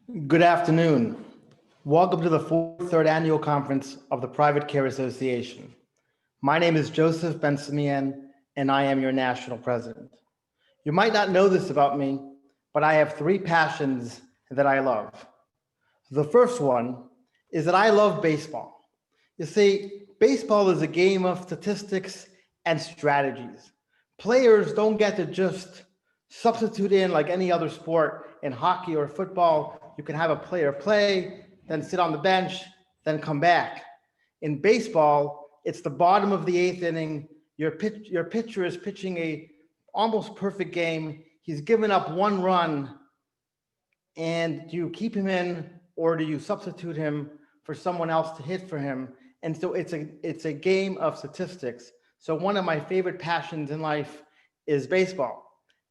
Good afternoon. Welcome to the 43rd Annual Conference of the Private Care Association. My name is Joseph Ben-Simeon, and I am your national president. You might not know this about me, but I have three passions that I love. The first one is that I love baseball. You see, baseball is a game of statistics and strategies. Players don't get to just substitute in like any other sport. In hockey or football, you can have a player play, then sit on the bench, then come back. In baseball, it's the bottom of the eighth inning. Your pitcher is pitching a almost perfect game. He's given up one run, and do you keep him in or do you substitute him for someone else to hit for him? And so it's a game of statistics. So one of my favorite passions in life is baseball.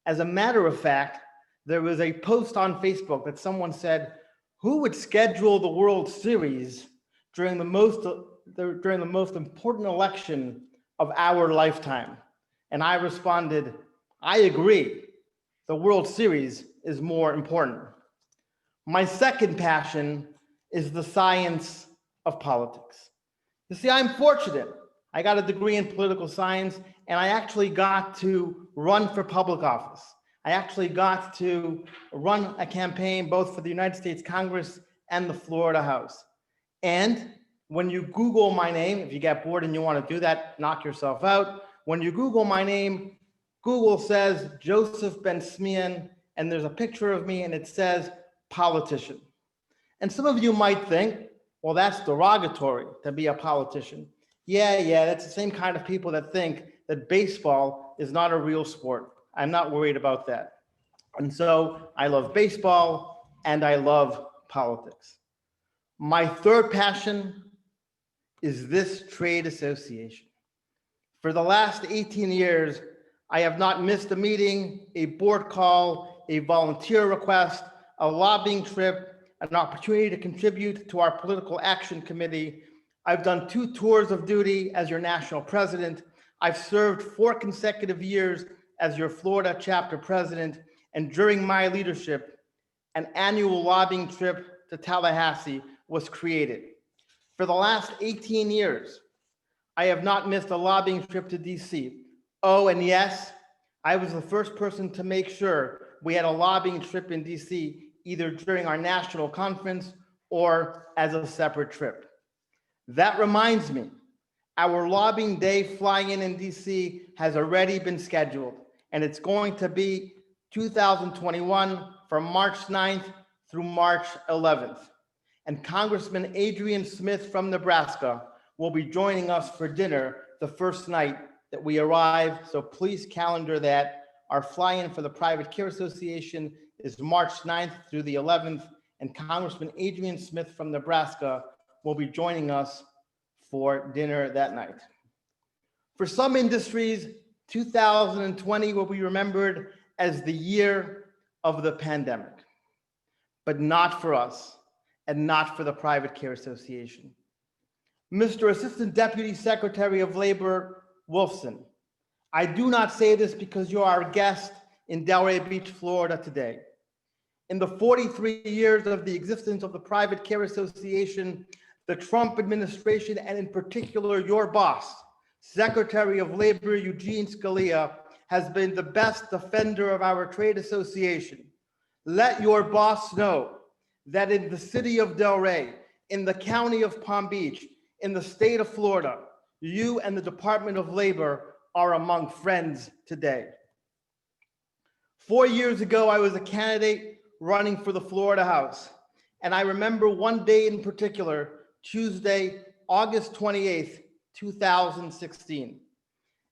As a matter of fact, there was a post on Facebook that someone said, who would schedule the World Series during the most important election of our lifetime? And I responded, I agree. The World Series is more important. My second passion is the science of politics. You see, I'm fortunate. I got a degree in political science, and I actually got to run for public office. I actually got to run a campaign both for the United States Congress and the Florida House. And when you Google my name, if you get bored and you want to do that, knock yourself out. When you Google my name, Google says Joseph Ben-Simeon, and there's a picture of me, and it says politician. And some of you might think, well, that's derogatory to be a politician. Yeah, that's the same kind of people that think that baseball is not a real sport. I'm not worried about that. And so I love baseball and I love politics. My third passion is this trade association. For the last 18 years, I have not missed a meeting, a board call, a volunteer request, a lobbying trip, an opportunity to contribute to our political action committee. I've done 2 tours of duty as your national president. I've served 4 consecutive years as your Florida chapter president. And during my leadership, an annual lobbying trip to Tallahassee was created. For the last 18 years, I have not missed a lobbying trip to DC. Oh, and yes, I was the first person to make sure we had a lobbying trip in DC, either during our national conference or as a separate trip. That reminds me, our lobbying day flying in DC has already been scheduled, and it's going to be 2021 from March 9th through March 11th. And Congressman Adrian Smith from Nebraska will be joining us for dinner the first night that we arrive. So please calendar that. Our fly-in for the Private Care Association is March 9th through the 11th, and Congressman Adrian Smith from Nebraska will be joining us for dinner that night. For some industries, 2020 will be remembered as the year of the pandemic, but not for us and not for the Private Care Association. Mr. Assistant Deputy Secretary of Labor Wolfson, I do not say this because you are our guest in Delray Beach, Florida today. In the 43 years of the existence of the Private Care Association, the Trump administration, and in particular your boss, Secretary of Labor Eugene Scalia, has been the best defender of our trade association. Let your boss know that in the city of Delray, in the county of Palm Beach, in the state of Florida, you and the Department of Labor are among friends today. 4 years ago, I was a candidate running for the Florida House. And I remember one day in particular, Tuesday, August 28th, 2016.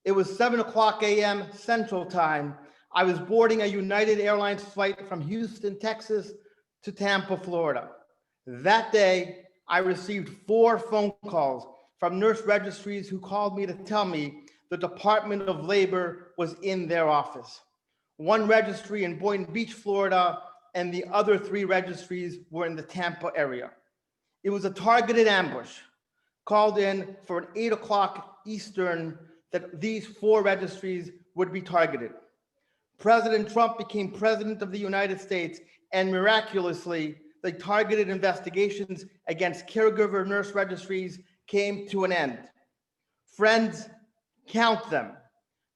It was 7:00 a.m. Central Time. I was boarding a United Airlines flight from Houston, Texas to Tampa, Florida. That day, I received 4 phone calls from nurse registries who called me to tell me the Department of Labor was in their office. One registry in Boynton Beach, Florida, and the other 3 registries were in the Tampa area. It was a targeted ambush called in for an 8:00 Eastern that these 4 registries would be targeted. President Trump became president of the United States, and miraculously, the targeted investigations against caregiver nurse registries came to an end. Friends, count them.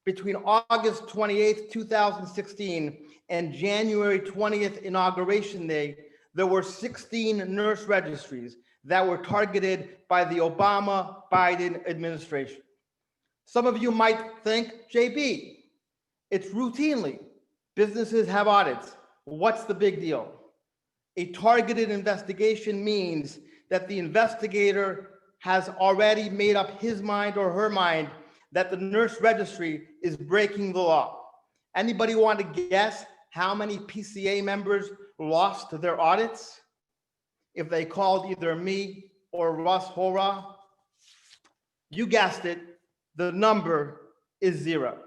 Between August 28th, 2016 and January 20th, Inauguration Day, there were 16 nurse registries that were targeted by the Obama-Biden administration. Some of you might think, JB, it's routinely. Businesses have audits. What's the big deal? A targeted investigation means that the investigator has already made up his mind or her mind that the nurse registry is breaking the law. Anybody want to guess how many PCA members lost their audits if they called either me or Russ Hora? You guessed it, the number is 0.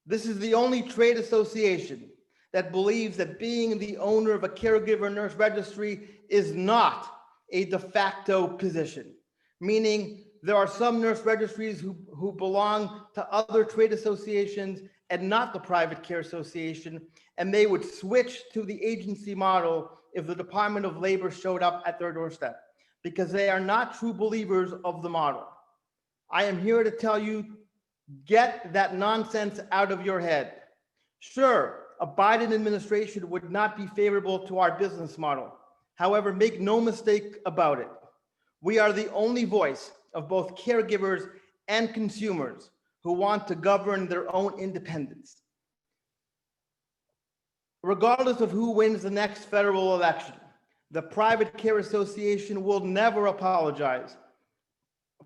This is the only trade association that believes that being the owner of a caregiver nurse registry is not a de facto position, meaning there are some nurse registries who belong to other trade associations and not the private care association, and they would switch to the agency model if the Department of Labor showed up at their doorstep, because they are not true believers of the model. I am here to tell you, get that nonsense out of your head. Sure, a Biden administration would not be favorable to our business model. However, make no mistake about it. We are the only voice of both caregivers and consumers who want to govern their own independence. Regardless of who wins the next federal election, the Private Care Association will never apologize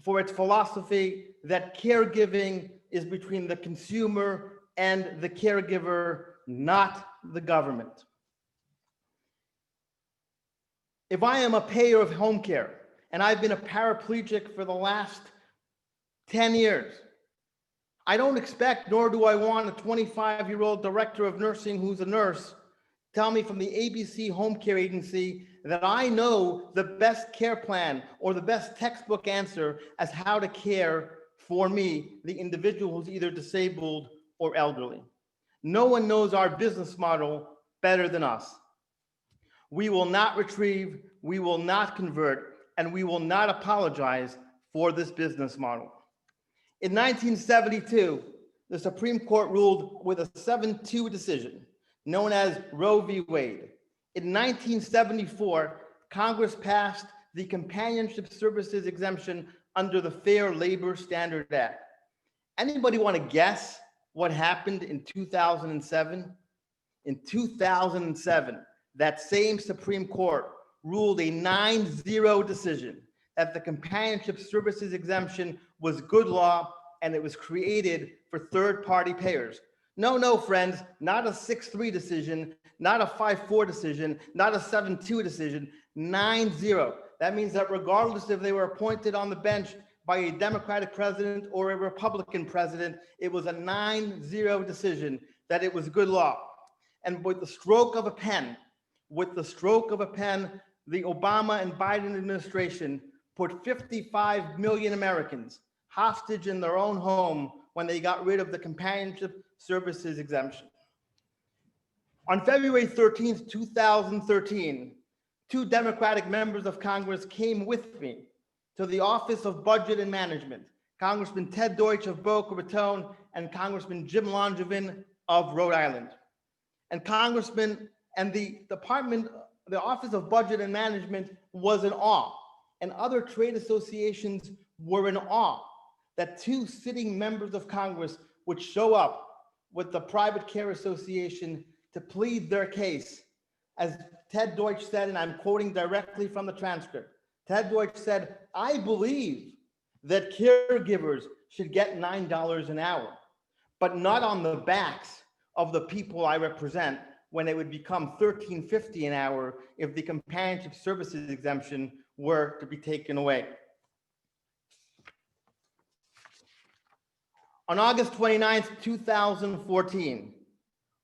for its philosophy that caregiving is between the consumer and the caregiver, not the government. If I am a payer of home care, and I've been a paraplegic for the last 10 years, I don't expect, nor do I want, a 25-year-old director of nursing who's a nurse tell me from the ABC Home Care Agency that I know the best care plan or the best textbook answer as how to care for me, the individual who's either disabled or elderly. No one knows our business model better than us. We will not retrieve, we will not convert, and we will not apologize for this business model. In 1972, the Supreme Court ruled with a 7-2 decision, known as Roe v. Wade. In 1974, Congress passed the Companionship Services Exemption under the Fair Labor Standards Act. Anybody want to guess what happened in 2007? In 2007, that same Supreme Court ruled a 9-0 decision that the Companionship Services Exemption was good law and it was created for third-party payers. No, friends, not a 6-3 decision, not a 5-4 decision, not a 7-2 decision, 9-0. That means that regardless if they were appointed on the bench by a Democratic president or a Republican president, it was a 9-0 decision that it was good law. And with the stroke of a pen, the Obama and Biden administration put 55 million Americans hostage in their own home when they got rid of the Companionship Services Exemption. On February 13th, 2013, 2 Democratic members of Congress came with me to the Office of Budget and Management, Congressman Ted Deutsch of Boca Raton and Congressman Jim Langevin of Rhode Island. And the Office of Budget and Management was in awe, and other trade associations were in awe that 2 sitting members of Congress would show up with the Private Care Association to plead their case. As Ted Deutsch said, and I'm quoting directly from the transcript, Ted Deutsch said, "I believe that caregivers should get $9 an hour, but not on the backs of the people I represent when it would become $13.50 an hour if the Companionship Services Exemption were to be taken away." On August 29th, 2014,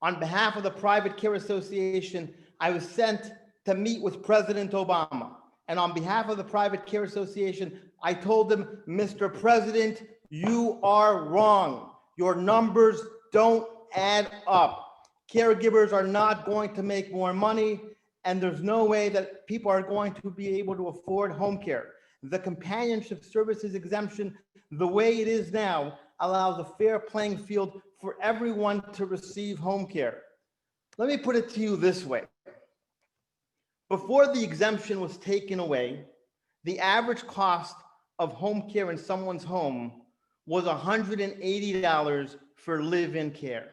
on behalf of the Private Care Association, I was sent to meet with President Obama. And on behalf of the Private Care Association, I told him, "Mr. President, you are wrong. Your numbers don't add up. Caregivers are not going to make more money, and there's no way that people are going to be able to afford home care. The companionship services exemption, the way it is now, allows a fair playing field for everyone to receive home care. Let me put it to you this way. Before the exemption was taken away, the average cost of home care in someone's home was $180 for live-in care.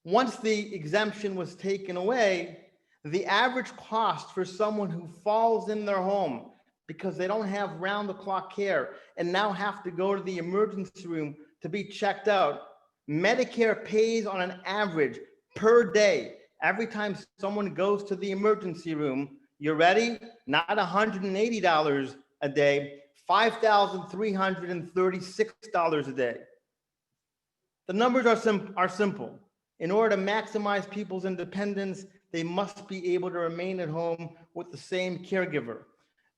Once the exemption was taken away, the average cost for someone who falls in their home because they don't have round-the-clock care and now have to go to the emergency room to be checked out, Medicare pays on an average per day. Every time someone goes to the emergency room, you're ready? Not $180 a day, $5,336 a day. The numbers are simple. In order to maximize people's independence, they must be able to remain at home with the same caregiver.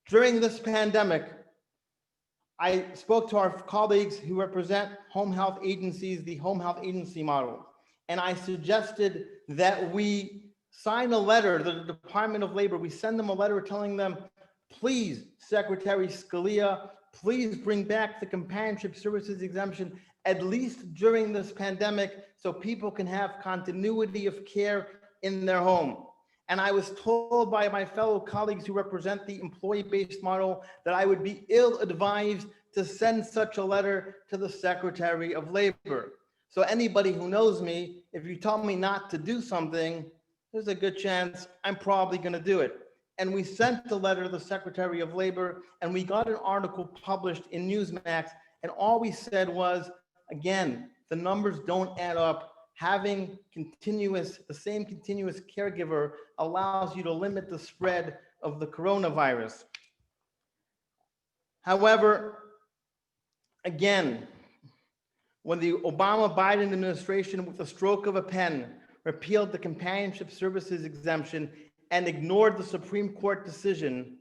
During this pandemic, I spoke to our colleagues who represent home health agencies, the home health agency model, and I suggested that we sign a letter to the Department of Labor. We send them a letter telling them, please, Secretary Scalia, please bring back the companionship services exemption, at least during this pandemic, so people can have continuity of care in their home. And I was told by my fellow colleagues who represent the employee-based model that I would be ill-advised to send such a letter to the Secretary of Labor. So anybody who knows me, if you tell me not to do something, there's a good chance I'm probably going to do it. And we sent the letter to the Secretary of Labor, and we got an article published in Newsmax, and all we said was, again, the numbers don't add up. Having the same continuous caregiver allows you to limit the spread of the coronavirus. However, again, when the Obama-Biden administration, with the stroke of a pen, repealed the companionship services exemption and ignored the Supreme Court decision,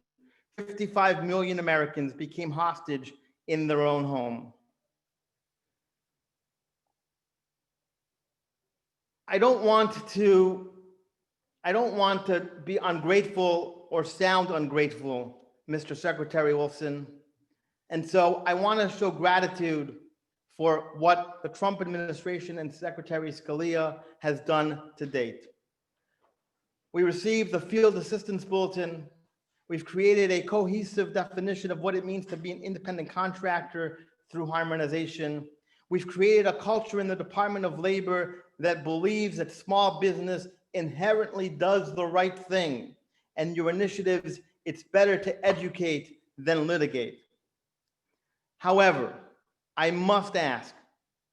55 million Americans became hostage in their own home. I don't want to be ungrateful or sound ungrateful, Mr. Secretary Wilson. And so I want to show gratitude for what the Trump administration and Secretary Scalia has done to date. We received the Field Assistance Bulletin. We've created a cohesive definition of what it means to be an independent contractor through harmonization. We've created a culture in the Department of Labor that believes that small business inherently does the right thing. And your initiatives, it's better to educate than litigate. However, I must ask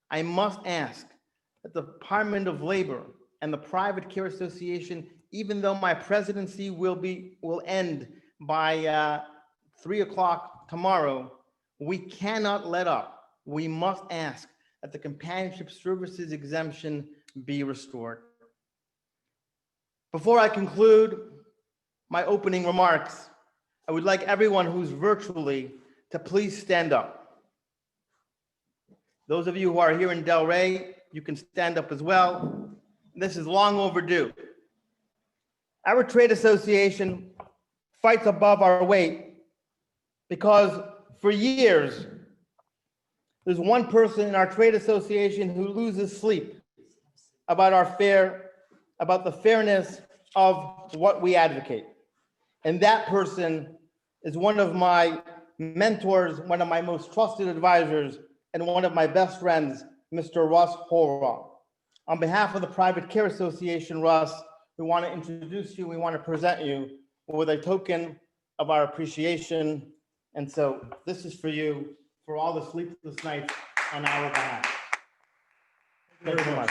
that the Department of Labor and the Private Care Association, even though my presidency will end by 3 o'clock tomorrow, we cannot let up. We must ask that the companionship services exemption be restored. Before I conclude my opening remarks, I would like everyone who's virtually to please stand up. Those of you who are here in Delray, you can stand up as well. This is long overdue. Our trade association fights above our weight because for years, there's one person in our trade association who loses sleep about the fairness of what we advocate. And that person is one of my mentors, one of my most trusted advisors, and one of my best friends, Mr. Russ Holroth. On behalf of the Private Care Association, Russ, we want to introduce you, we want to present you with a token of our appreciation. And so this is for you, for all the sleepless nights on our behalf. Thank you very much.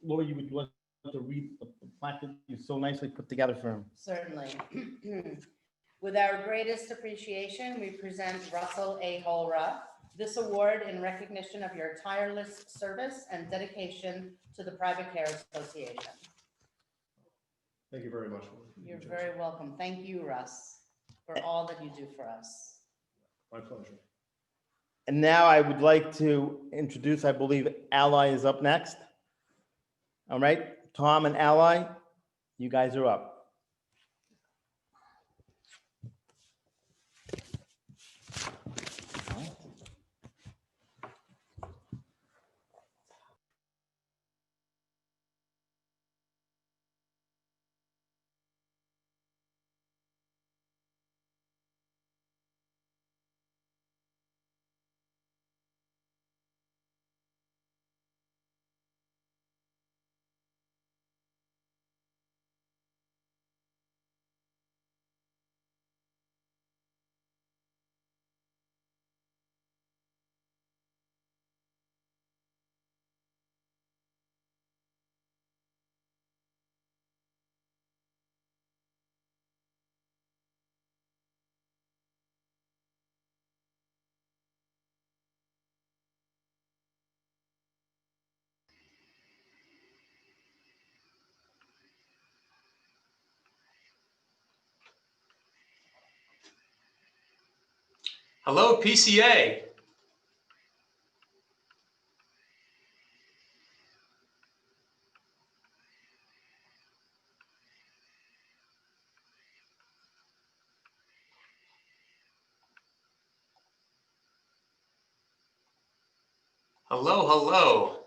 Laura, you would like to read the plaque that you so nicely put together for him. Certainly. With our greatest appreciation, we present Russell A. Holroth this award in recognition of your tireless service and dedication to the Private Care Association. Thank you very much. You're very welcome. Thank you, Russ, for all that you do for us. My pleasure. And now I would like to introduce, I believe Ally is up next. All right, Tom and Ally, You guys are up. Hello, PCA. Hello, hello.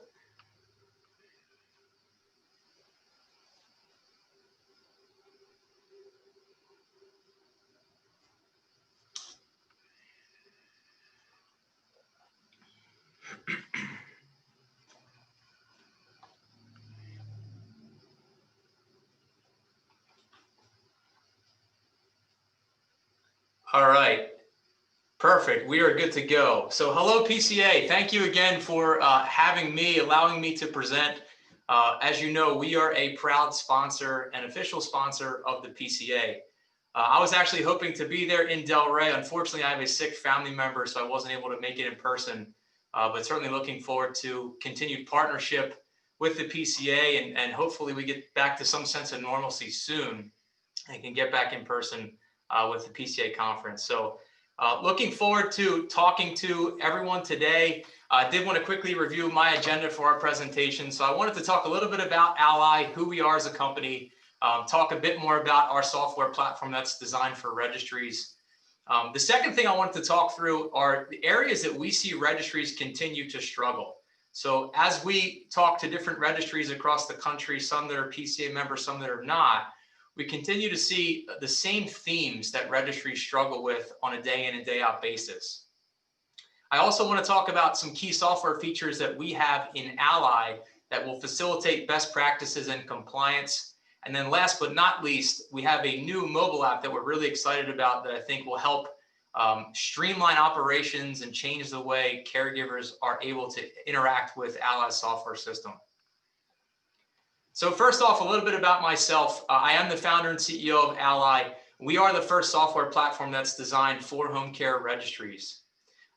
All right, perfect. We are good to go. So hello, PCA. Thank you again for having me, allowing me to present. As you know, we are a proud sponsor and official sponsor of the PCA. I was actually hoping to be there in Delray. Unfortunately, I have a sick family member, so I wasn't able to make it in person, but certainly looking forward to continued partnership with the PCA, and hopefully we get back to some sense of normalcy soon and can get back in person with the PCA conference. So looking forward to talking to everyone today. I did want to quickly review my agenda for our presentation. So I wanted to talk a little bit about Ally, who we are as a company, talk a bit more about our software platform that's designed for registries. The second thing I wanted to talk through are the areas that we see registries continue to struggle. So as we talk to different registries across the country, some that are PCA members, some that are not, we continue to see the same themes that registries struggle with on a day in and day out basis. I also want to talk about some key software features that we have in Ally that will facilitate best practices and compliance. And then last but not least, we have a new mobile app that we're really excited about that I think will help streamline operations and change the way caregivers are able to interact with Ally's software system. So first off, a little bit about myself. I am the founder and CEO of Ally. We are the first software platform that's designed for home care registries.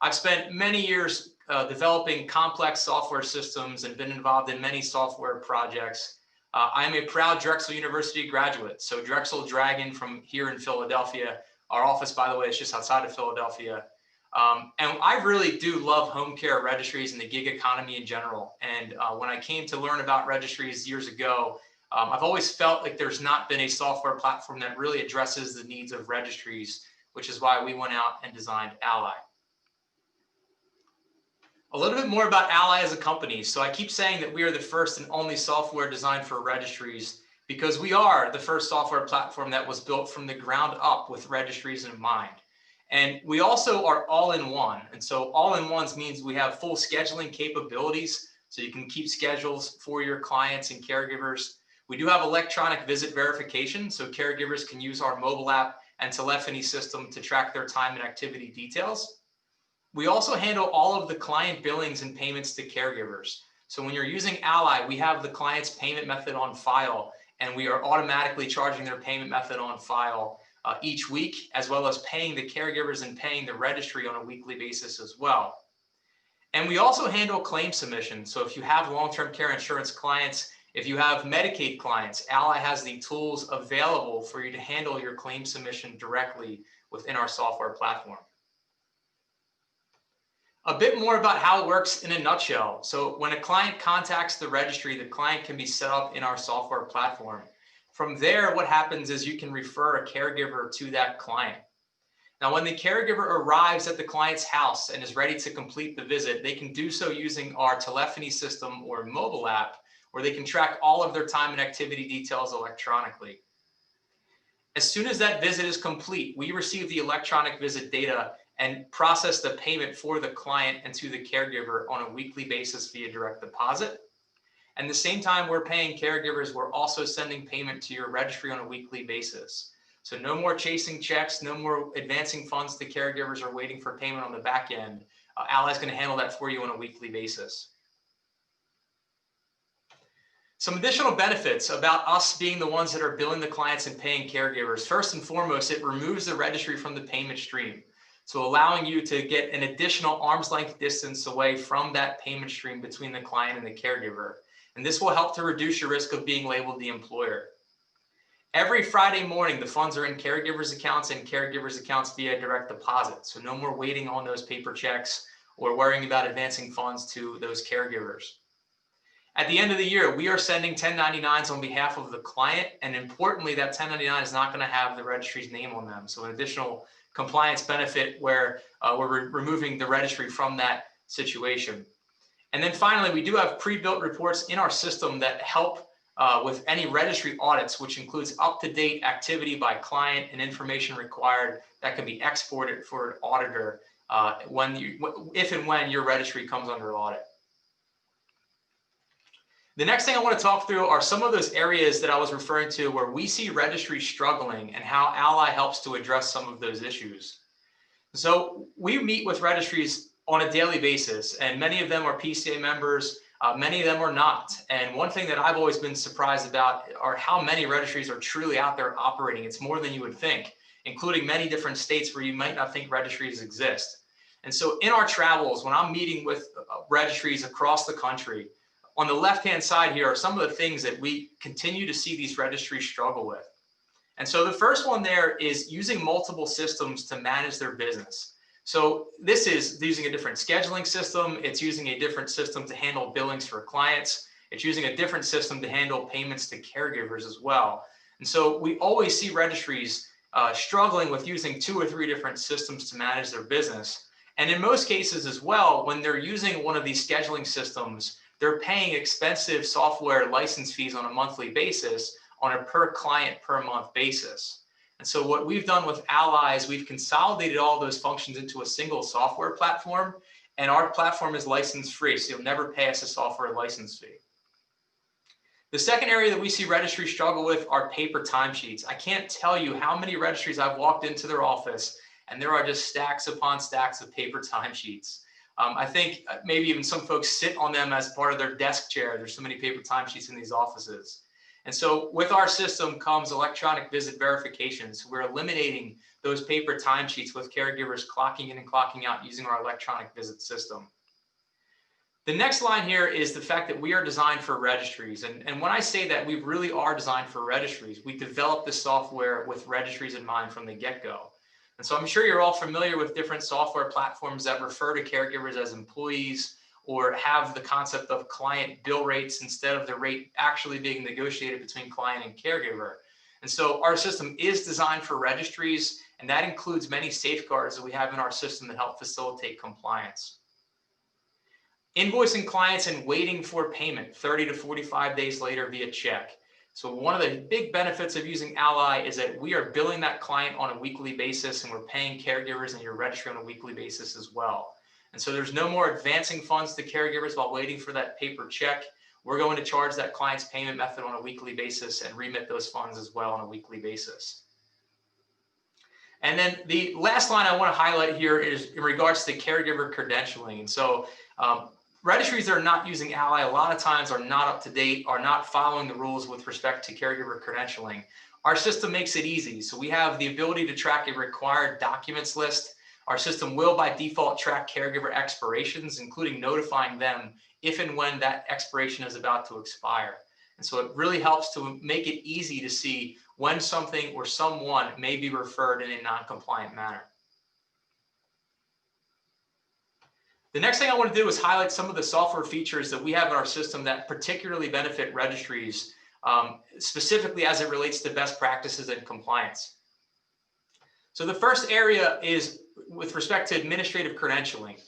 I've spent many years developing complex software systems and been involved in many software projects. I am a proud Drexel University graduate. So Drexel Dragon from here in Philadelphia. Our office, by the way, is just outside of Philadelphia. And I really do love home care registries and the gig economy in general. And when I came to learn about registries years ago, I've always felt like there's not been a software platform that really addresses the needs of registries, which is why we went out and designed Ally. A little bit more about Ally as a company. So I keep saying that we are the first and only software designed for registries because we are the first software platform that was built from the ground up with registries in mind. And we also are all-in-one. And so all-in-ones means we have full scheduling capabilities, so you can keep schedules for your clients and caregivers. We do have electronic visit verification, so caregivers can use our mobile app and telephony system to track their time and activity details. We also handle all of the client billings and payments to caregivers. So when you're using Ally, we have the client's payment method on file, and we are automatically charging their payment method on file each week, as well as paying the caregivers and paying the registry on a weekly basis as well. And we also handle claim submission. So if you have long-term care insurance clients, if you have Medicaid clients, Ally has the tools available for you to handle your claim submission directly within our software platform. A bit more about how it works in a nutshell. So when a client contacts the registry, the client can be set up in our software platform. From there, what happens is you can refer a caregiver to that client. Now, when the caregiver arrives at the client's house and is ready to complete the visit, they can do so using our telephony system or mobile app, where they can track all of their time and activity details electronically. As soon as that visit is complete, we receive the electronic visit data and process the payment for the client and to the caregiver on a weekly basis via direct deposit. And the same time we're paying caregivers, we're also sending payment to your registry on a weekly basis. So no more chasing checks, no more advancing funds to caregivers or waiting for payment on the back end. Ally's going to handle that for you on a weekly basis. Some additional benefits about us being the ones that are billing the clients and paying caregivers. First and foremost, it removes the registry from the payment stream. So allowing you to get an additional arm's length distance away from that payment stream between the client and the caregiver. And this will help to reduce your risk of being labeled the employer. Every Friday morning, the funds are in caregivers' accounts and caregivers' accounts via direct deposit. So no more waiting on those paper checks or worrying about advancing funds to those caregivers. At the end of the year, we are sending 1099s on behalf of the client. And importantly, that 1099 is not going to have the registry's name on them. So an additional compliance benefit where we're removing the registry from that situation. And then finally, we do have pre-built reports in our system that help with any registry audits, which includes up-to-date activity by client and information required that can be exported for an auditor if and when your registry comes under audit. The next thing I want to talk through are some of those areas that I was referring to where we see registries struggling and how Ally helps to address some of those issues. So we meet with registries on a daily basis, and many of them are PCA members. Many of them are not. And one thing that I've always been surprised about are how many registries are truly out there operating. It's more than you would think, including many different states where you might not think registries exist. And so in our travels, when I'm meeting with registries across the country, on the left-hand side here are some of the things that we continue to see these registries struggle with. And so the first one there is using multiple systems to manage their business. So this is using a different scheduling system. It's using a different system to handle billings for clients. It's using a different system to handle payments to caregivers as well. And so we always see registries struggling with using 2 or 3 different systems to manage their business. And in most cases as well, when they're using one of these scheduling systems, they're paying expensive software license fees on a monthly basis on a per client per month basis. And so what we've done with Ally is we've consolidated all those functions into a single software platform, and our platform is license free, so you'll never pay us a software license fee. The second area that we see registries struggle with are paper timesheets. I can't tell you how many registries I've walked into their office and there are just stacks upon stacks of paper timesheets. I think maybe even some folks sit on them as part of their desk chair. There's so many paper timesheets in these offices. And so with our system comes electronic visit verification. So we're eliminating those paper timesheets with caregivers clocking in and clocking out using our electronic visit system. The next line here is the fact that we are designed for registries. And when I say that we really are designed for registries, we developed the software with registries in mind from the get-go. And so I'm sure you're all familiar with different software platforms that refer to caregivers as employees or have the concept of client bill rates instead of the rate actually being negotiated between client and caregiver. And so our system is designed for registries, and that includes many safeguards that we have in our system that help facilitate compliance. Invoicing clients and waiting for payment 30 to 45 days later via check. So one of the big benefits of using Ally is that we are billing that client on a weekly basis, and we're paying caregivers and your registry on a weekly basis as well. And so there's no more advancing funds to caregivers while waiting for that paper check. We're going to charge that client's payment method on a weekly basis and remit those funds as well on a weekly basis. And then the last line I want to highlight here is in regards to caregiver credentialing. And so registries that are not using Ally a lot of times are not up to date, are not following the rules with respect to caregiver credentialing. Our system makes it easy. So we have the ability to track a required documents list. Our system will by default track caregiver expirations, including notifying them if and when that expiration is about to expire. And so it really helps to make it easy to see when something or someone may be referred in a non-compliant manner. The next thing I want to do is highlight some of the software features that we have in our system that particularly benefit registries specifically as it relates to best practices and compliance. So the first area is with respect to administrative credentialing.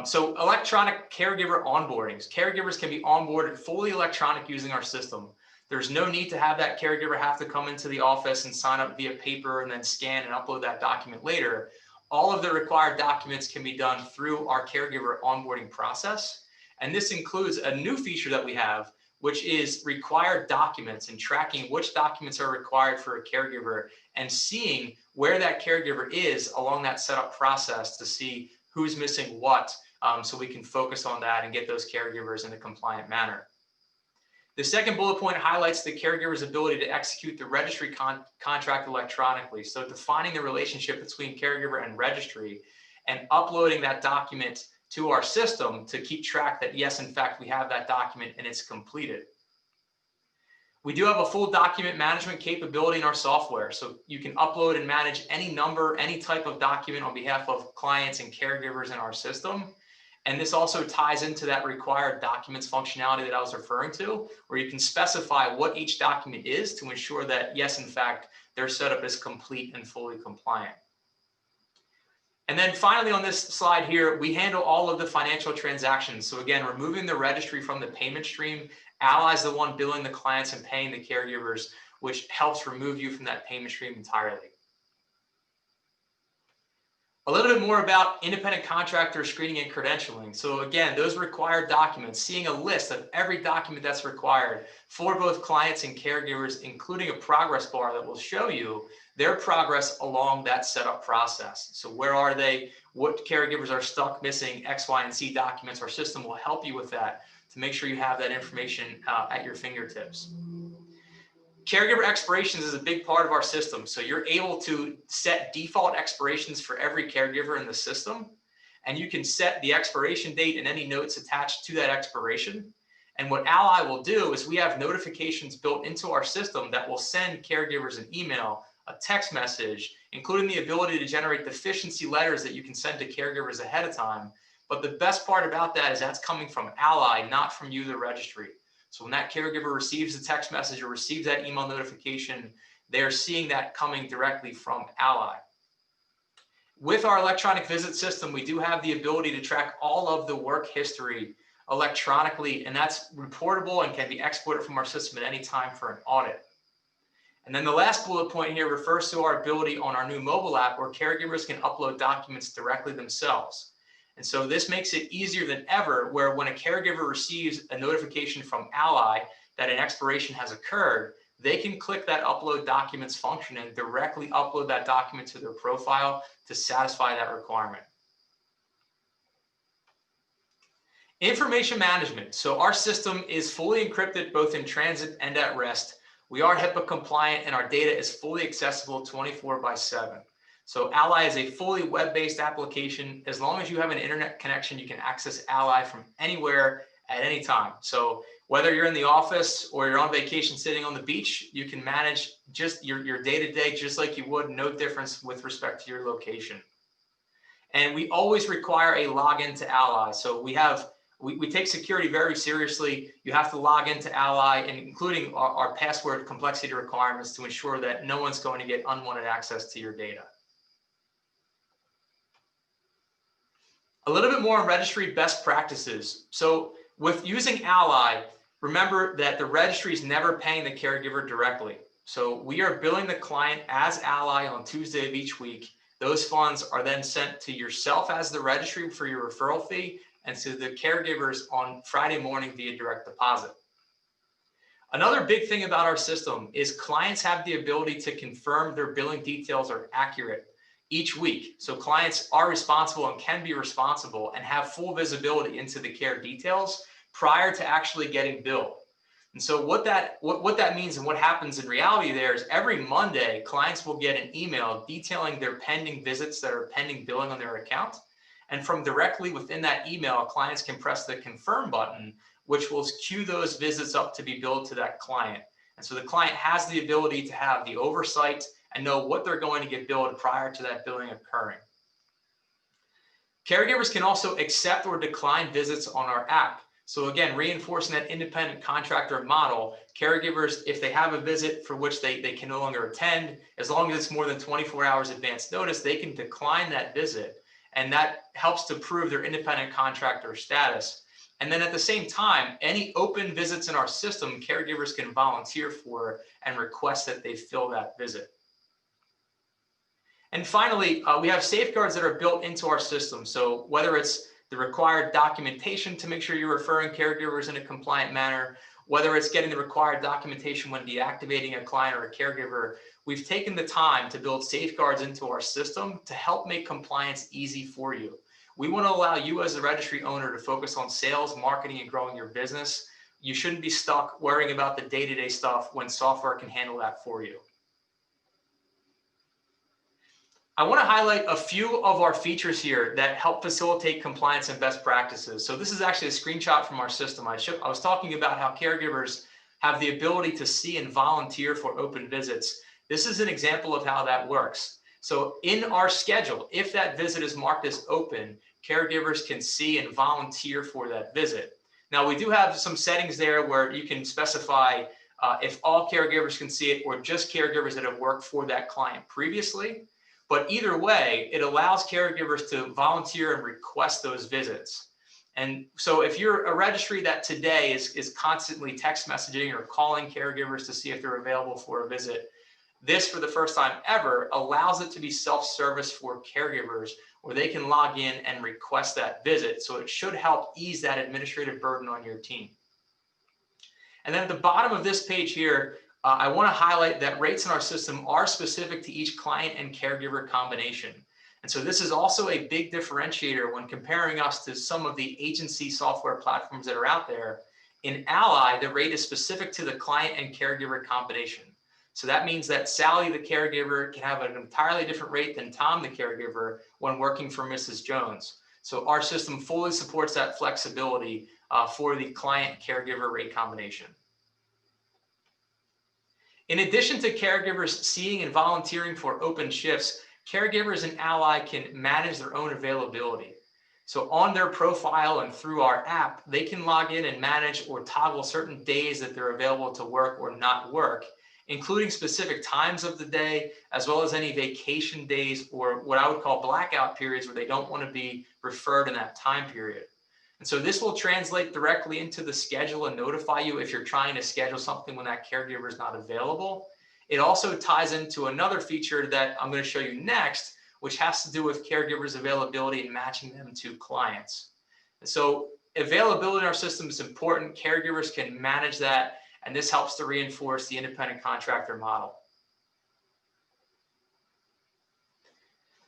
So electronic caregiver onboardings. Caregivers can be onboarded fully electronic using our system. There's no need to have that caregiver have to come into the office and sign up via paper and then scan and upload that document later. All of the required documents can be done through our caregiver onboarding process. And this includes a new feature that we have, which is required documents and tracking which documents are required for a caregiver and seeing where that caregiver is along that setup process to see who's missing what, so we can focus on that and get those caregivers in a compliant manner. The second bullet point highlights the caregiver's ability to execute the registry contract electronically. So defining the relationship between caregiver and registry and uploading that document to our system to keep track that, yes, in fact, we have that document and it's completed. We do have a full document management capability in our software. So you can upload and manage any number, any type of document on behalf of clients and caregivers in our system. And this also ties into that required documents functionality that I was referring to, where you can specify what each document is to ensure that, yes, in fact, their setup is complete and fully compliant. And then finally on this slide here, we handle all of the financial transactions. So again, removing the registry from the payment stream, Ally is the one billing the clients and paying the caregivers, which helps remove you from that payment stream entirely. A little bit more about independent contractor screening and credentialing. So again, those required documents, seeing a list of every document that's required for both clients and caregivers, including a progress bar that will show you their progress along that setup process. So where are they? What caregivers are stuck missing X, Y, and Z documents? Our system will help you with that to make sure you have that information at your fingertips. Caregiver expirations is a big part of our system. So you're able to set default expirations for every caregiver in the system, and you can set the expiration date and any notes attached to that expiration. And what Ally will do is we have notifications built into our system that will send caregivers an email, a text message, including the ability to generate deficiency letters that you can send to caregivers ahead of time. But the best part about that is that's coming from Ally, not from you, the registry. So when that caregiver receives the text message or receives that email notification, they're seeing that coming directly from Ally. With our electronic visit system, we do have the ability to track all of the work history electronically, and that's reportable and can be exported from our system at any time for an audit. And then the last bullet point here refers to our ability on our new mobile app where caregivers can upload documents directly themselves. And so this makes it easier than ever, where when a caregiver receives a notification from Ally that an expiration has occurred, they can click that upload documents function and directly upload that document to their profile to satisfy that requirement. Information management. So our system is fully encrypted both in transit and at rest. We are HIPAA compliant and our data is fully accessible 24/7. So Ally is a fully web-based application. As long as you have an internet connection, you can access Ally from anywhere at any time. So whether you're in the office or you're on vacation sitting on the beach, you can manage just your day-to-day just like you would, no difference with respect to your location. And we always require a login to Ally. So we take security very seriously. You have to log into Ally, and including our password complexity requirements to ensure that no one's going to get unwanted access to your data. A little bit more on registry best practices. So with using Ally, remember that the registry is never paying the caregiver directly. So we are billing the client as Ally on Tuesday of each week. Those funds are then sent to yourself as the registry for your referral fee and to the caregivers on Friday morning via direct deposit. Another big thing about our system is clients have the ability to confirm their billing details are accurate each week. So clients are responsible and can be responsible and have full visibility into the care details prior to actually getting billed. And so what that means and what happens in reality there is every Monday, clients will get an email detailing their pending visits that are pending billing on their account. And from directly within that email, clients can press the confirm button, which will queue those visits up to be billed to that client. And so the client has the ability to have the oversight and know what they're going to get billed prior to that billing occurring. Caregivers can also accept or decline visits on our app. So again, reinforcing that independent contractor model, caregivers, if they have a visit for which they can no longer attend, as long as it's more than 24 hours advance notice, they can decline that visit. And that helps to prove their independent contractor status. And then at the same time, any open visits in our system, caregivers can volunteer for and request that they fill that visit. And finally, we have safeguards that are built into our system. So whether it's the required documentation to make sure you're referring caregivers in a compliant manner, whether it's getting the required documentation when deactivating a client or a caregiver, we've taken the time to build safeguards into our system to help make compliance easy for you. We want to allow you as the registry owner to focus on sales, marketing, and growing your business. You shouldn't be stuck worrying about the day-to-day stuff when software can handle that for you. I want to highlight a few of our features here that help facilitate compliance and best practices. So this is actually a screenshot from our system. I was talking about how caregivers have the ability to see and volunteer for open visits. This is an example of how that works. So in our schedule, if that visit is marked as open, caregivers can see and volunteer for that visit. Now we do have some settings there where you can specify if all caregivers can see it or just caregivers that have worked for that client previously. But either way, it allows caregivers to volunteer and request those visits. And so if you're a registry that today is constantly text messaging or calling caregivers to see if they're available for a visit, this, for the first time ever, allows it to be self-service for caregivers where they can log in and request that visit. So it should help ease that administrative burden on your team. And then at the bottom of this page here, I want to highlight that rates in our system are specific to each client and caregiver combination. And so this is also a big differentiator when comparing us to some of the agency software platforms that are out there. In Ally, the rate is specific to the client and caregiver combination. So that means that Sally, the caregiver, can have an entirely different rate than Tom, the caregiver, when working for Mrs. Jones. So our system fully supports that flexibility for the client caregiver rate combination. In addition to caregivers seeing and volunteering for open shifts, caregivers in Ally can manage their own availability. So on their profile and through our app, they can log in and manage or toggle certain days that they're available to work or not work, including specific times of the day, as well as any vacation days or what I would call blackout periods where they don't want to be referred in that time period. And so this will translate directly into the schedule and notify you if you're trying to schedule something when that caregiver is not available. It also ties into another feature that I'm going to show you next, which has to do with caregivers' availability and matching them to clients. And so availability in our system is important. Caregivers can manage that, and this helps to reinforce the independent contractor model.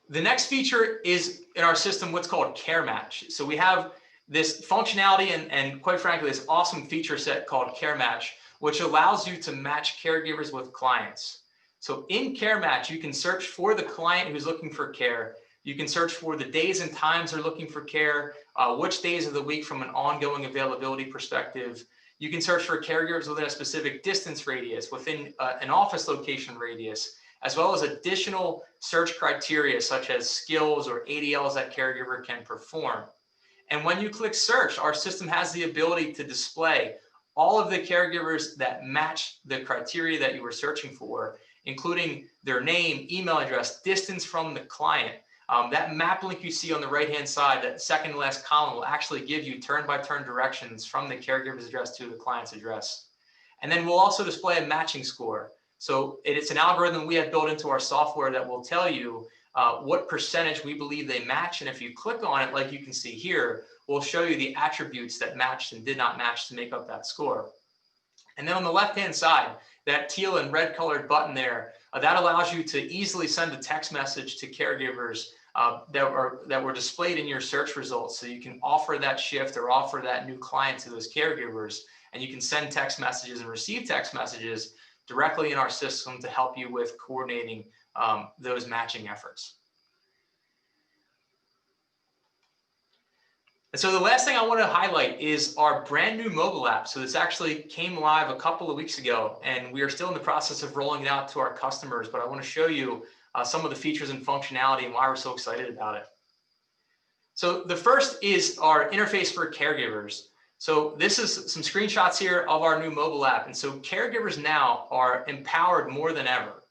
The next feature is in our system what's called Care Match. So we have this functionality and quite frankly, this awesome feature set called Care Match, which allows you to match caregivers with clients. So in Care Match, you can search for the client who's looking for care. You can search for the days and times they're looking for care, which days of the week from an ongoing availability perspective. You can search for caregivers within a specific distance radius, within an office location radius, as well as additional search criteria such as skills or ADLs that caregiver can perform. And when you click search, our system has the ability to display all of the caregivers that match the criteria that you were searching for, including their name, email address, distance from the client. That map link you see on the right-hand side, that second to last column, will actually give you turn-by-turn directions from the caregiver's address to the client's address. And then we'll also display a matching score. So it's an algorithm we have built into our software that will tell you what percentage we believe they match. And if you click on it, like you can see here, we'll show you the attributes that matched and did not match to make up that score. And then on the left-hand side, that teal and red colored button there, that allows you to easily send a text message to caregivers that were displayed in your search results. So you can offer that shift or offer that new client to those caregivers, and you can send text messages and receive text messages directly in our system to help you with coordinating those matching efforts. And so the last thing I want to highlight is our brand new mobile app. So this actually came live a couple of weeks ago, and we are still in the process of rolling it out to our customers, but I want to show you some of the features and functionality and why we're so excited about it. So the first is our interface for caregivers. So this is some screenshots here of our new mobile app. And so caregivers now are empowered more than ever.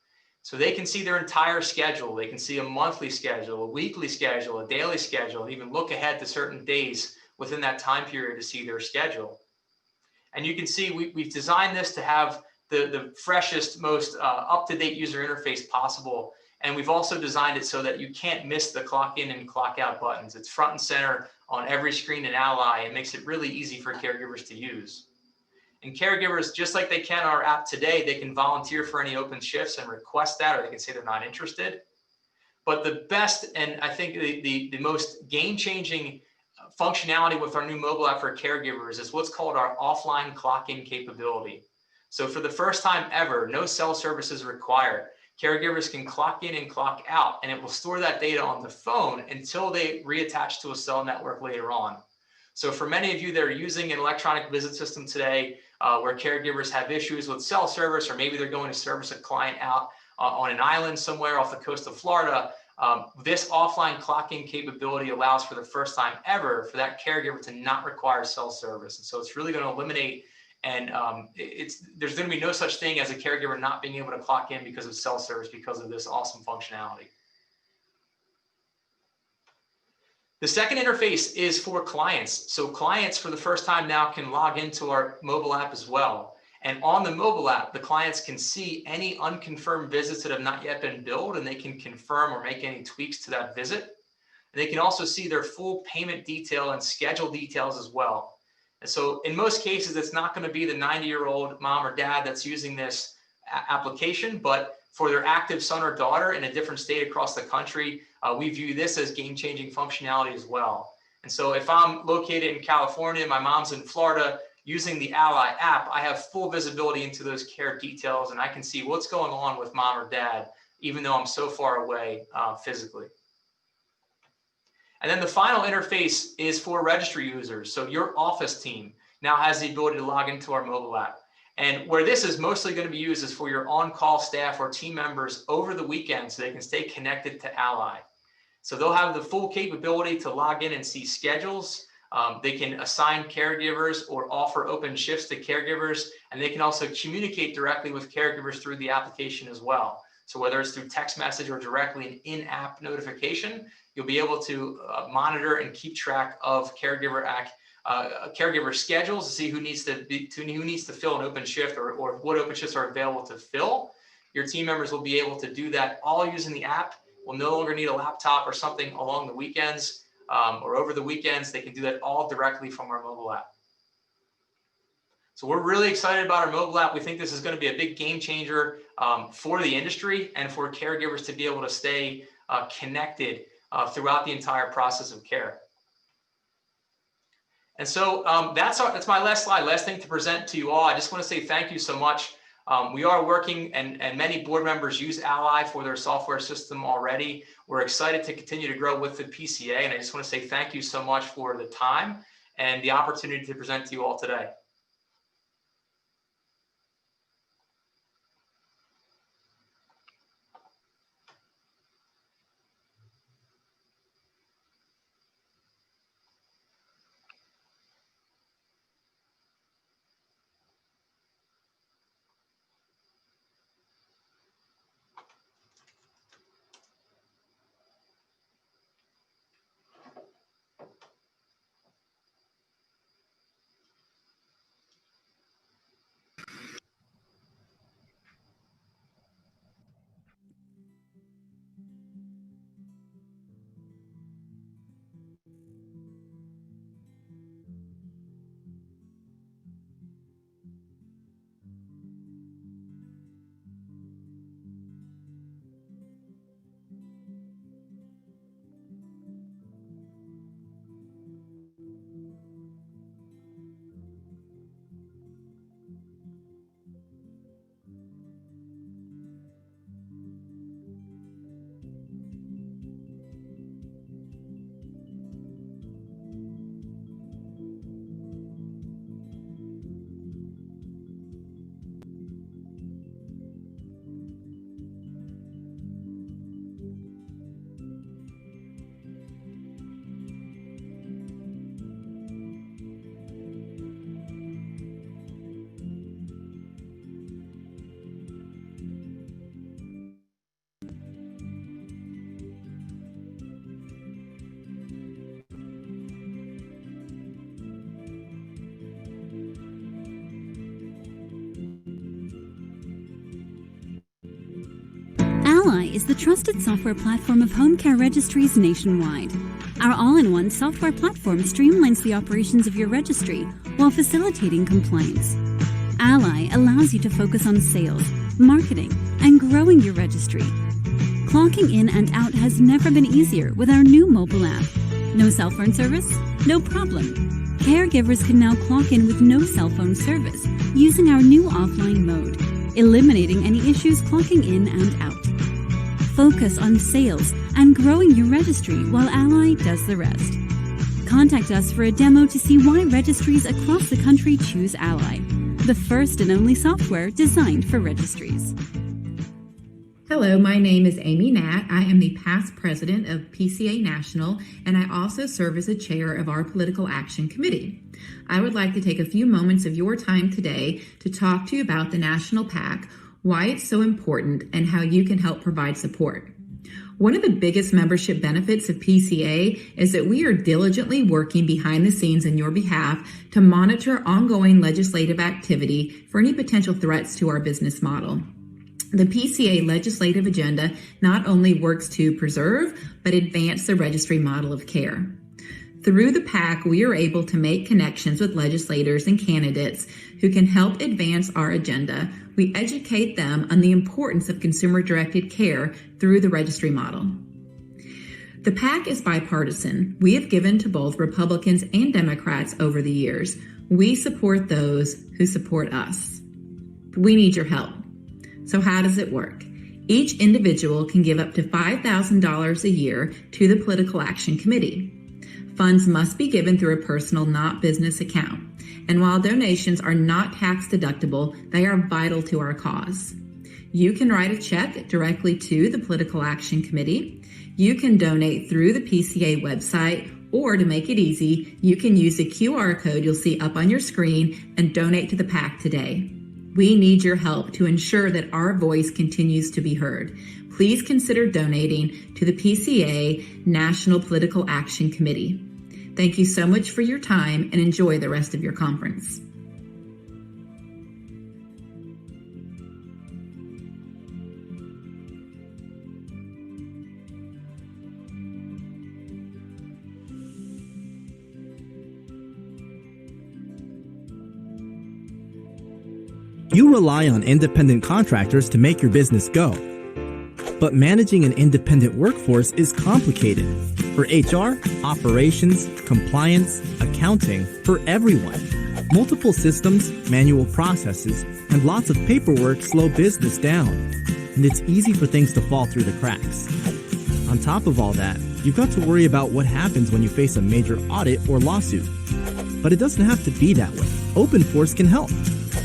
So they can see their entire schedule. They can see a monthly schedule, a weekly schedule, a daily schedule, and even look ahead to certain days within that time period to see their schedule. And you can see we've designed this to have the freshest, most up-to-date user interface possible. And we've also designed it so that you can't miss the clock in and clock out buttons. It's front and center on every screen in Ally. It makes it really easy for caregivers to use. And caregivers, just like they can on our app today, they can volunteer for any open shifts and request that, or they can say they're not interested. But the best, and I think the most game-changing functionality with our new mobile app for caregivers is what's called our offline clock-in capability. So for the first time ever, no cell service is required. Caregivers can clock in and clock out, and it will store that data on the phone until they reattach to a cell network later on. So for many of you that are using an electronic visit system today, where caregivers have issues with cell service, or maybe they're going to service a client out on an island somewhere off the coast of Florida, this offline clock-in capability allows for the first time ever for that caregiver to not require cell service. And so it's really going to eliminate, and there's going to be no such thing as a caregiver not being able to clock in because of cell service because of this awesome functionality. The second interface is for clients. So clients for the first time now can log into our mobile app as well. And on the mobile app, the clients can see any unconfirmed visits that have not yet been billed, and they can confirm or make any tweaks to that visit. And they can also see their full payment detail and schedule details as well. And so in most cases, it's not going to be the 90-year-old mom or dad that's using this application, but for their active son or daughter in a different state across the country, we view this as game-changing functionality as well. And so if I'm located in California, my mom's in Florida, using the Ally app, I have full visibility into those care details, and I can see what's going on with mom or dad, even though I'm so far away physically. And then the final interface is for registry users. So your office team now has the ability to log into our mobile app. And where this is mostly going to be used is for your on-call staff or team members over the weekend so they can stay connected to Ally. So they'll have the full capability to log in and see schedules. They can assign caregivers or offer open shifts to caregivers, and they can also communicate directly with caregivers through the application as well. So whether it's through text message or directly an in-app notification, you'll be able to monitor and keep track of caregiver schedules to see who needs to fill an open shift or what open shifts are available to fill. Your team members will be able to do that all using the app. Will no longer need a laptop or something along the weekends or over the weekends. They can do that all directly from our mobile app. So we're really excited about our mobile app. We think this is going to be a big game changer for the industry and for caregivers to be able to stay connected throughout the entire process of care. And so that's my last slide, last thing to present to you all. I just want to say thank you so much. We are working, and many board members use Ally for their software system already. We're excited to continue to grow with the PCA, and I just want to say thank you so much for the time and the opportunity to present to you all today. Ally is the trusted software platform of home care registries nationwide. Our all-in-one software platform streamlines the operations of your registry while facilitating compliance. Ally allows you to focus on sales, marketing, and growing your registry. Clocking in and out has never been easier with our new mobile app. No cell phone service? No problem. Caregivers can now clock in with no cell phone service using our new offline mode, eliminating any issues clocking in and out. Focus on sales and growing your registry while Ally does the rest. Contact us for a demo to see why registries across the country choose Ally, the first and only software designed for registries. Hello, my name is Amy Natt. I am the past president of PCA National, and I also serve as the chair of our Political Action Committee. I would like to take a few moments of your time today to talk to you about the National PAC, why it's so important, and how you can help provide support. One of the biggest membership benefits of PCA is that we are diligently working behind the scenes on your behalf to monitor ongoing legislative activity for any potential threats to our business model. The PCA legislative agenda not only works to preserve, but advance the registry model of care. Through the PAC, we are able to make connections with legislators and candidates who can help advance our agenda. We educate them on the importance of consumer-directed care through the registry model. The PAC is bipartisan. We have given to both Republicans and Democrats over the years. We support those who support us. We need your help. So how does it work? Each individual can give up to $5,000 a year to the Political Action Committee. Funds must be given through a personal, not business account. And while donations are not tax deductible, they are vital to our cause. You can write a check directly to the Political Action Committee. You can donate through the PCA website, or to make it easy, you can use the QR code you'll see up on your screen and donate to the PAC today. We need your help to ensure that our voice continues to be heard. Please consider donating to the PCA National Political Action Committee. Thank you so much for your time and enjoy the rest of your conference. You rely on independent contractors to make your business go. But managing an independent workforce is complicated. For HR, operations, compliance, accounting, for everyone. Multiple systems, manual processes, and lots of paperwork slow business down. And it's easy for things to fall through the cracks. On top of all that, you've got to worry about what happens when you face a major audit or lawsuit. But it doesn't have to be that way. OpenForce can help.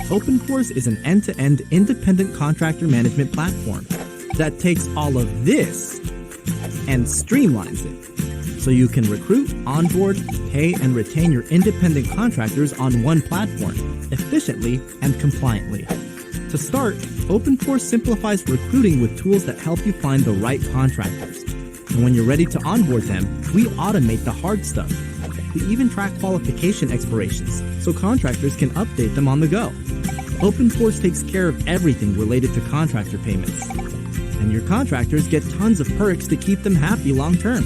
OpenForce is an end-to-end independent contractor management platform that takes all of this and streamlines it so you can recruit, onboard, pay, and retain your independent contractors on one platform efficiently and compliantly. To start, OpenForce simplifies recruiting with tools that help you find the right contractors. And when you're ready to onboard them, we automate the hard stuff. We even track qualification expirations so contractors can update them on the go. OpenForce takes care of everything related to contractor payments. And your contractors get tons of perks to keep them happy long term.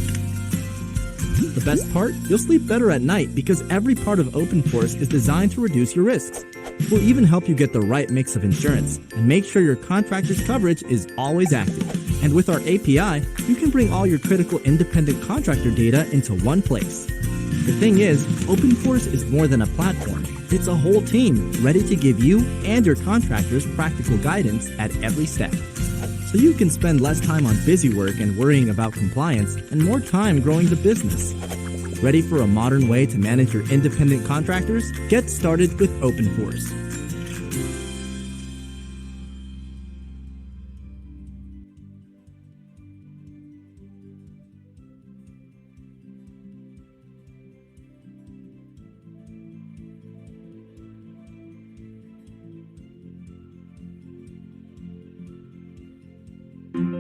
The best part? You'll sleep better at night because every part of OpenForce is designed to reduce your risks. We'll even help you get the right mix of insurance and make sure your contractor's coverage is always active. And with our API, you can bring all your critical independent contractor data into one place. The thing is, OpenForce is more than a platform. It's a whole team ready to give you and your contractors practical guidance at every step. So you can spend less time on busy work and worrying about compliance and more time growing the business. Ready for a modern way to manage your independent contractors? Get started with OpenForce.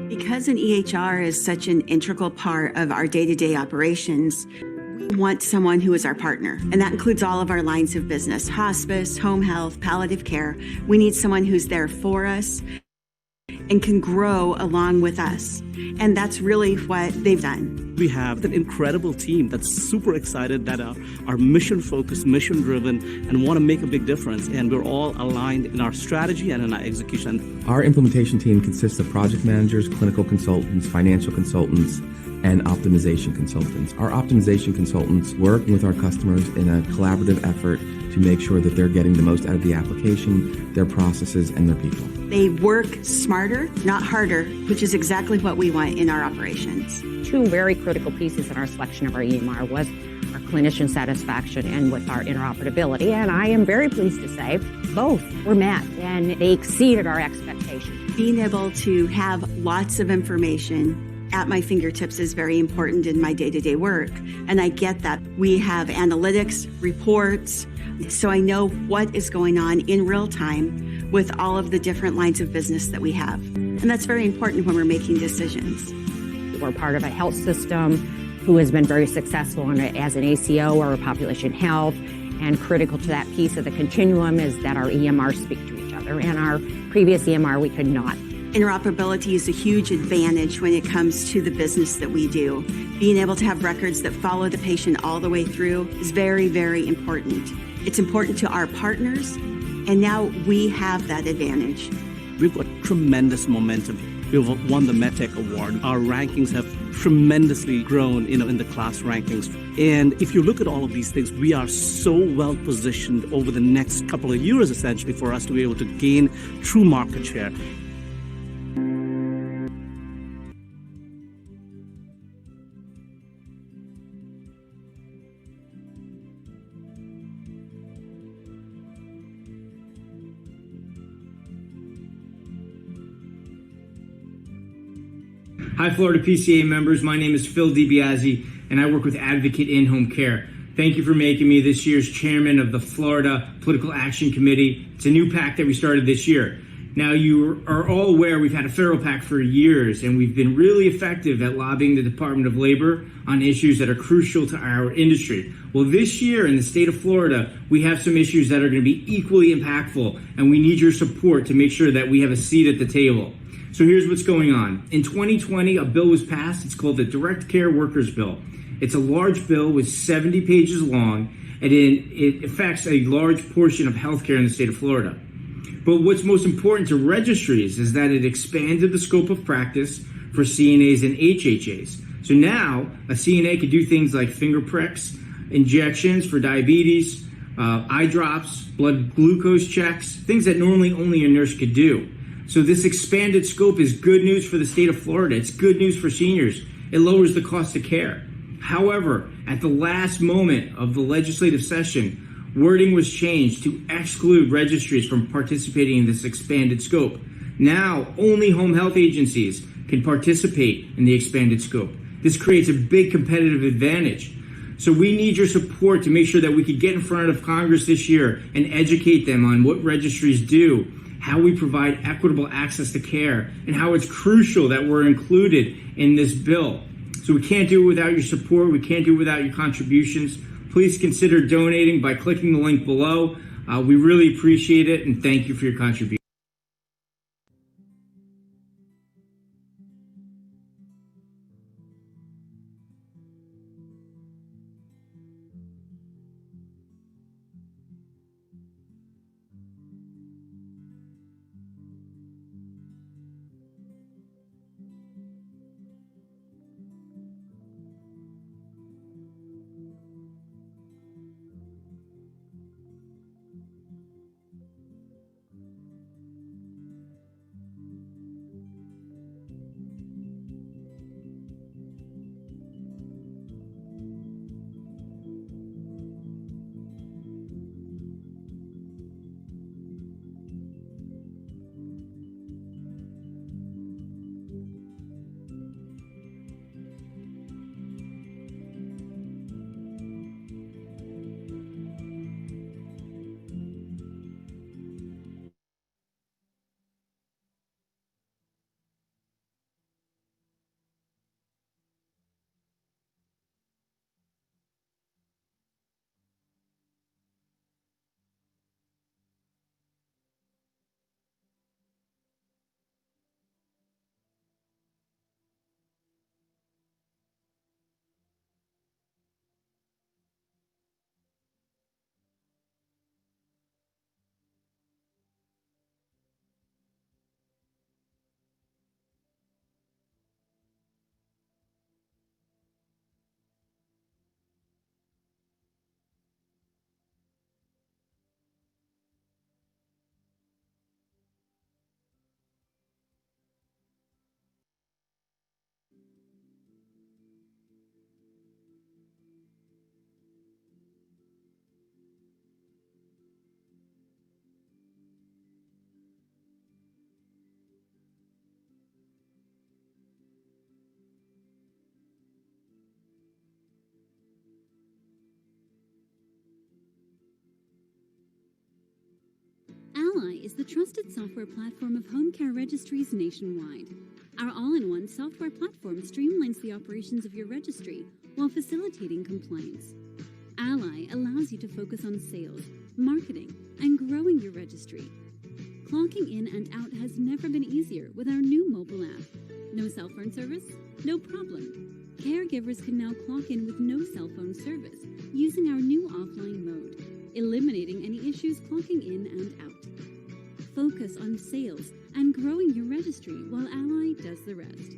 Because an EHR is such an integral part of our day-to-day operations, we want someone who is our partner. And that includes all of our lines of business: hospice, home health, palliative care. We need someone who's there for us, and can grow along with us. And that's really what they've done. We have an incredible team that's super excited, that are mission focused, mission driven, and want to make a big difference. And we're all aligned in our strategy and in our execution. Our implementation team consists of project managers, clinical consultants, financial consultants, and optimization consultants. Our optimization consultants work with our customers in a collaborative effort to make sure that they're getting the most out of the application, their processes, and their people. They work smarter, not harder, which is exactly what we want in our operations. Two very critical pieces in our selection of our EMR was our clinician satisfaction and with our interoperability. And I am very pleased to say both were met and they exceeded our expectations. Being able to have lots of information at my fingertips is very important in my day-to-day work. And I get that. We have analytics, reports, so I know what is going on in real time with all of the different lines of business that we have. And that's very important when we're making decisions. We're part of a health system who has been very successful as an ACO or a population health. And critical to that piece of the continuum is that our EMRs speak to each other. And our previous EMR, we could not. Interoperability is a huge advantage when it comes to the business that we do. Being able to have records that follow the patient all the way through is very, very important. It's important to our partners, and now we have that advantage. We've got tremendous momentum. We've won the MedTech Award. Our rankings have tremendously grown, in the class rankings. And if you look at all of these things, we are so well positioned over the next couple of years, essentially, for us to be able to gain true market share. Hi, Florida PCA members. My name is Phil DiBiase, and I work with Advocate In-Home Care. Thank you for making me this year's chairman of the Florida Political Action Committee. It's a new PAC that we started this year. Now, you are all aware we've had a federal PAC for years, and we've been really effective at lobbying the Department of Labor on issues that are crucial to our industry. Well, this year in the state of Florida, we have some issues that are going to be equally impactful, and we need your support to make sure that we have a seat at the table. So here's what's going on. In 2020, a bill was passed. It's called the Direct Care Workers Bill. It's a large bill with 70 pages long, and it affects a large portion of healthcare in the state of Florida. But what's most important to registries is that it expanded the scope of practice for CNAs and HHAs. So now a CNA could do things like finger pricks, injections for diabetes, eye drops, blood glucose checks, things that normally only a nurse could do. So this expanded scope is good news for the state of Florida. It's good news for seniors. It lowers the cost of care. However, at the last moment of the legislative session, wording was changed to exclude registries from participating in this expanded scope. Now, only home health agencies can participate in the expanded scope. This creates a big competitive advantage. So we need your support to make sure that we could get in front of Congress this year and educate them on what registries do, how we provide equitable access to care, and how it's crucial that we're included in this bill. So we can't do it without your support. We can't do it without your contributions. Please consider donating by clicking the link below. We really appreciate it, and thank you for your contribution. is the trusted software platform of home care registries nationwide. Our all-in-one software platform streamlines the operations of your registry while facilitating compliance. Ally allows you to focus on sales, marketing, and growing your registry. Clocking in and out has never been easier with our new mobile app. No cell phone service? No problem. Caregivers can now clock in with no cell phone service using our new offline mode, eliminating any issues clocking in and out. Focus on sales and growing your registry while Ally does the rest.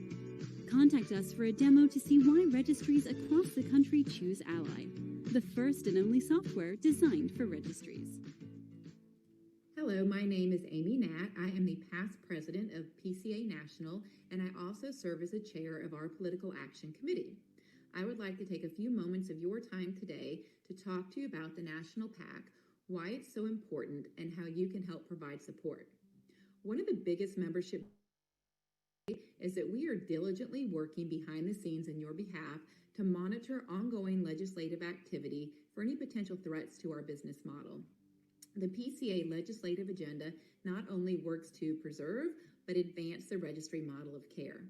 Contact us for a demo to see why registries across the country choose Ally, the first and only software designed for registries. Hello, my name is Amy Natt. I am the past president of PCA National, and I also serve as the chair of our Political Action Committee. I would like to take a few moments of your time today to talk to you about the National PAC, why it's so important, and how you can help provide support. One of the biggest membership is that we are diligently working behind the scenes on your behalf to monitor ongoing legislative activity for any potential threats to our business model. The PCA legislative agenda not only works to preserve, but advance the registry model of care.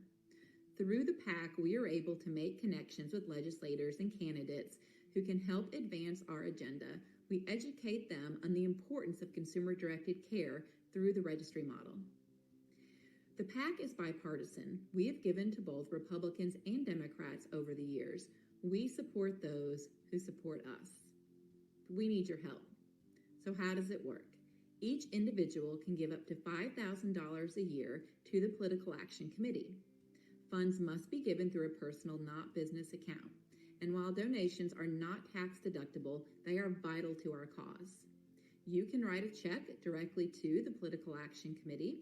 Through the PAC, we are able to make connections with legislators and candidates who can help advance our agenda. We educate them on the importance of consumer-directed care through the registry model. The PAC is bipartisan. We have given to both Republicans and Democrats over the years. We support those who support us. We need your help. So how does it work? Each individual can give up to $5,000 a year to the Political Action Committee. Funds must be given through a personal, not business account. And while donations are not tax deductible, they are vital to our cause. You can write a check directly to the Political Action Committee.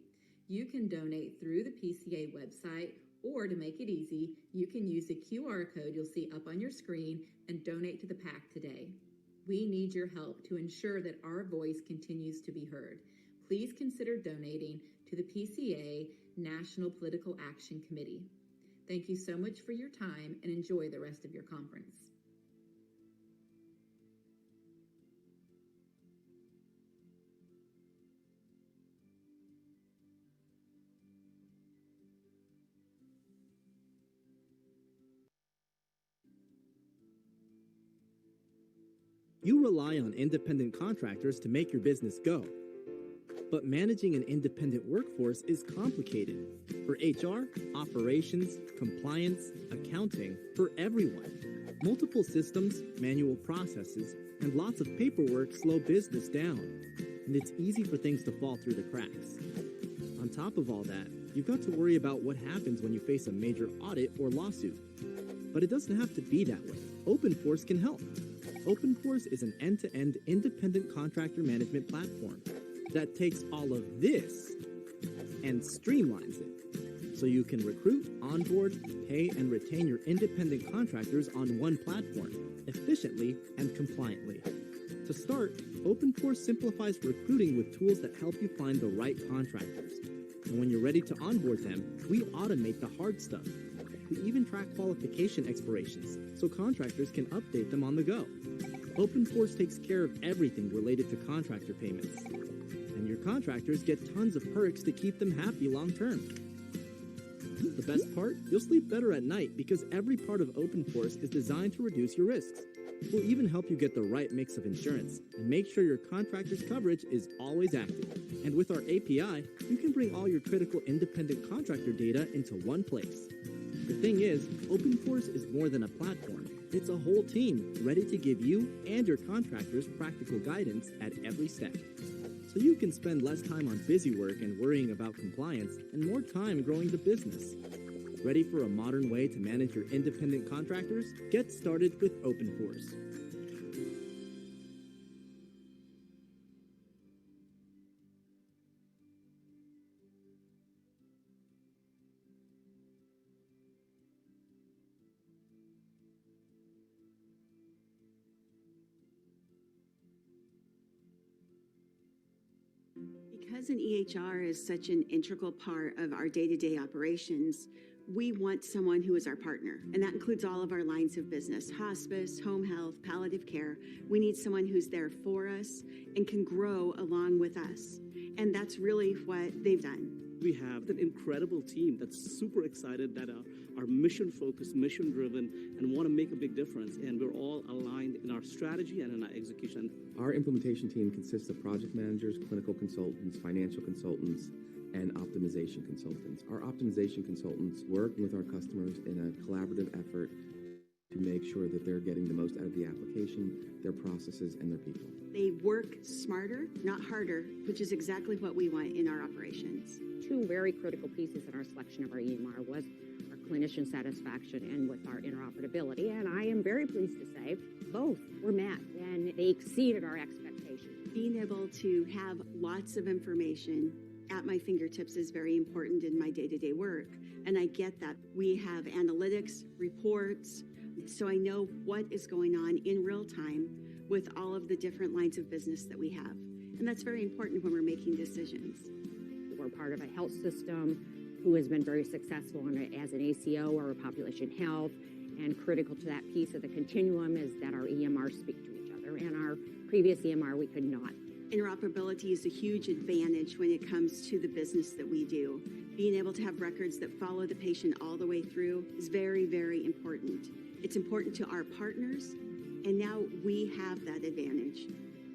You can donate through the PCA website, or to make it easy, you can use the QR code you'll see up on your screen and donate to the PAC today. We need your help to ensure that our voice continues to be heard. Please consider donating to the PCA National Political Action Committee. Thank you so much for your time and enjoy the rest of your conference. You rely on independent contractors to make your business go. But managing an independent workforce is complicated for HR, operations, compliance, accounting, for everyone. Multiple systems, manual processes, and lots of paperwork slow business down, and it's easy for things to fall through the cracks. On top of all that, you've got to worry about what happens when you face a major audit or lawsuit. But it doesn't have to be that way. OpenForce can help. OpenForce is an end-to-end independent contractor management platform that takes all of this and streamlines it so you can recruit, onboard, pay, and retain your independent contractors on one platform efficiently and compliantly. To start, OpenForce simplifies recruiting with tools that help you find the right contractors. And when you're ready to onboard them, we automate the hard stuff. We even track qualification expirations so contractors can update them on the go. OpenForce takes care of everything related to contractor payments. And your contractors get tons of perks to keep them happy long term. The best part? You'll sleep better at night because every part of OpenForce is designed to reduce your risks. We'll even help you get the right mix of insurance and make sure your contractor's coverage is always active. And with our API, you can bring all your critical independent contractor data into one place. The thing is, OpenForce is more than a platform. It's a whole team ready to give you and your contractors practical guidance at every step. So you can spend less time on busy work and worrying about compliance and more time growing the business. Ready for a modern way to manage your independent contractors? Get started with OpenForce. Because an EHR is such an integral part of our day-to-day operations, we want someone who is our partner, and that includes all of our lines of business: hospice, home health, palliative care. We need someone who's there for us and can grow along with us. And that's really what they've done. We have an incredible team that's super excited, that are mission-focused, mission-driven, and want to make a big difference. And we're all aligned in our strategy and in our execution. Our implementation team consists of project managers, clinical consultants, financial consultants, and optimization consultants. Our optimization consultants work with our customers in a collaborative effort to make sure that they're getting the most out of the application, their processes, and their people. They work smarter, not harder, which is exactly what we want in our operations. Two very critical pieces in our selection of our EMR was our clinician satisfaction and with our interoperability. And I am very pleased to say both were met and they exceeded our expectations. Being able to have lots of information at my fingertips is very important in my day-to-day work. And I get that. We have analytics, reports, so I know what is going on in real time with all of the different lines of business that we have. And that's very important when we're making decisions. We're part of a health system who has been very successful as an ACO or a population health, and critical to that piece of the continuum is that our EMRs speak to each other, and our previous EMR we could not. Interoperability is a huge advantage when it comes to the business that we do. Being able to have records that follow the patient all the way through is very, very important. It's important to our partners, and now we have that advantage.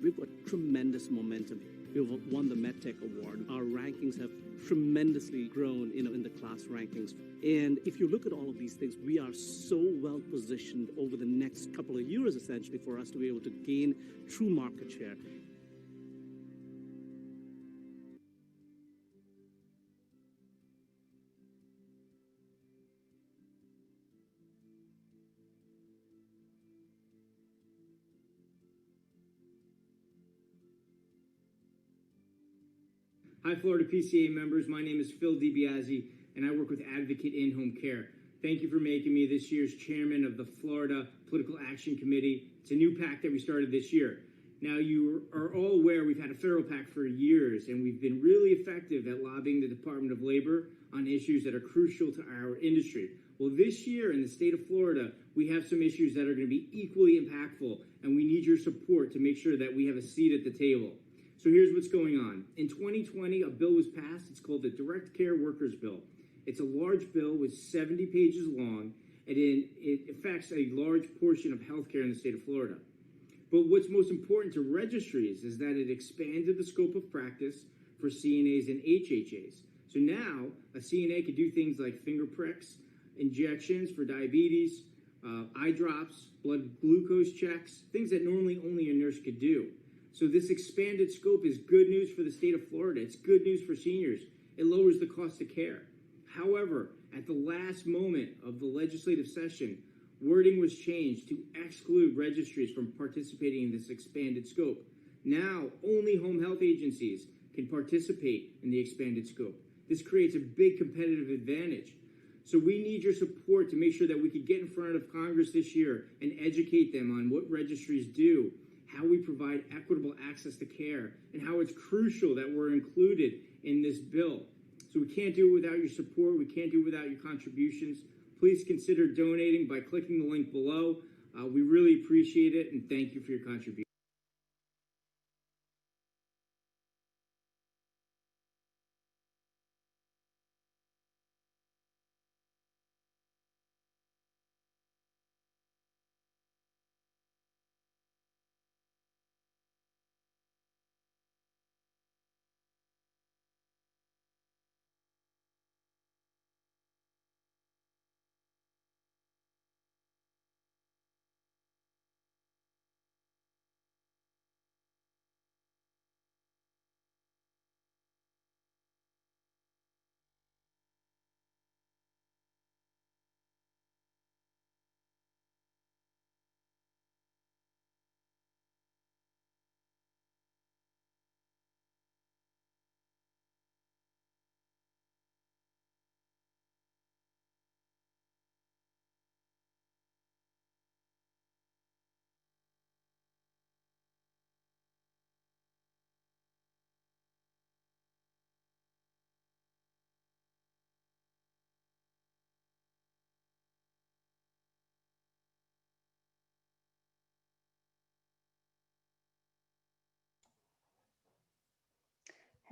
We've got tremendous momentum. We've won the MedTech Award. Our rankings have tremendously grown, in the class rankings. And if you look at all of these things, we are so well positioned over the next couple of years, essentially, for us to be able to gain true market share. Hi, Florida PCA members. My name is Phil DiBiase, and I work with Advocate In-Home Care. Thank you for making me this year's chairman of the Florida Political Action Committee. It's a new PAC that we started this year. Now, you are all aware we've had a federal PAC for years, and we've been really effective at lobbying the Department of Labor on issues that are crucial to our industry. Well, this year in the state of Florida, we have some issues that are going to be equally impactful, and we need your support to make sure that we have a seat at the table. So here's what's going on. In 2020, a bill was passed. It's called the Direct Care Workers Bill. It's a large bill with 70 pages long, and it affects a large portion of healthcare in the state of Florida. But what's most important to registries is that it expanded the scope of practice for CNAs and HHAs. So now a CNA could do things like finger pricks, injections for diabetes, eye drops, blood glucose checks, things that normally only a nurse could do. So this expanded scope is good news for the state of Florida. It's good news for seniors. It lowers the cost of care. However, at the last moment of the legislative session, wording was changed to exclude registries from participating in this expanded scope. Now, only home health agencies can participate in the expanded scope. This creates a big competitive advantage. So we need your support to make sure that we can get in front of Congress this year and educate them on what registries do, how we provide equitable access to care, and how it's crucial that we're included in this bill. So we can't do it without your support. We can't do it without your contributions. Please consider donating by clicking the link below. We really appreciate it, and thank you for your contribution.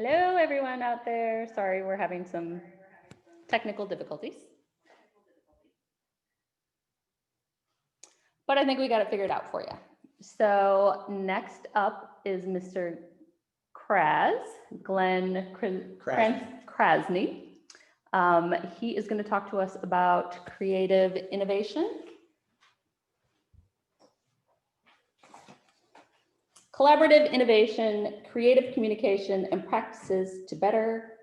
Hello, everyone out there. Sorry, we're having some technical difficulties. But I think we got it figured out for you. So next up is Mr. Glenn Krasny. He is going to talk to us about creative innovation, collaborative innovation, creative communication, and practices to better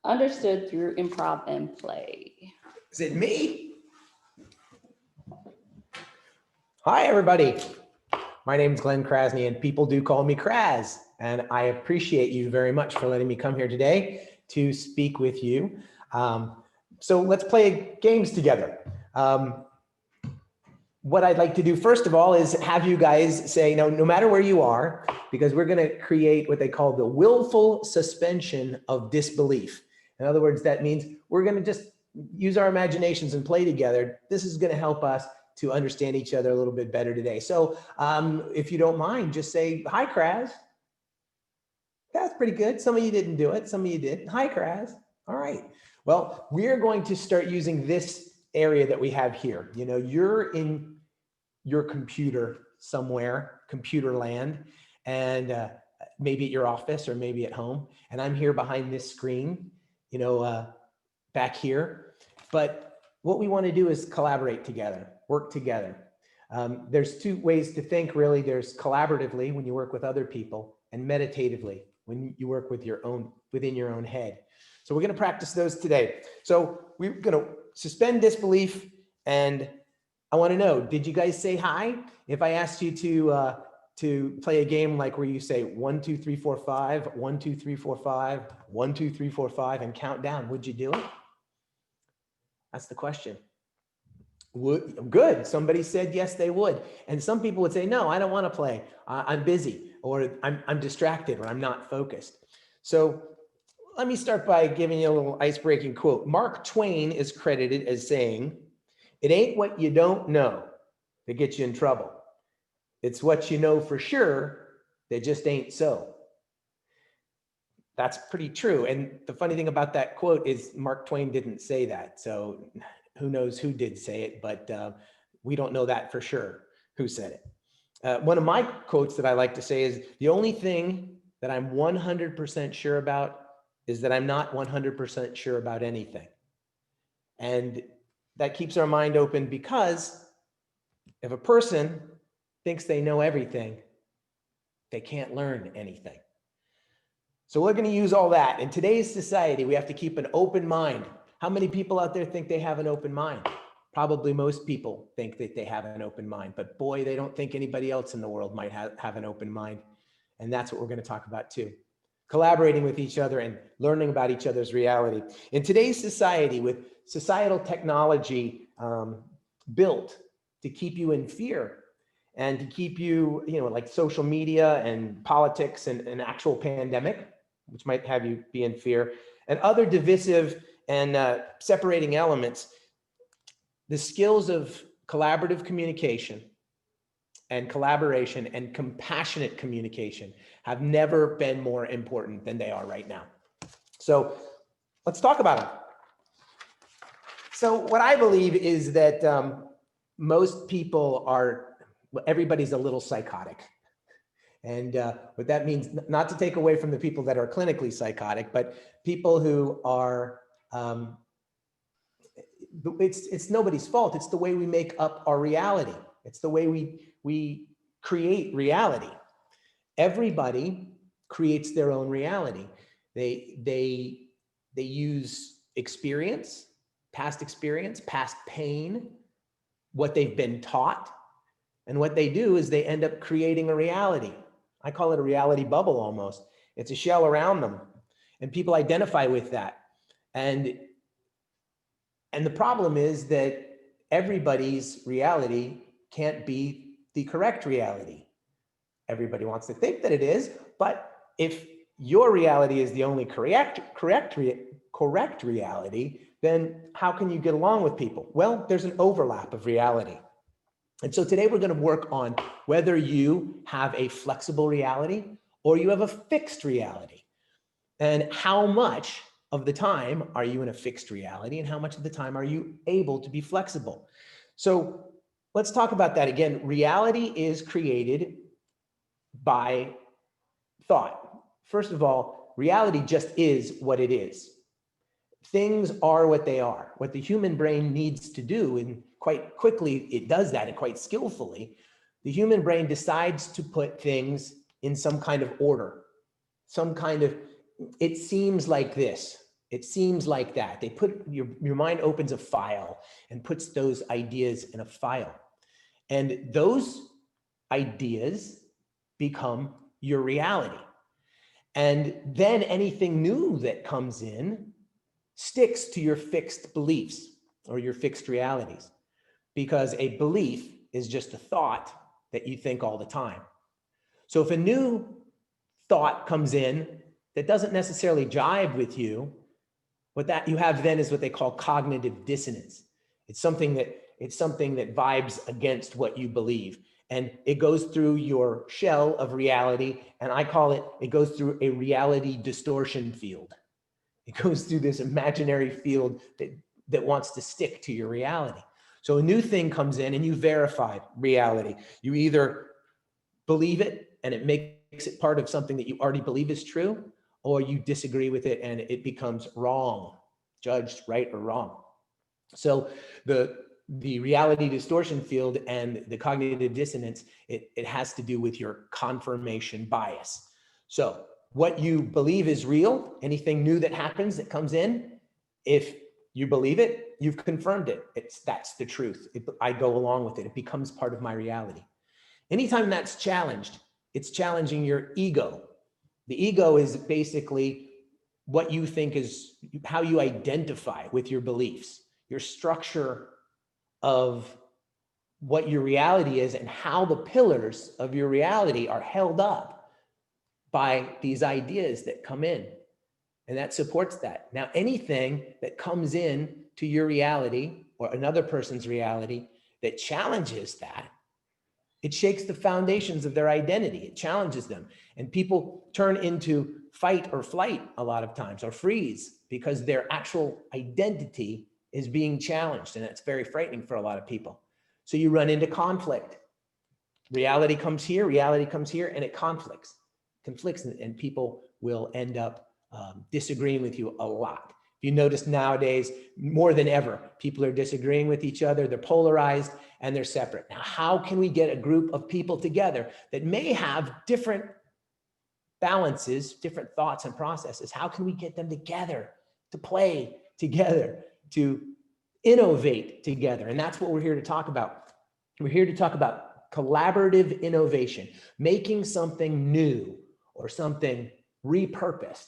understood through improv and play. Is it me? Hi, everybody. My name is Glenn Krasny, and people do call me Kraz. And I appreciate you very much for letting me come here today to speak with you. So let's play games together. What I'd like to do, first of all, is have you guys say, no matter where you are, because we're going to create what they call the willful suspension of disbelief. In other words, that means we're going to just use our imaginations and play together. This is going to help us to understand each other a little bit better today. So if you don't mind, just say, hi, Kraz. That's pretty good. Some of you didn't do it. Some of you did. Hi, Kraz. All right. Well, we're going to start using this area that we have here. You know, you're in your computer somewhere, computer land, and maybe at your office or maybe at home. And I'm here behind this screen, you know, back here. But what we want to do is collaborate together, work together. There's two ways to think, really. There's collaboratively, when you work with other people, and meditatively, when you work with within your own head. So we're going to practice those today. So we're going to suspend disbelief, and I want to know, did you guys say hi? If I asked you to play a game like where you say 1, 2, 3, 4, 5, 1, 2, 3, 4, 5, 1, 2, 3, 4, 5, and count down, would you do it? That's the question. Good. Somebody said yes, they would. And some people would say, no, I don't want to play. I'm busy, or I'm distracted, or I'm not focused. So let me start by giving you a little ice-breaking quote. Mark Twain is credited as saying, "It ain't what you don't know that gets you in trouble. It's what you know for sure that just ain't so." That's pretty true. And the funny thing about that quote is Mark Twain didn't say that. So who knows who did say it, but we don't know that for sure who said it. One of my quotes that I like to say is, the only thing that I'm 100% sure about is that I'm not 100% sure about anything. And that keeps our mind open, because if a person thinks they know everything, they can't learn anything. So we're going to use all that. In today's society, we have to keep an open mind. How many people out there think they have an open mind? Probably most people think that they have an open mind, but boy, they don't think anybody else in the world might have an open mind. And that's what we're going to talk about too. Collaborating with each other and learning about each other's reality. In today's society, with societal technology built to keep you in fear and to keep you, like social media and politics and an actual pandemic, which might have you be in fear, and other divisive and separating elements, the skills of collaborative communication and collaboration and compassionate communication have never been more important than they are right now. So let's talk about them. So what I believe is that most people everybody's a little psychotic. And what that means, not to take away from the people that are clinically psychotic, but people who are, it's nobody's fault. It's the way we make up our reality. It's the way we create reality. Everybody creates their own reality. They use experience, past pain, what they've been taught. And what they do is they end up creating a reality. I call it a reality bubble almost. It's a shell around them. And people identify with that. And the problem is that everybody's reality can't be the correct reality. Everybody wants to think that it is, but if your reality is the only correct reality, then how can you get along with people? Well, there's an overlap of reality. And so today we're going to work on whether you have a flexible reality or you have a fixed reality. And how much of the time are you in a fixed reality, and how much of the time are you able to be flexible? So let's talk about that again. Reality is created by thought. First of all, reality just is what it is. Things are what they are. What the human brain needs to do, and quite quickly it does that, and quite skillfully, the human brain decides to put things in some kind of order, some kind of, it seems like this, it seems like that. They put, your mind opens a file and puts those ideas in a file. And those ideas become your reality. And then anything new that comes in sticks to your fixed beliefs or your fixed realities, because a belief is just a thought that you think all the time. So if a new thought comes in that doesn't necessarily jive with you, what that you have then is what they call cognitive dissonance. It's something that vibes against what you believe. And it goes through your shell of reality, and I call it, it goes through a reality distortion field. It goes through this imaginary field that wants to stick to your reality. So a new thing comes in and you verify reality. You either believe it and it makes it part of something that you already believe is true, or you disagree with it and it becomes wrong, judged right or wrong. So the reality distortion field and the cognitive dissonance, it has to do with your confirmation bias. So what you believe is real, anything new that happens that comes in, if you believe it, you've confirmed it. That's the truth. I go along with it. It becomes part of my reality. Anytime that's challenged, it's challenging your ego. The ego is basically what you think is how you identify with your beliefs, your structure of what your reality is, and how the pillars of your reality are held up by these ideas that come in, and that supports that. Now, anything that comes in to your reality or another person's reality that challenges that, it shakes the foundations of their identity. It challenges them, and people turn into fight or flight a lot of times, or freeze, because their actual identity is being challenged, and that's very frightening for a lot of people. So you run into conflict. Reality comes here, and it conflicts, and people will end up disagreeing with you a lot. If you notice nowadays, more than ever, people are disagreeing with each other, they're polarized, and they're separate. Now, how can we get a group of people together that may have different balances, different thoughts and processes? How can we get them together to play together, to innovate together? And that's what we're here to talk about. We're here to talk about collaborative innovation, making something new or something repurposed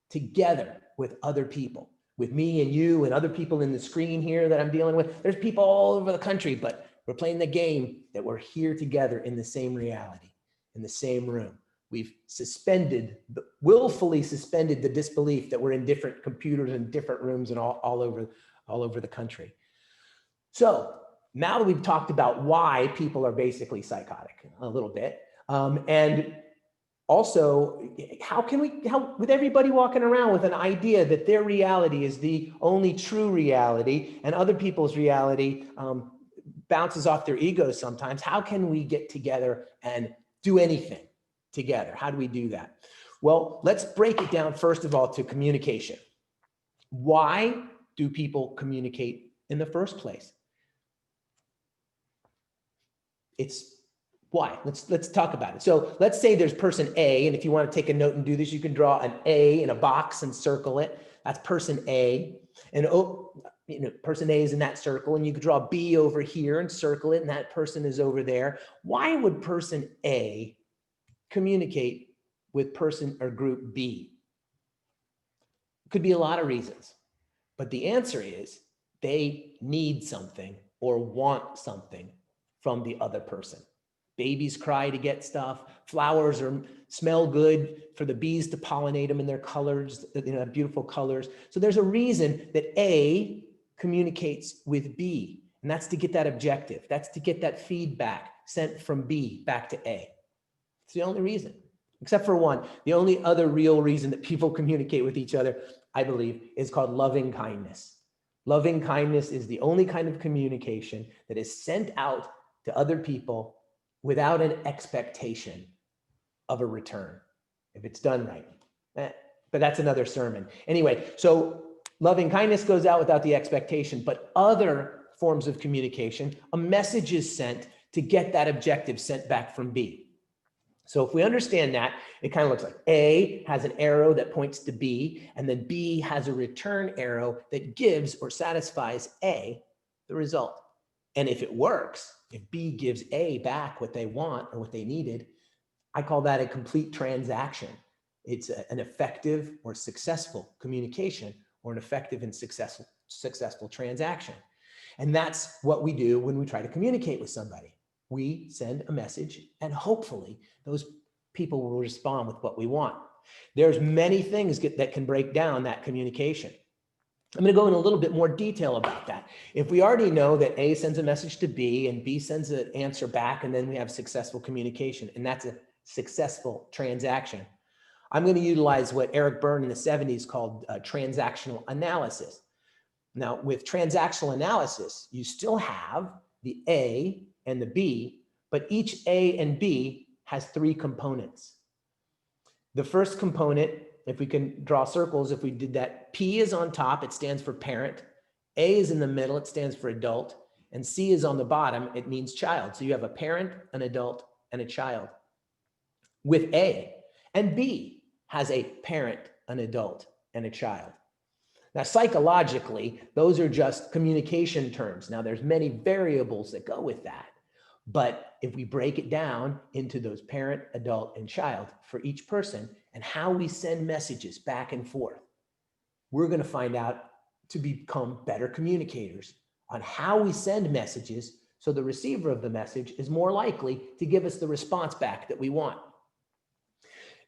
together with other people, with me and you and other people in the screen here that I'm dealing with. There's people all over the country, but we're playing the game that we're here together in the same reality, in the same room. We've willfully suspended the disbelief that we're in different computers and different rooms and all over the country. So now that we've talked about why people are basically psychotic a little bit, and also, how with everybody walking around with an idea that their reality is the only true reality and other people's reality bounces off their egos sometimes, how can we get together and do anything together? How do we do that? Well, let's break it down first of all to communication. Why do people communicate in the first place? Why? Let's talk about it. So let's say there's person A, and if you want to take a note and do this, you can draw an A in a box and circle it. That's person A. And person A is in that circle, and you could draw B over here and circle it, and that person is over there. Why would person A communicate with person or group B? It could be a lot of reasons, but the answer is they need something or want something from the other person. Babies cry to get stuff. Flowers smell good for the bees to pollinate them in their colors, beautiful colors. So there's a reason that A communicates with B, and that's to get that objective. That's to get that feedback sent from B back to A. It's the only reason. except for one. The only other real reason that people communicate with each other, I believe, is called loving kindness. Loving kindness is the only kind of communication that is sent out to other people without an expectation of a return, if it's done right. But that's another sermon. Anyway, so loving kindness goes out without the expectation, but other forms of communication, a message is sent to get that objective sent back from B. So if we understand that, it kind of looks like A has an arrow that points to B, and then B has a return arrow that gives or satisfies A, the result. And if it works, if B gives A back what they want or what they needed, I call that a complete transaction. It's an effective or successful communication, or an effective and successful transaction. And that's what we do when we try to communicate with somebody. We send a message, and hopefully those people will respond with what we want. There's many things that can break down that communication. I'm going to go in a little bit more detail about that. If we already know that A sends a message to B and B sends an answer back, and then we have successful communication, and that's a successful transaction, I'm going to utilize what Eric Berne in the 70s called transactional analysis. Now, with transactional analysis, you still have the A and the B, but each A and B has three components. The first component, if we can draw circles, if we did that, P is on top, it stands for parent. A is in the middle, it stands for adult. And C is on the bottom, it means child. So you have a parent, an adult, and a child. With A, and B has a parent, an adult, and a child. Now, psychologically, those are just communication terms. Now, there's many variables that go with that. But if we break it down into those parent, adult, and child for each person and how we send messages back and forth, we're going to find out to become better communicators on how we send messages so the receiver of the message is more likely to give us the response back that we want.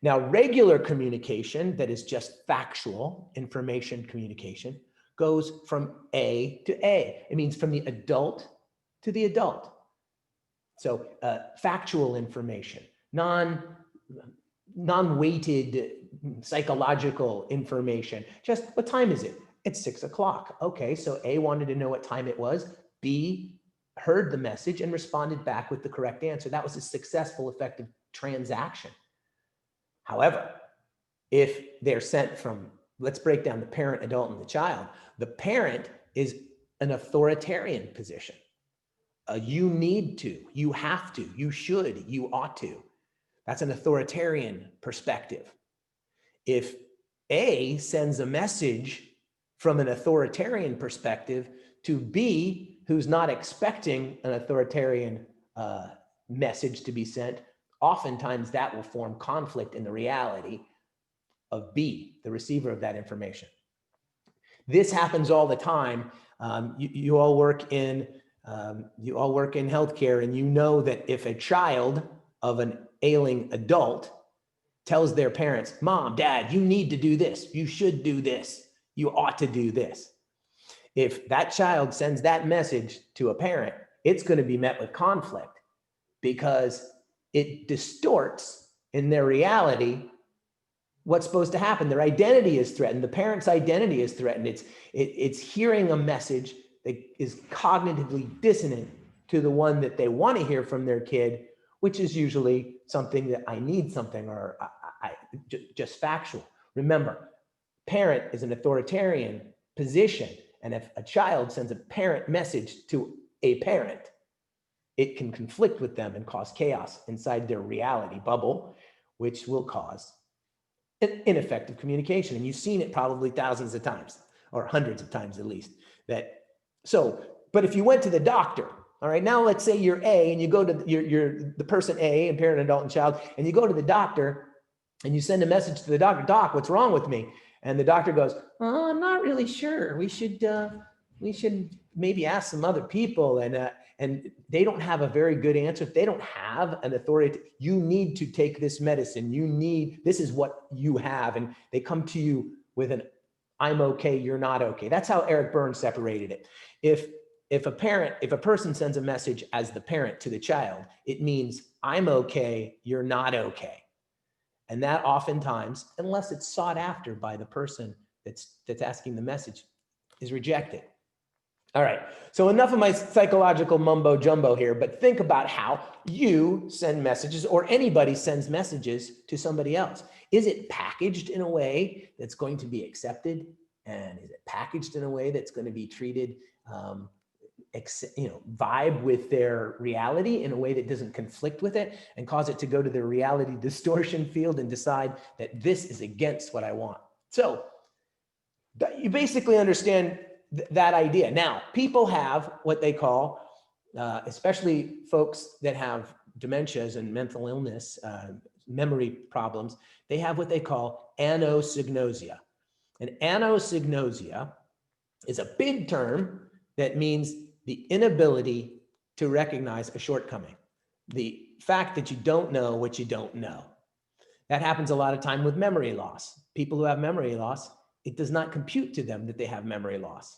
Now, regular communication that is just factual information communication goes from A to A. It means from the adult to the adult. So factual information, non-weighted psychological information. Just what time is it? It's 6 o'clock. Okay, so A wanted to know what time it was. B heard the message and responded back with the correct answer. That was a successful, effective transaction. However, if they're sent from, let's break down the parent, adult, and the child. The parent is an authoritarian position. You need to, you have to, you should, you ought to. That's an authoritarian perspective. If A sends a message from an authoritarian perspective to B, who's not expecting an authoritarian message to be sent, oftentimes that will form conflict in the reality of B, the receiver of that information. This happens all the time. You all work in healthcare, and you know that if a child of an ailing adult tells their parents, Mom, Dad, you need to do this, you should do this, you ought to do this. If that child sends that message to a parent, it's going to be met with conflict because it distorts in their reality what's supposed to happen. Their identity is threatened. The parent's identity is threatened. It's hearing a message that is cognitively dissonant to the one that they want to hear from their kid, which is usually something that I need something or just factual. Remember, parent is an authoritarian position. And if a child sends a parent message to a parent, it can conflict with them and cause chaos inside their reality bubble, which will cause an ineffective communication. And you've seen it probably thousands of times, or hundreds of times at least. But if you went to the doctor, all right, now let's say you're A and you go to you're the person A, and parent, adult, and child, and you go to the doctor and you send a message to the doctor, Doc, what's wrong with me? And the doctor goes, oh, I'm not really sure. We should maybe ask some other people. And they don't have a very good answer. If they don't have an authority, you need to take this medicine. This is what you have. And they come to you with an, I'm okay, you're not okay. That's how Eric Berne separated it. If a person sends a message as the parent to the child, it means I'm okay, you're not okay. And that oftentimes, unless it's sought after by the person that's asking the message, is rejected. All right, so enough of my psychological mumbo jumbo here, but think about how you send messages or anybody sends messages to somebody else. Is it packaged in a way that's going to be accepted? And is it packaged in a way that's going to be treated, vibe with their reality in a way that doesn't conflict with it and cause it to go to the reality distortion field and decide that this is against what I want? So you basically understand that idea. Now, people have what they call, especially folks that have dementias and mental illness, memory problems, they have what they call anosognosia. And anosognosia is a big term that means the inability to recognize a shortcoming. The fact that you don't know what you don't know. That happens a lot of time with memory loss. People who have memory loss, it does not compute to them that they have memory loss.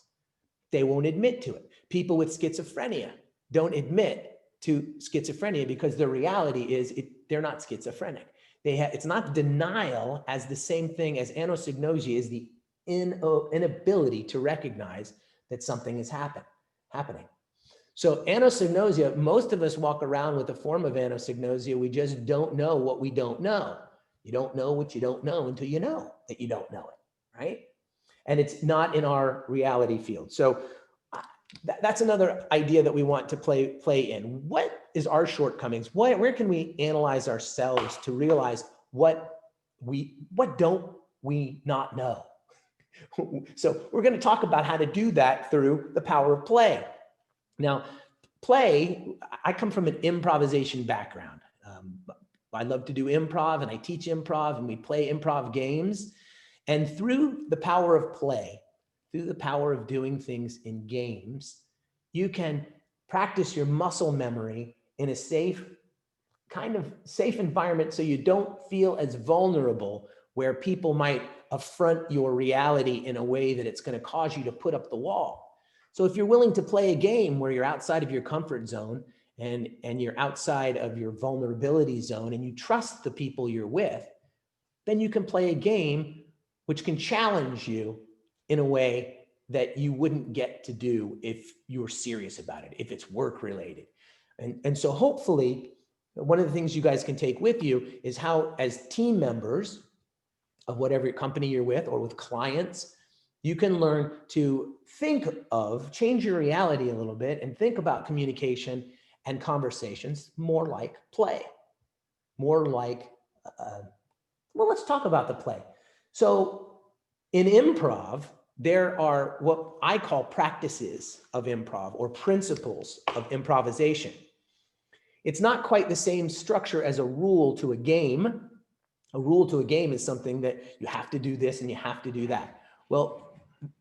They won't admit to it. People with schizophrenia don't admit to schizophrenia because the reality is they're not schizophrenic. It's not denial as the same thing as anosognosia is the inability to recognize that something is happening. So anosognosia, most of us walk around with a form of anosognosia. We just don't know what we don't know. You don't know what you don't know until you know that you don't know it, right? And it's not in our reality field. So that's another idea that we want to play in. What is our shortcomings? Where can we analyze ourselves to realize what don't we not know? So we're going to talk about how to do that through the power of play. Now, play, I come from an improvisation background. I love to do improv and I teach improv and we play improv games. And through the power of play, through the power of doing things in games, you can practice your muscle memory in a safe environment so you don't feel as vulnerable where people might affront your reality in a way that it's going to cause you to put up the wall. So if you're willing to play a game where you're outside of your comfort zone and you're outside of your vulnerability zone and you trust the people you're with, then you can play a game which can challenge you in a way that you wouldn't get to do if you were serious about it, if it's work related. And so hopefully, one of the things you guys can take with you is how, as team members of whatever company you're with or with clients, you can learn to change your reality a little bit and think about communication and conversations more like play, more like, let's talk about the play. So in improv, there are what I call practices of improv or principles of improvisation. It's not quite the same structure as a rule to a game. A rule to a game is something that you have to do this and you have to do that. Well,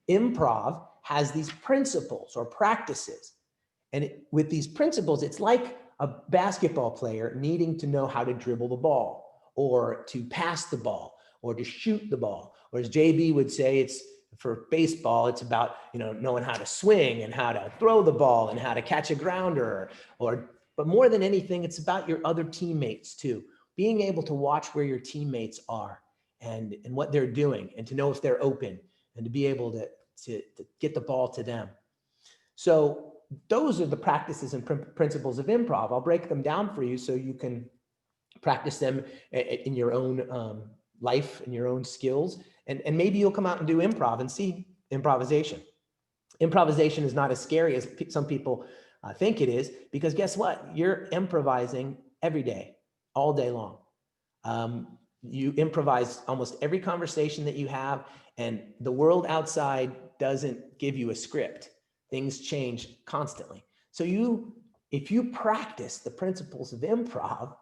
improv has these principles or practices. And with these principles, it's like a basketball player needing to know how to dribble the ball or to pass the ball or to shoot the ball. Or as JB would say, it's for baseball, it's about knowing how to swing and how to throw the ball and how to catch a grounder. But more than anything, it's about your other teammates too. Being able to watch where your teammates are and what they're doing and to know if they're open and to be able to get the ball to them. So those are the practices and principles of improv. I'll break them down for you so you can practice them in your own life and your own skills. And maybe you'll come out and do improv and see improvisation. Improvisation is not as scary as some people think it is, because guess what? You're improvising every day, all day long. You improvise almost every conversation that you have, and the world outside doesn't give you a script. Things change constantly. So if you practice the principles of improv,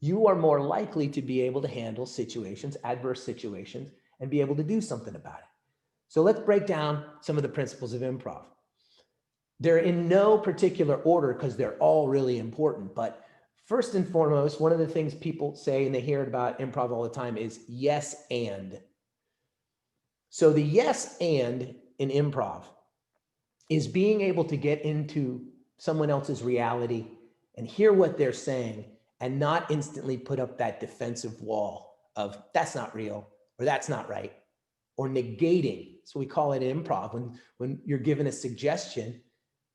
you are more likely to be able to handle situations, adverse situations, and be able to do something about it. So let's break down some of the principles of improv. They're in no particular order because they're all really important. But first and foremost, one of the things people say, and they hear about improv all the time, is yes and. So the yes and in improv is being able to get into someone else's reality and hear what they're saying and not instantly put up that defensive wall of that's not real, or that's not right, or negating. So we call it improv. When you're given a suggestion,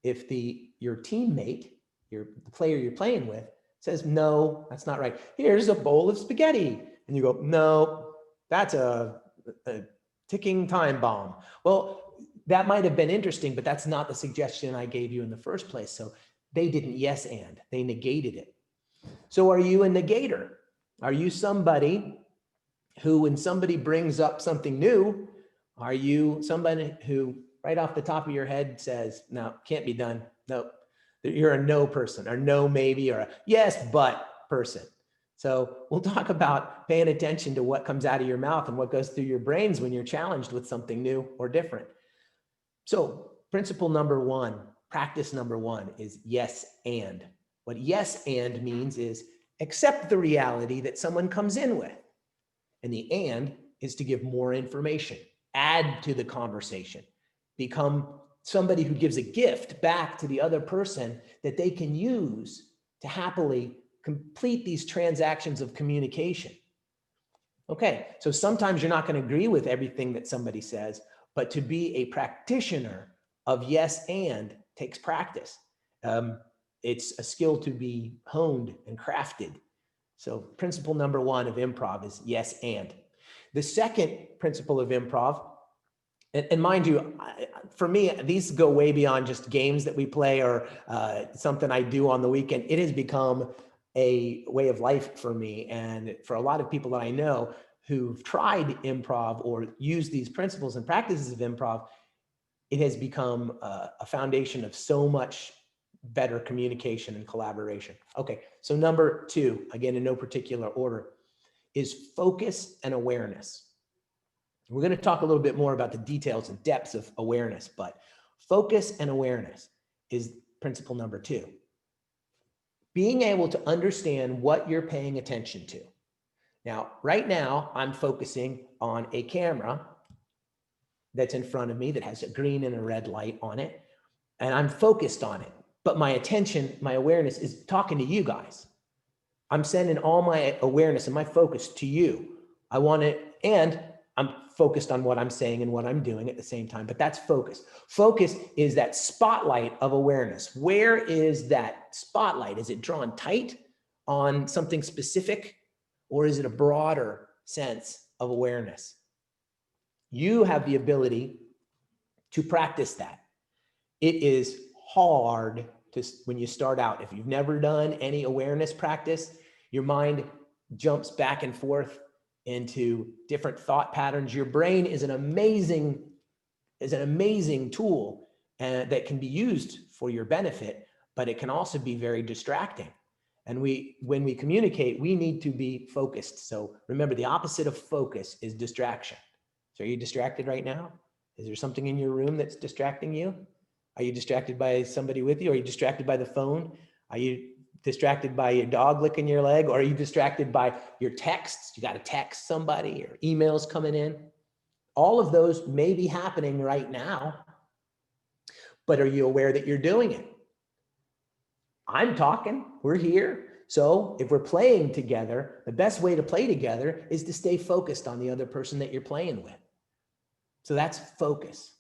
if your teammate, the player you're playing with, says, no, that's not right. Here's a bowl of spaghetti. And you go, no, that's a ticking time bomb. Well, that might have been interesting, but that's not the suggestion I gave you in the first place. So they didn't yes and, they negated it. So are you a negator? Are you somebody who, when somebody brings up something new, are you somebody who right off the top of your head says, no, can't be done. No, you're a no person, or no maybe, or a yes, but person. So we'll talk about paying attention to what comes out of your mouth and what goes through your brains when you're challenged with something new or different. So principle number one, practice number one is yes and. What yes and means is accept the reality that someone comes in with. And the and is to give more information, add to the conversation, become somebody who gives a gift back to the other person that they can use to happily complete these transactions of communication. Okay, so sometimes you're not going to agree with everything that somebody says, but to be a practitioner of yes and takes practice. It's a skill to be honed and crafted. So principle number one of improv is yes and. The second principle of improv, and mind you, for me, these go way beyond just games that we play or something I do on the weekend. It has become a way of life for me. And for a lot of people that I know who've tried improv or used these principles and practices of improv, it has become a foundation of so much better communication and collaboration. Okay, so number two, again, in no particular order, is focus and awareness. We're going to talk a little bit more about the details and depths of awareness, but focus and awareness is principle number two. Being able to understand what you're paying attention to. Now, right now, I'm focusing on a camera that's in front of me that has a green and a red light on it, and I'm focused on it. But my attention, my awareness is talking to you guys. I'm sending all my awareness and my focus to you. I want it, and I'm focused on what I'm saying and what I'm doing at the same time, but that's focus. Focus is that spotlight of awareness. Where is that spotlight? Is it drawn tight on something specific, or is it a broader sense of awareness? You have the ability to practice that. It is hard to, when you start out, if you've never done any awareness practice, your mind jumps back and forth into different thought patterns. Your brain is an amazing tool that can be used for your benefit, but it can also be very distracting. And when we communicate, we need to be focused. So remember, the opposite of focus is distraction. So are you distracted right now? Is there something in your room that's distracting you? Are you distracted by somebody with you? Are you distracted by the phone? Are you distracted by your dog licking your leg? Or are you distracted by your texts? You got to text somebody, or emails coming in. All of those may be happening right now, but are you aware that you're doing it? I'm talking, we're here. So if we're playing together, the best way to play together is to stay focused on the other person that you're playing with. So that's focus.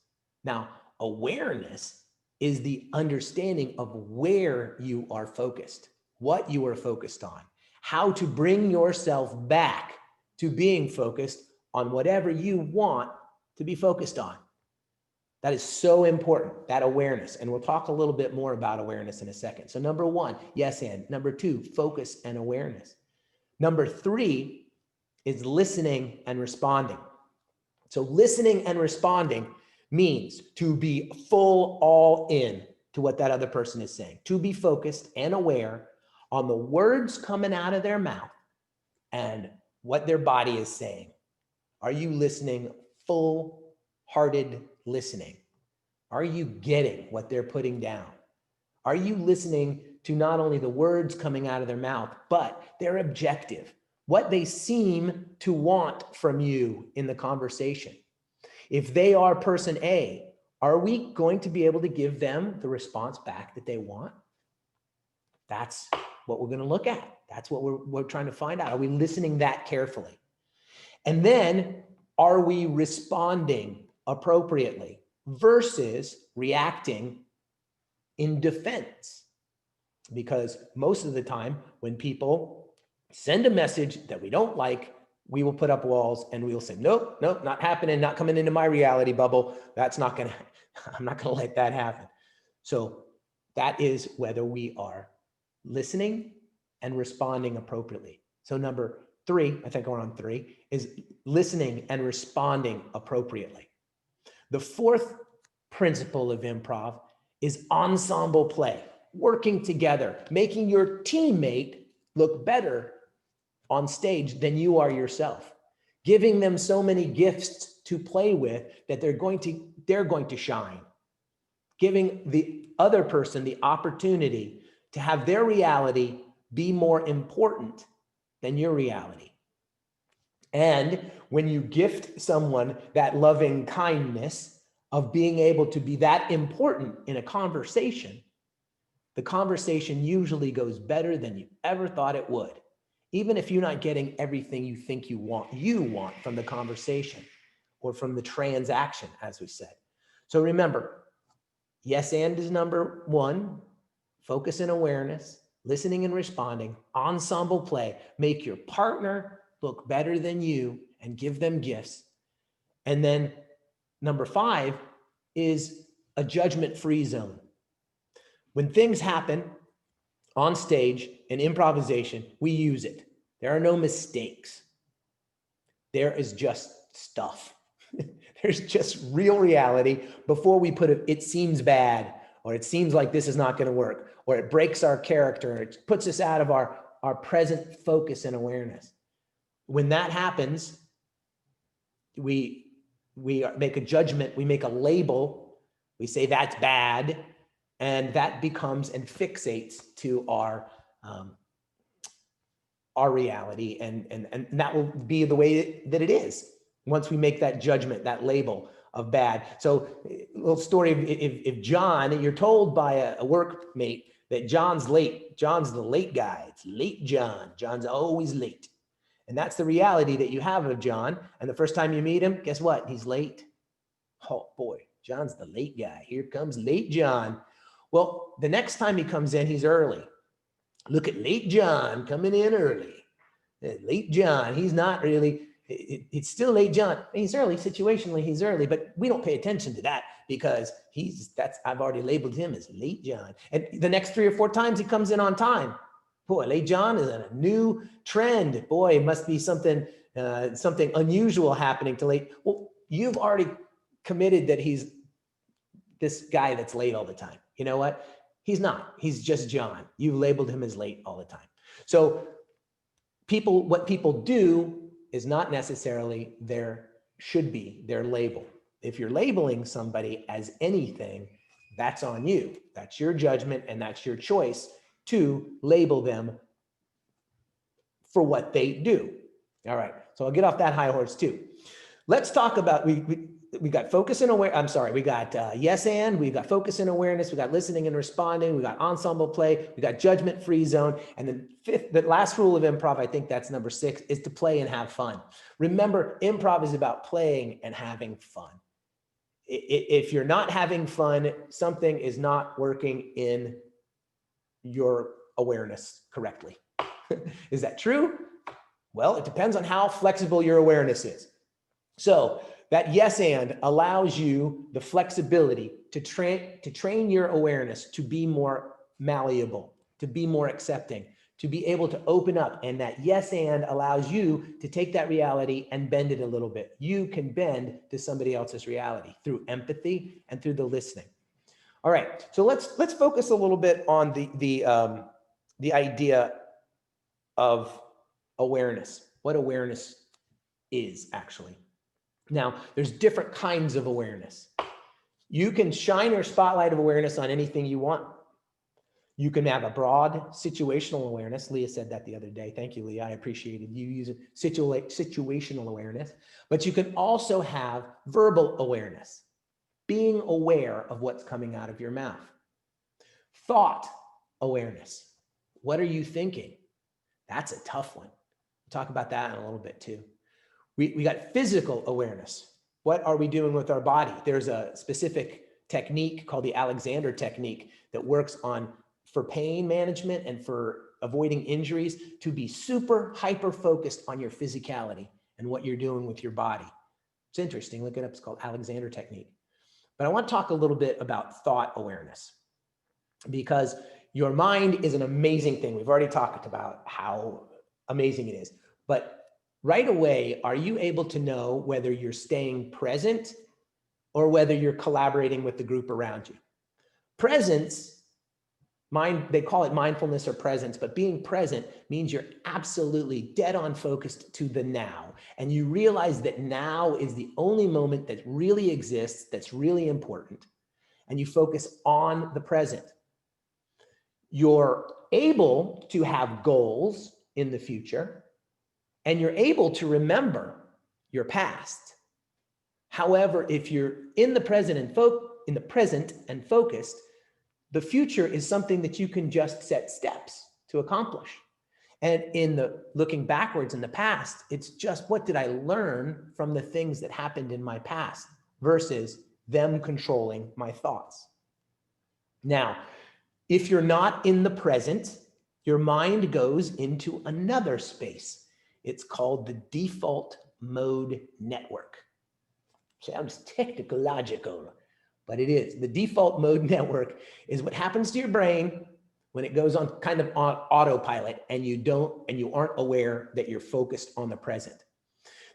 Now, awareness is the understanding of where you are focused, what you are focused on, how to bring yourself back to being focused on whatever you want to be focused on. That is so important, that awareness. And we'll talk a little bit more about awareness in a second. So number one, yes and. Number two, focus and awareness. Number three is listening and responding. So listening and responding means to be full all in to what that other person is saying, to be focused and aware on the words coming out of their mouth and what their body is saying. Are you listening, full-hearted listening? Are you getting what they're putting down? Are you listening to not only the words coming out of their mouth, but their objective, what they seem to want from you in the conversation? If they are person A, are we going to be able to give them the response back that they want? That's what we're going to look at. That's what we're trying to find out. Are we listening that carefully? And then, are we responding appropriately versus reacting in defense? Because most of the time when people send a message that we don't like, we will put up walls and we will say, nope, nope, not happening, not coming into my reality bubble. That's not gonna, I'm not gonna let that happen. So that is whether we are listening and responding appropriately. So number 3, I think we're on 3, is listening and responding appropriately. The 4th principle of improv is ensemble play, working together, making your teammate look better on stage than you are yourself, giving them so many gifts to play with that they're going to shine, giving the other person the opportunity to have their reality be more important than your reality. And when you gift someone that loving kindness of being able to be that important in a conversation, the conversation usually goes better than you ever thought it would. Even if you're not getting everything you think you want from the conversation or from the transaction, as we said. So remember, yes and is number 1, focus and awareness, listening and responding, ensemble play, make your partner look better than you and give them gifts. And then number 5 is a judgment-free zone. When things happen on stage in improvisation, we use it. There are no mistakes. There is just stuff. There's just real reality before we put it seems bad, or it seems like this is not going to work, or it breaks our character, or it puts us out of our present focus and awareness. When that happens, we make a judgment, we make a label, we say that's bad, and that becomes and fixates to our reality, and that will be the way that it is once we make that judgment, that label of bad. So a little story, if John, you're told by a workmate that John's late, John's the late guy, it's late John, John's always late. And that's the reality that you have of John. And the first time you meet him, guess what? He's late. Oh boy, John's the late guy. Here comes late John. Well, the next time he comes in, he's early. Look at late John coming in early. Late John, he's not really, it's still late John. He's early, situationally he's early, but we don't pay attention to that because I've already labeled him as late John. And the next 3 or 4 times he comes in on time. Boy, late John is a new trend. Boy, it must be something unusual happening to late. Well, you've already committed that he's this guy that's late all the time. You know what? He's not. He's just John. You've labeled him as late all the time. So what people do is not necessarily should be their label. If you're labeling somebody as anything, that's on you. That's your judgment and that's your choice to label them for what they do. All right. So I'll get off that high horse too. Let's talk about, we got focus and aware. I'm sorry. We got yes and, we got focus and awareness. We got listening and responding. We got ensemble play. We got judgment-free zone. And then the last rule of improv, I think that's number 6, is to play and have fun. Remember, improv is about playing and having fun. If you're not having fun, something is not working in your awareness correctly. Is that true? Well, it depends on how flexible your awareness is. So that yes and allows you the flexibility to train your awareness to be more malleable, to be more accepting, to be able to open up. And that yes and allows you to take that reality and bend it a little bit. You can bend to somebody else's reality through empathy and through the listening. All right, so let's focus a little bit on the idea of awareness, what awareness is actually. Now, there's different kinds of awareness. You can shine your spotlight of awareness on anything you want. You can have a broad situational awareness. Leah said that the other day. Thank you, Leah. I appreciated you using situational awareness. But you can also have verbal awareness, being aware of what's coming out of your mouth. Thought awareness. What are you thinking? That's a tough one. We'll talk about that in a little bit too. We got physical awareness. What are we doing with our body? There's a specific technique called the Alexander technique that works for pain management and for avoiding injuries, to be super hyper focused on your physicality and what you're doing with your body. It's interesting, look it up, it's called Alexander technique. But I want to talk a little bit about thought awareness, because your mind is an amazing thing. We've already talked about how amazing it is, but right away, are you able to know whether you're staying present or whether you're collaborating with the group around you? Presence, they call it mindfulness or presence, but being present means you're absolutely dead on focused to the now. And you realize that now is the only moment that really exists, that's really important. And you focus on the present. You're able to have goals in the future, and you're able to remember your past. However, if you're in the present and focused, the future is something that you can just set steps to accomplish. And looking backwards in the past, it's just, what did I learn from the things that happened in my past versus them controlling my thoughts. Now, if you're not in the present, your mind goes into another space. It's called the default mode network. Sounds technological, but it is. The default mode network is what happens to your brain when it goes on kind of on autopilot and you aren't aware that you're focused on the present.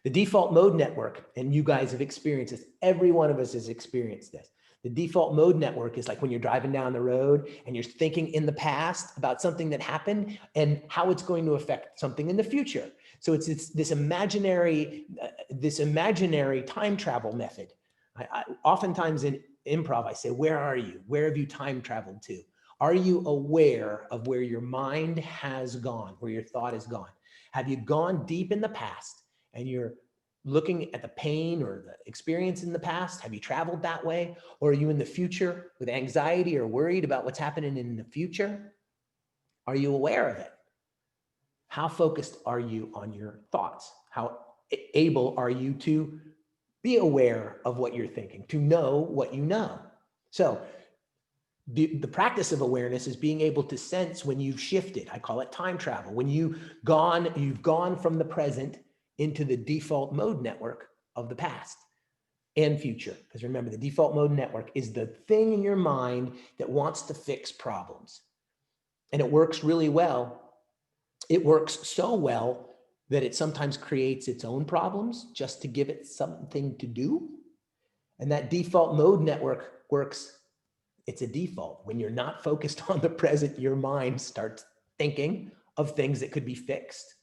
The default mode network, and you guys have experienced this, every one of us has experienced this. The default mode network is like when you're driving down the road and you're thinking in the past about something that happened and how it's going to affect something in the future. So it's this imaginary time travel method. I oftentimes in improv, I say, where are you? Where have you time traveled to? Are you aware of where your mind has gone, where your thought has gone? Have you gone deep in the past and you're looking at the pain or the experience in the past? Have you traveled that way? Or are you in the future with anxiety or worried about what's happening in the future? Are you aware of it? How focused are you on your thoughts? How able are you to be aware of what you're thinking, to know what you know? So the practice of awareness is being able to sense when you've shifted. I call it time travel. When you've gone from the present into the default mode network of the past and future. Because remember, the default mode network is the thing in your mind that wants to fix problems. And it works really well. It works so well that it sometimes creates its own problems just to give it something to do. And that default mode network works. It's a default. When you're not focused on the present, your mind starts thinking of things that could be fixed,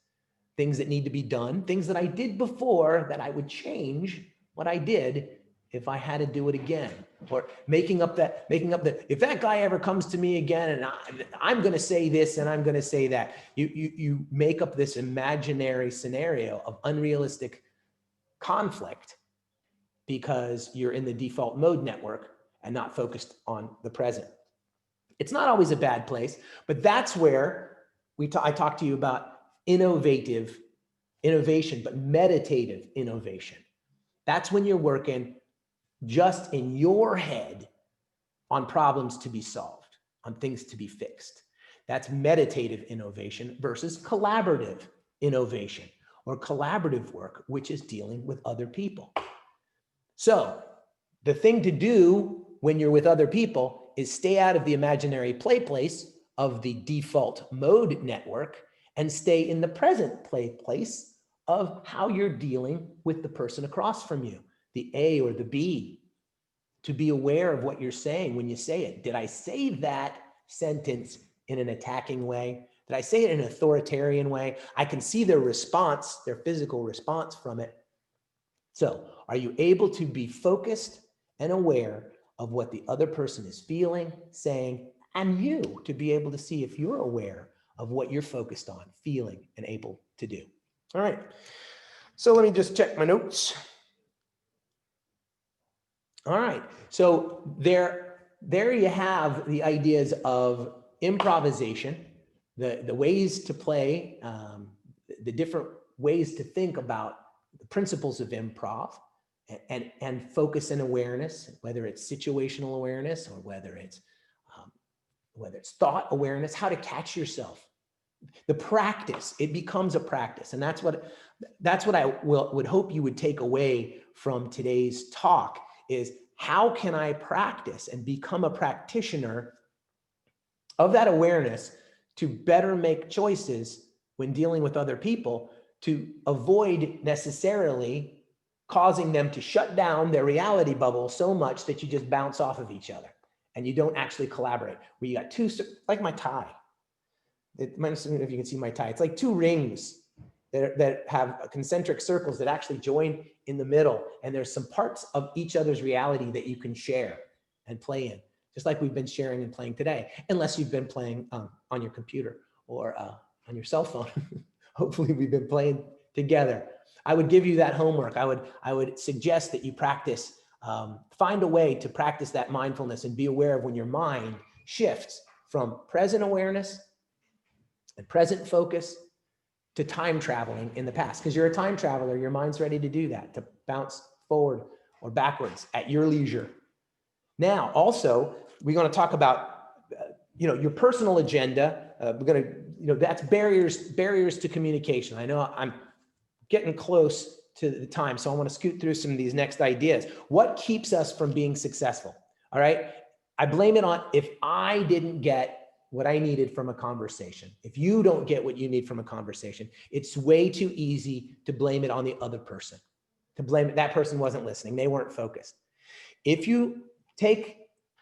things that need to be done, things that I did before that I would change what I did if I had to do it again, or making up the, if that guy ever comes to me again and I'm going to say this and I'm going to say that, you make up this imaginary scenario of unrealistic conflict because you're in the default mode network and not focused on the present. It's not always a bad place, but that's where I talk to you about innovation, but meditative innovation. That's when you're working just in your head on problems to be solved, on things to be fixed. That's meditative innovation versus collaborative innovation or collaborative work, which is dealing with other people. So the thing to do when you're with other people is stay out of the imaginary play place of the default mode network and stay in the present play place of how you're dealing with the person across from you, the A or the B, to be aware of what you're saying when you say it. Did I say that sentence in an attacking way? Did I say it in an authoritarian way? I can see their response, their physical response from it. So are you able to be focused and aware of what the other person is feeling, saying, and you to be able to see if you're aware of what you're focused on, feeling, and able to do? All right, so let me just check my notes. All right, so there you have the ideas of improvisation, the ways to play, the different ways to think about the principles of improv and focus and awareness, whether it's situational awareness or whether it's thought awareness, how to catch yourself. The practice, it becomes a practice. And that's what I would hope you would take away from today's talk is how can I practice and become a practitioner of that awareness to better make choices when dealing with other people, to avoid necessarily causing them to shut down their reality bubble so much that you just bounce off of each other and you don't actually collaborate. Where you got two, like my tie. I don't know if you can see my tie. It's like two rings that have concentric circles that actually join in the middle. And there's some parts of each other's reality that you can share and play in, just like we've been sharing and playing today, unless you've been playing on your computer or on your cell phone. Hopefully we've been playing together. I would give you that homework. I would suggest that you practice, find a way to practice that mindfulness and be aware of when your mind shifts from present awareness and present focus to time traveling in the past. Because you're a time traveler, your mind's ready to do that, to bounce forward or backwards at your leisure. Now, also, we're going to talk about your personal agenda. We're going to, that's barriers to communication. I know I'm getting close to the time, so I want to scoot through some of these next ideas. What keeps us from being successful? All right. I blame it on if I didn't get what I needed from a conversation. If you don't get what you need from a conversation, it's way too easy to blame it on the other person, to blame it, that person wasn't listening, they weren't focused. If you take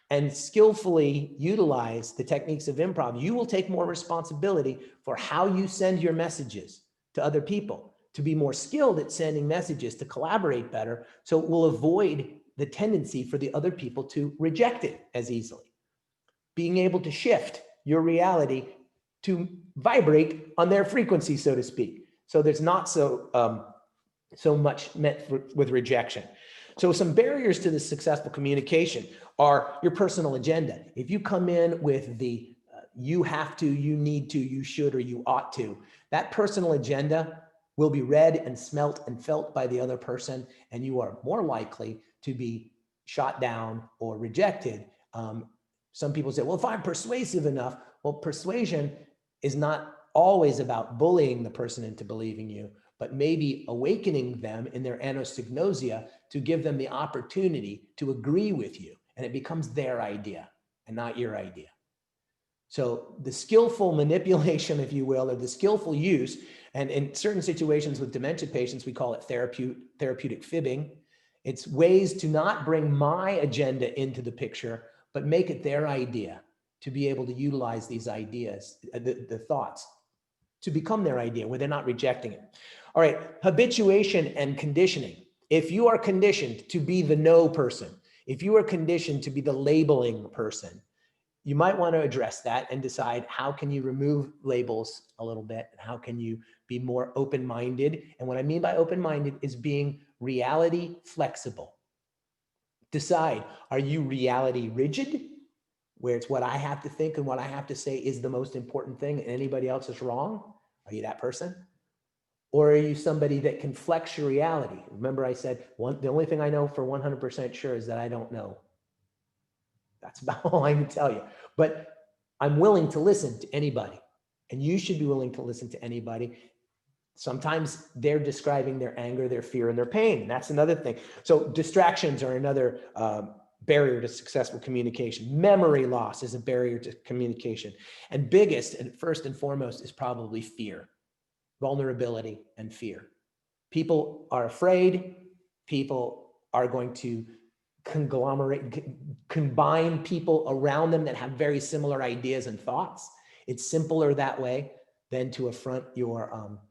and skillfully utilize the techniques of improv, you will take more responsibility for how you send your messages to other people, to be more skilled at sending messages, to collaborate better, so it will avoid the tendency for the other people to reject it as easily. Being able to shift your reality to vibrate on their frequency, so to speak. So there's not so much met with rejection. So some barriers to the successful communication are your personal agenda. If you come in with the you have to, you need to, you should, or you ought to, that personal agenda will be read and smelt and felt by the other person, and you are more likely to be shot down or rejected. Some people say, well, if I'm persuasive enough, well, persuasion is not always about bullying the person into believing you, but maybe awakening them in their anosognosia to give them the opportunity to agree with you. And it becomes their idea and not your idea. So the skillful manipulation, if you will, or the skillful use, and in certain situations with dementia patients, we call it therapeutic fibbing. It's ways to not bring my agenda into the picture, but make it their idea, to be able to utilize these ideas, the thoughts, to become their idea where they're not rejecting it. All right, habituation and conditioning. If you are conditioned to be the no person, if you are conditioned to be the labeling person, you might want to address that and decide how can you remove labels a little bit, and how can you be more open-minded. And what I mean by open-minded is being reality flexible. Decide, are you reality rigid, where it's what I have to think and what I have to say is the most important thing and anybody else is wrong? Are you that person? Or are you somebody that can flex your reality? Remember I said, the only thing I know for 100% sure is that I don't know. That's about all I can tell you. But I'm willing to listen to anybody, and you should be willing to listen to anybody. Sometimes they're describing their anger, their fear, and their pain. And that's another thing. So distractions are another barrier to successful communication. Memory loss is a barrier to communication. And biggest and first and foremost is probably fear, vulnerability, and fear. People are afraid. People are going to combine people around them that have very similar ideas and thoughts. It's simpler that way than to affront your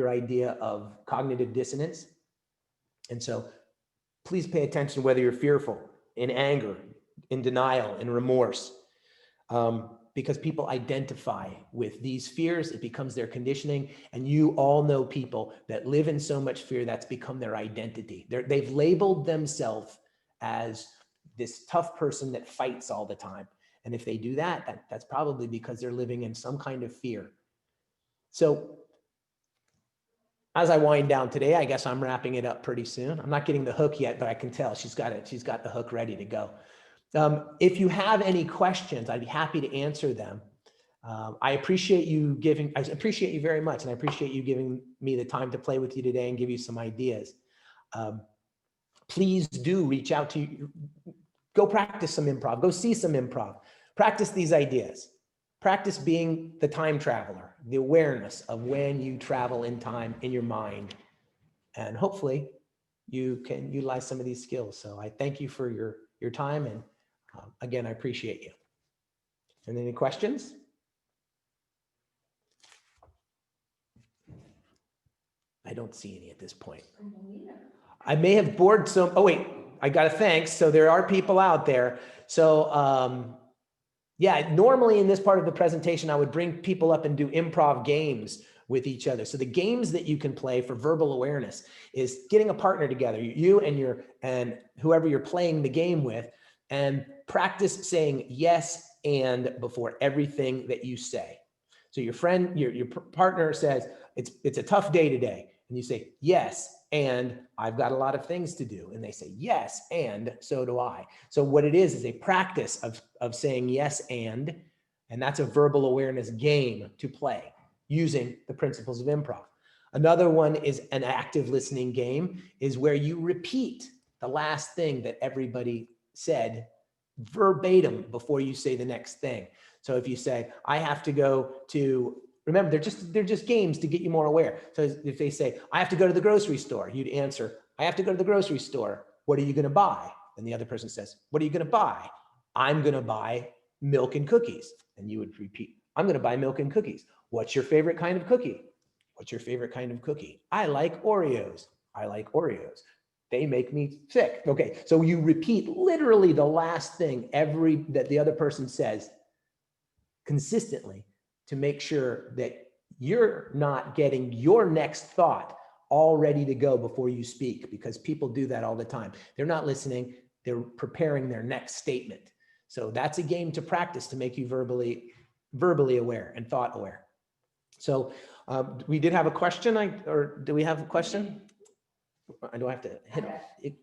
idea of cognitive dissonance. And so please pay attention whether you're fearful, in anger, in denial, in remorse, because people identify with these fears. It becomes their conditioning. And you all know people that live in so much fear that's become their identity. They've labeled themselves as this tough person that fights all the time. And if they do that, that's probably because they're living in some kind of fear. So as I wind down today, I guess I'm wrapping it up pretty soon. I'm not getting the hook yet, but I can tell she's got it. She's got the hook ready to go. If you have any questions, I'd be happy to answer them. I appreciate you very much. And I appreciate you giving me the time to play with you today and give you some ideas. Please do reach out to you. Go practice some improv, go see some improv, practice these ideas, practice being the time traveler, the awareness of when you travel in time in your mind. And hopefully you can utilize some of these skills. So I thank you for your time. And again, I appreciate you. And any questions? I don't see any at this point. I may have bored some. Oh, wait, I got a thanks. So there are people out there. So yeah, normally in this part of the presentation, I would bring people up and do improv games with each other. So the games that you can play for verbal awareness is getting a partner together, you and whoever you're playing the game with, and practice saying yes and before everything that you say. So your friend, your partner says, it's a tough day today. And you say, yes, and I've got a lot of things to do. And they say, yes, and so do I. So what it is a practice of saying yes, and that's a verbal awareness game to play using the principles of improv. Another one is an active listening game, is where you repeat the last thing that everybody said verbatim before you say the next thing. So if you say, I have to go to, remember, they're just games to get you more aware. So if they say, I have to go to the grocery store, you'd answer, I have to go to the grocery store. What are you going to buy? And the other person says, what are you going to buy? I'm going to buy milk and cookies. And you would repeat, I'm going to buy milk and cookies. What's your favorite kind of cookie? What's your favorite kind of cookie? I like Oreos. I like Oreos. They make me sick. Okay, so you repeat literally the last thing that the other person says consistently to make sure that you're not getting your next thought all ready to go before you speak, because people do that all the time. They're not listening, they're preparing their next statement. So that's a game to practice to make you verbally aware and thought aware. So we did have a question, or do we have a question? I don't have to hit it.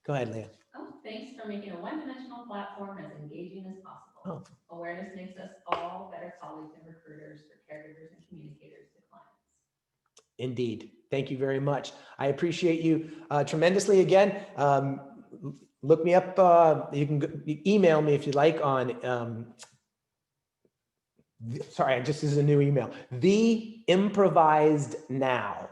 Go ahead, Leah. Oh, thanks for making a one-dimensional platform as engaging as possible. Awareness makes us all better colleagues and recruiters for caregivers and communicators to clients. Indeed. Thank you very much. I appreciate you tremendously again. Look me up. You can email me if you like on, sorry, this is a new email. The Improvised Now.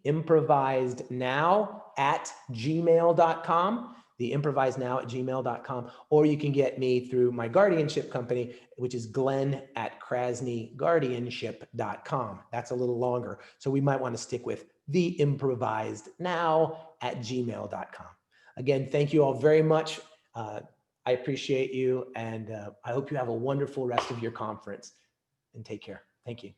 improvised now @gmail.com, the improvised now @gmail.com, or you can get me through my guardianship company, which is glenn@krasnyguardianship.com. That's a little longer. So we might want to stick with the improvised now @gmail.com. Again, thank you all very much. I appreciate you, and I hope you have a wonderful rest of your conference, and take care. Thank you.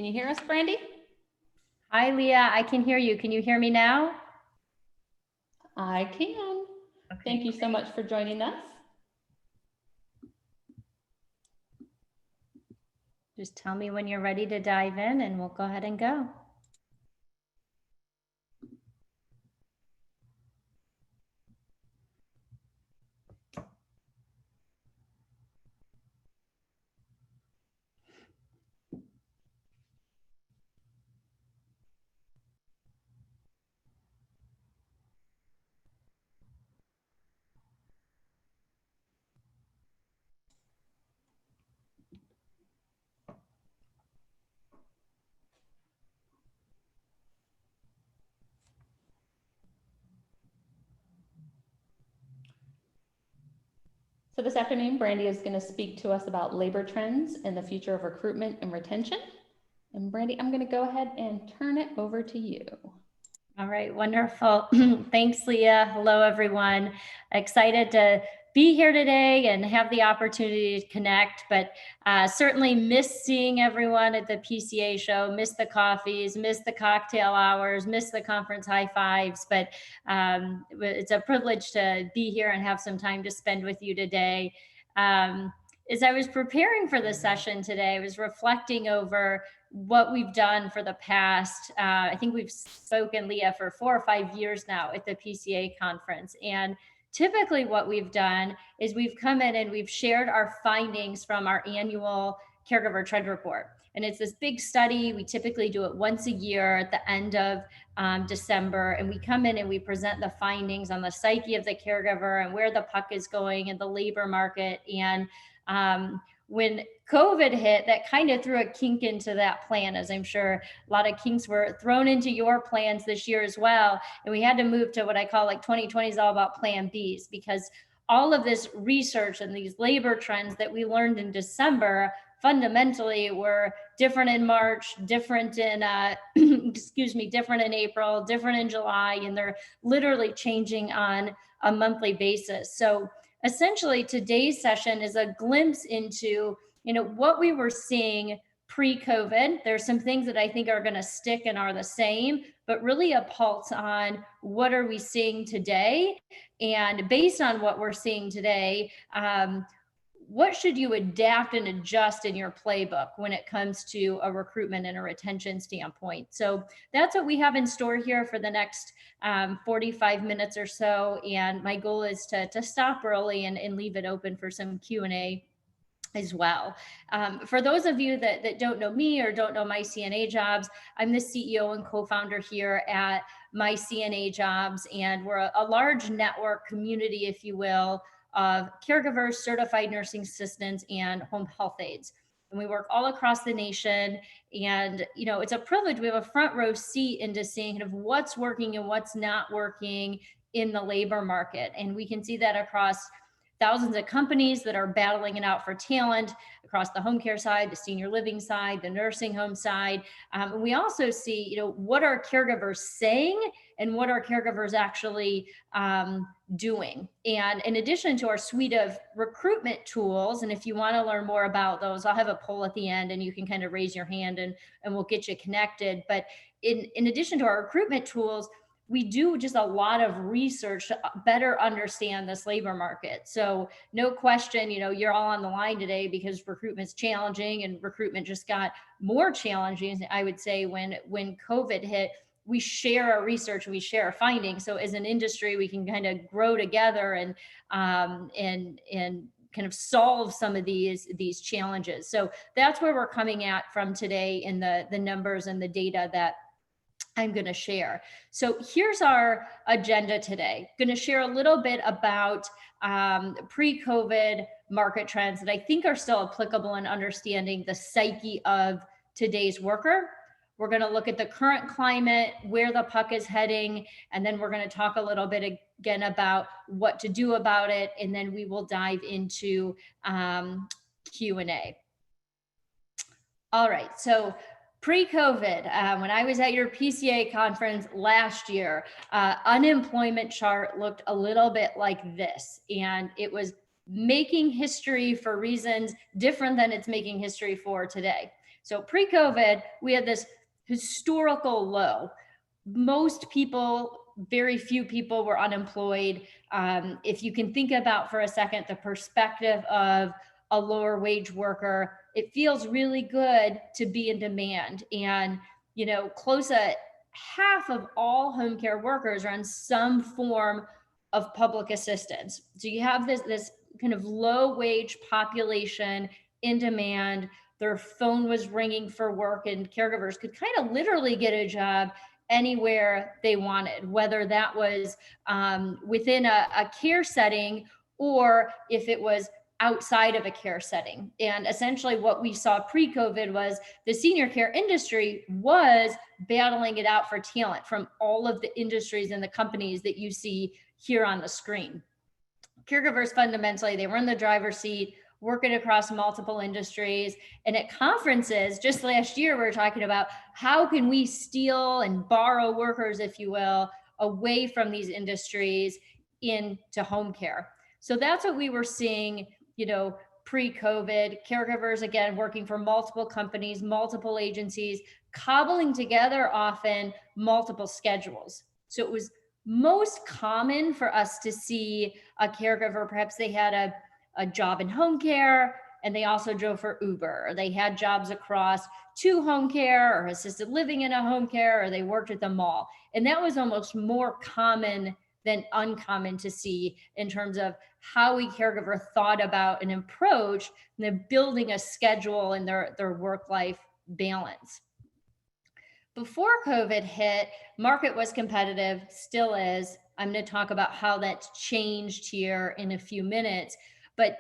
Can you hear us, Brandy? Hi, Leah. I can hear you. Can you hear me now? I can. Okay. Thank you so much for joining us. Just tell me when you're ready to dive in and we'll go ahead and go. So this afternoon, Brandy is going to speak to us about labor trends and the future of recruitment and retention. And Brandy, I'm going to go ahead and turn it over to you. All right, wonderful. Thanks, Leah. Hello, everyone. Excited to be here today and have the opportunity to connect, but certainly miss seeing everyone at the PCA show, miss the coffees, miss the cocktail hours, miss the conference high fives, but it's a privilege to be here and have some time to spend with you today. As I was preparing for the session today, I was reflecting over what we've done for the past, I think we've spoken, Leah, for 4 or 5 years now at the PCA conference. And typically what we've done is we've come in and we've shared our findings from our annual caregiver trend report. And it's this big study. We typically do it once a year at the end of December. And we come in and we present the findings on the psyche of the caregiver and where the puck is going in the labor market. And when COVID hit, that kind of threw a kink into that plan, as I'm sure a lot of kinks were thrown into your plans this year as well. And we had to move to what I call like 2020 is all about plan Bs, because all of this research and these labor trends that we learned in December fundamentally were different in March, different in, different in April, different in July, and they're literally changing on a monthly basis. So essentially today's session is a glimpse into, what we were seeing pre-COVID. There's some things that I think are going to stick and are the same, but really a pulse on what are we seeing today? And based on what we're seeing today, what should you adapt and adjust in your playbook when it comes to a recruitment and a retention standpoint? So that's what we have in store here for the next 45 minutes or so. And my goal is to stop early and leave it open for some Q&A as well. For those of you that don't know me or don't know My CNA Jobs, I'm the CEO and co-founder here at My CNA Jobs, and we're a large network community, if you will, of caregivers, certified nursing assistants, and home health aides. And we work all across the nation. And, it's a privilege. We have a front row seat into seeing kind of what's working and what's not working in the labor market. And we can see that across thousands of companies that are battling it out for talent across the home care side, the senior living side, the nursing home side. And we also see, what are caregivers saying and what are caregivers actually doing. And in addition to our suite of recruitment tools, and if you want to learn more about those, I'll have a poll at the end and you can kind of raise your hand and we'll get you connected. But in addition to our recruitment tools, we do just a lot of research to better understand this labor market. So no question, you're all on the line today because recruitment's challenging, and recruitment just got more challenging, I would say, when COVID hit. We share our research, we share our findings. So as an industry, we can kind of grow together and kind of solve some of these challenges. So that's where we're coming at from today in the numbers and the data that I'm going to share. So here's our agenda today. Going to share a little bit about pre-COVID market trends that I think are still applicable in understanding the psyche of today's worker. We're going to look at the current climate, where the puck is heading, and then we're going to talk a little bit again about what to do about it, and then we will dive into Q&A. All right, so pre-COVID, when I was at your PCA conference last year, unemployment chart looked a little bit like this, and it was making history for reasons different than it's making history for today. So pre-COVID, we had this historical low. Most people, very few people were unemployed. If you can think about for a second the perspective of a lower wage worker, it feels really good to be in demand. And, close to half of all home care workers are on some form of public assistance. So you have this kind of low wage population in demand. Their phone was ringing for work, and caregivers could kind of literally get a job anywhere they wanted, whether that was within a care setting or if it was outside of a care setting. And essentially what we saw pre-COVID was the senior care industry was battling it out for talent from all of the industries and the companies that you see here on the screen. Caregivers, fundamentally, they were in the driver's seat, working across multiple industries. And at conferences, just last year, we were talking about how can we steal and borrow workers, if you will, away from these industries into home care. So that's what we were seeing, pre-COVID. Caregivers, again, working for multiple companies, multiple agencies, cobbling together often multiple schedules. So it was most common for us to see a caregiver, perhaps they had a job in home care and they also drove for Uber, or they had jobs across 2 home care or assisted living in a home care, or they worked at the mall. And that was almost more common than uncommon to see in terms of how a caregiver thought about an approach and they're building a schedule and their work-life balance. Before COVID hit, market was competitive, still is. I'm going to talk about how that's changed here in a few minutes. But,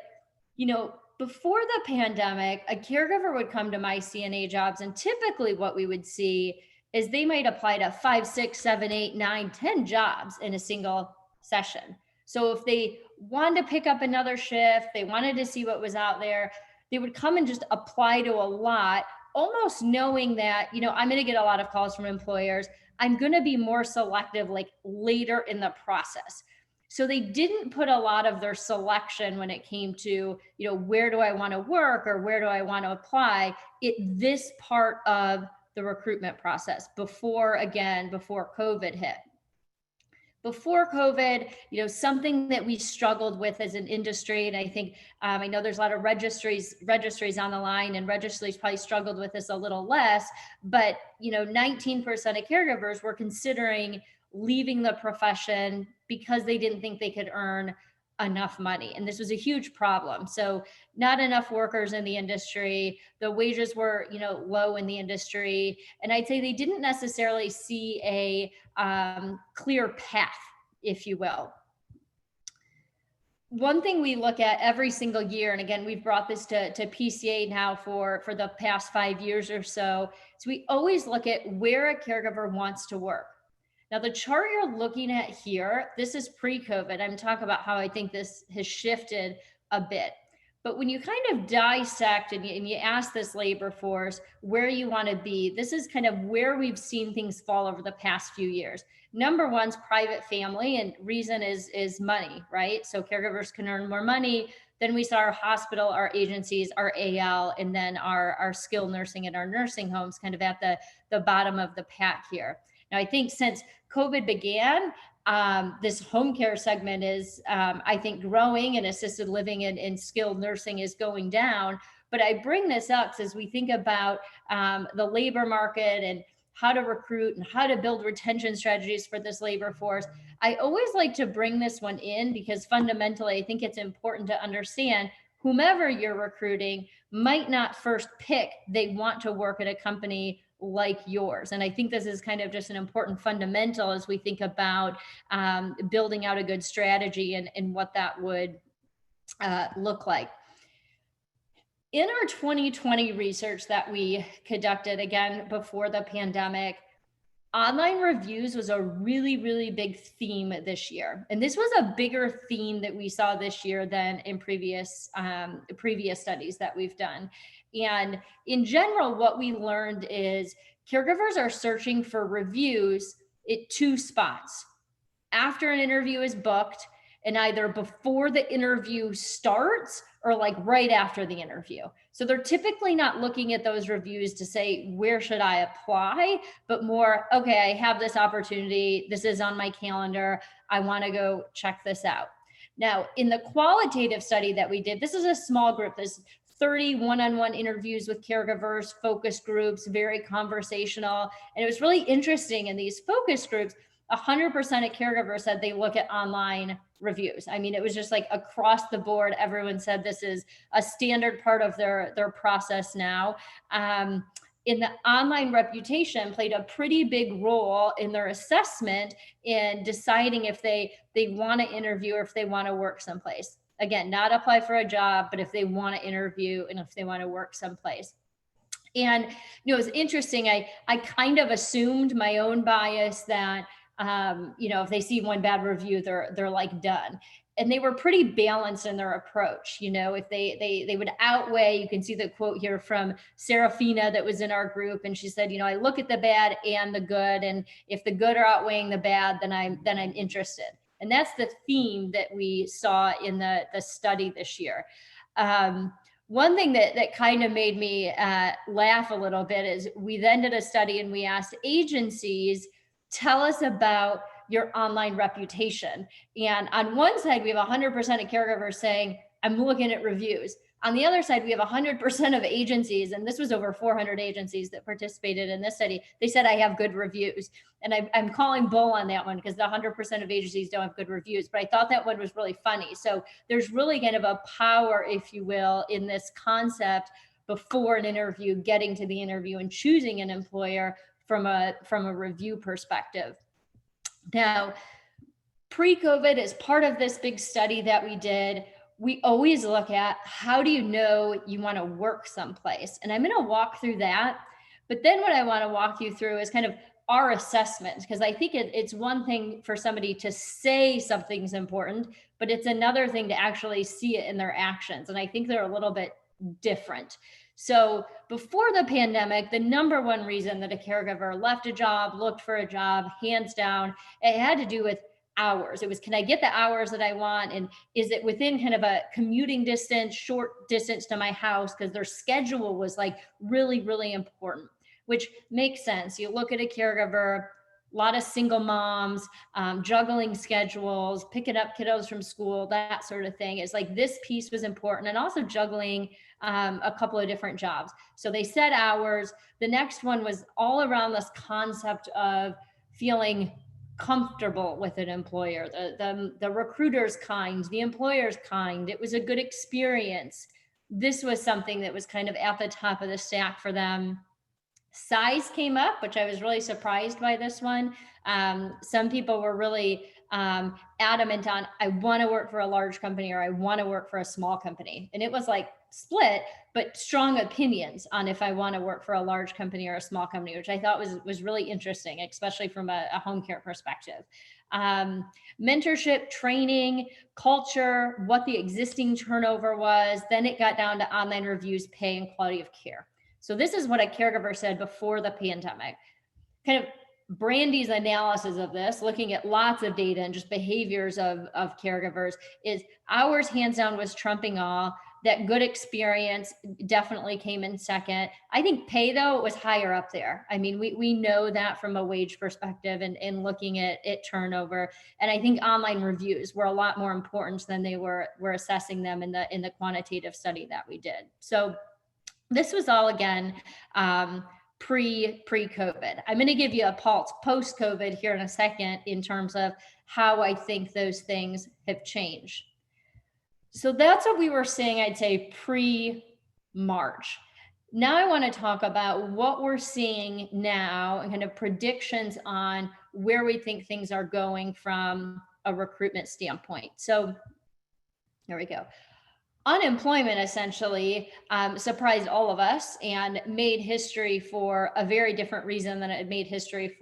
before the pandemic, a caregiver would come to my CNA jobs, and typically what we would see is they might apply to 5, 6, 7, 8, 9, 10 jobs in a single session. So if they wanted to pick up another shift, they wanted to see what was out there, they would come and just apply to a lot, almost knowing that, I'm going to get a lot of calls from employers. I'm going to be more selective later in the process. So they didn't put a lot of their selection when it came to, where do I want to work or where do I want to apply this part of the recruitment process before COVID hit. Before COVID, something that we struggled with as an industry, and I think, I know there's a lot of registries on the line, and registries probably struggled with this a little less, but 19% of caregivers were considering leaving the profession because they didn't think they could earn enough money. And this was a huge problem. So not enough workers in the industry, the wages were, low in the industry. And I'd say they didn't necessarily see a clear path, if you will. One thing we look at every single year, and again, we've brought this to PCA now for the past 5 years or so, is we always look at where a caregiver wants to work. Now, the chart you're looking at here, this is pre-COVID. I'm talking about how I think this has shifted a bit. But when you kind of dissect and you ask this labor force where you want to be, this is kind of where we've seen things fall over the past few years. Number one's private family, and reason is money, right? So caregivers can earn more money. Then we saw our hospital, our agencies, our AL, and then our skilled nursing and our nursing homes kind of at the bottom of the pack here. Now, I think since COVID began, this home care segment is, I think, growing, and assisted living and skilled nursing is going down. But I bring this up as we think about the labor market and how to recruit and how to build retention strategies for this labor force. I always like to bring this one in because fundamentally, I think it's important to understand whomever you're recruiting might not first pick they want to work at a company like yours. And I think this is kind of just an important fundamental as we think about building out a good strategy and what that would look like. In our 2020 research that we conducted, again, before the pandemic, online reviews was a really, really big theme this year. And this was a bigger theme that we saw this year than in previous studies that we've done. And in general, what we learned is caregivers are searching for reviews at 2 spots. After an interview is booked and either before the interview starts or like right after the interview. So they're typically not looking at those reviews to say, where should I apply? But more, okay, I have this opportunity. This is on my calendar. I want to go check this out. Now, in the qualitative study that we did, this is a small group. There's 30 one-on-one interviews with caregivers, focus groups, very conversational. And it was really interesting in these focus groups, 100% of caregivers said they look at online reviews. I mean, it was just like across the board, everyone said this is a standard part of their process now. In the online reputation played a pretty big role in their assessment in deciding if they want to interview or if they want to work someplace. Again, not apply for a job, but if they want to interview and if they want to work someplace. And, you know, it's interesting. I kind of assumed my own bias that, you know, if they see one bad review, they're like done. And they were pretty balanced in their approach. You know, if they would outweigh, you can see the quote here from Serafina that was in our group. And she said, you know, I look at the bad and the good. And if the good are outweighing the bad, then I'm interested. And that's the theme that we saw in the study this year. One thing that kind of made me laugh a little bit is we then did a study and we asked agencies, tell us about your online reputation. And on one side, we have 100% of caregivers saying, I'm looking at reviews. On the other side, we have 100% of agencies, and this was over 400 agencies that participated in this study. They said, I have good reviews. And I'm calling bull on that one because the 100% of agencies don't have good reviews, but I thought that one was really funny. So there's really kind of a power, if you will, in this concept before an interview, getting to the interview and choosing an employer from a review perspective. Now, pre-COVID, as part of this big study that we did, we always look at how do you know you want to work someplace? And I'm going to walk through that. But then what I want to walk you through is kind of our assessment, because I think it's one thing for somebody to say something's important, but it's another thing to actually see it in their actions. And I think they're a little bit different. So before the pandemic, the number one reason that a caregiver left a job, looked for a job, hands down, it had to do with hours. It was, can I get the hours that I want? And is it within kind of a commuting distance, short distance to my house? Because their schedule was like really, really important, which makes sense. You look at a caregiver, a lot of single moms, juggling schedules, picking up kiddos from school, that sort of thing. It's like this piece was important, and also juggling a couple of different jobs. So they set hours. The next one was all around this concept of feeling comfortable with an employer, the recruiter's kind, the employer's kind. It was a good experience. This was something that was kind of at the top of the stack for them. Size came up, which I was really surprised by this one. Some people were really adamant on, I want to work for a large company or I want to work for a small company. And it was like split, but strong opinions on if I want to work for a large company or a small company, which I thought was really interesting, especially from a home care perspective. Mentorship, training, culture, what the existing turnover was. Then it got down to online reviews, pay, and quality of care. So this is what a caregiver said before the pandemic. Kind of Brandy's analysis of this, looking at lots of data and just behaviors of caregivers, is hours hands down was trumping all. That good experience definitely came in second. I think pay, though, was higher up there. I mean, we know that from a wage perspective and looking at turnover. And I think online reviews were a lot more important than they were assessing them in the quantitative study that we did. So this was all, again, pre-COVID. I'm going to give you a pulse post-COVID here in a second in terms of how I think those things have changed. So that's what we were seeing, I'd say, pre-March. Now I want to talk about what we're seeing now and kind of predictions on where we think things are going from a recruitment standpoint. So here we go. Unemployment essentially surprised all of us and made history for a very different reason than it made history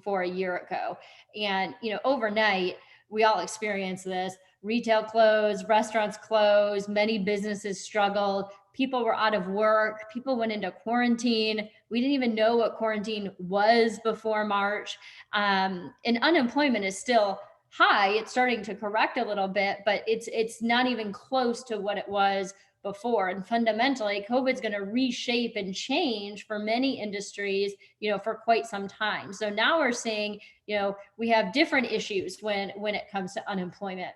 for a year ago. And, you know, overnight, we all experienced this. Retail closed, restaurants closed, many businesses struggled. People were out of work. People went into quarantine. We didn't even know what quarantine was before March. And unemployment is still high. It's starting to correct a little bit, but it's not even close to what it was before. And fundamentally, COVID's going to reshape and change for many industries, for quite some time. So now we're seeing, we have different issues when it comes to unemployment.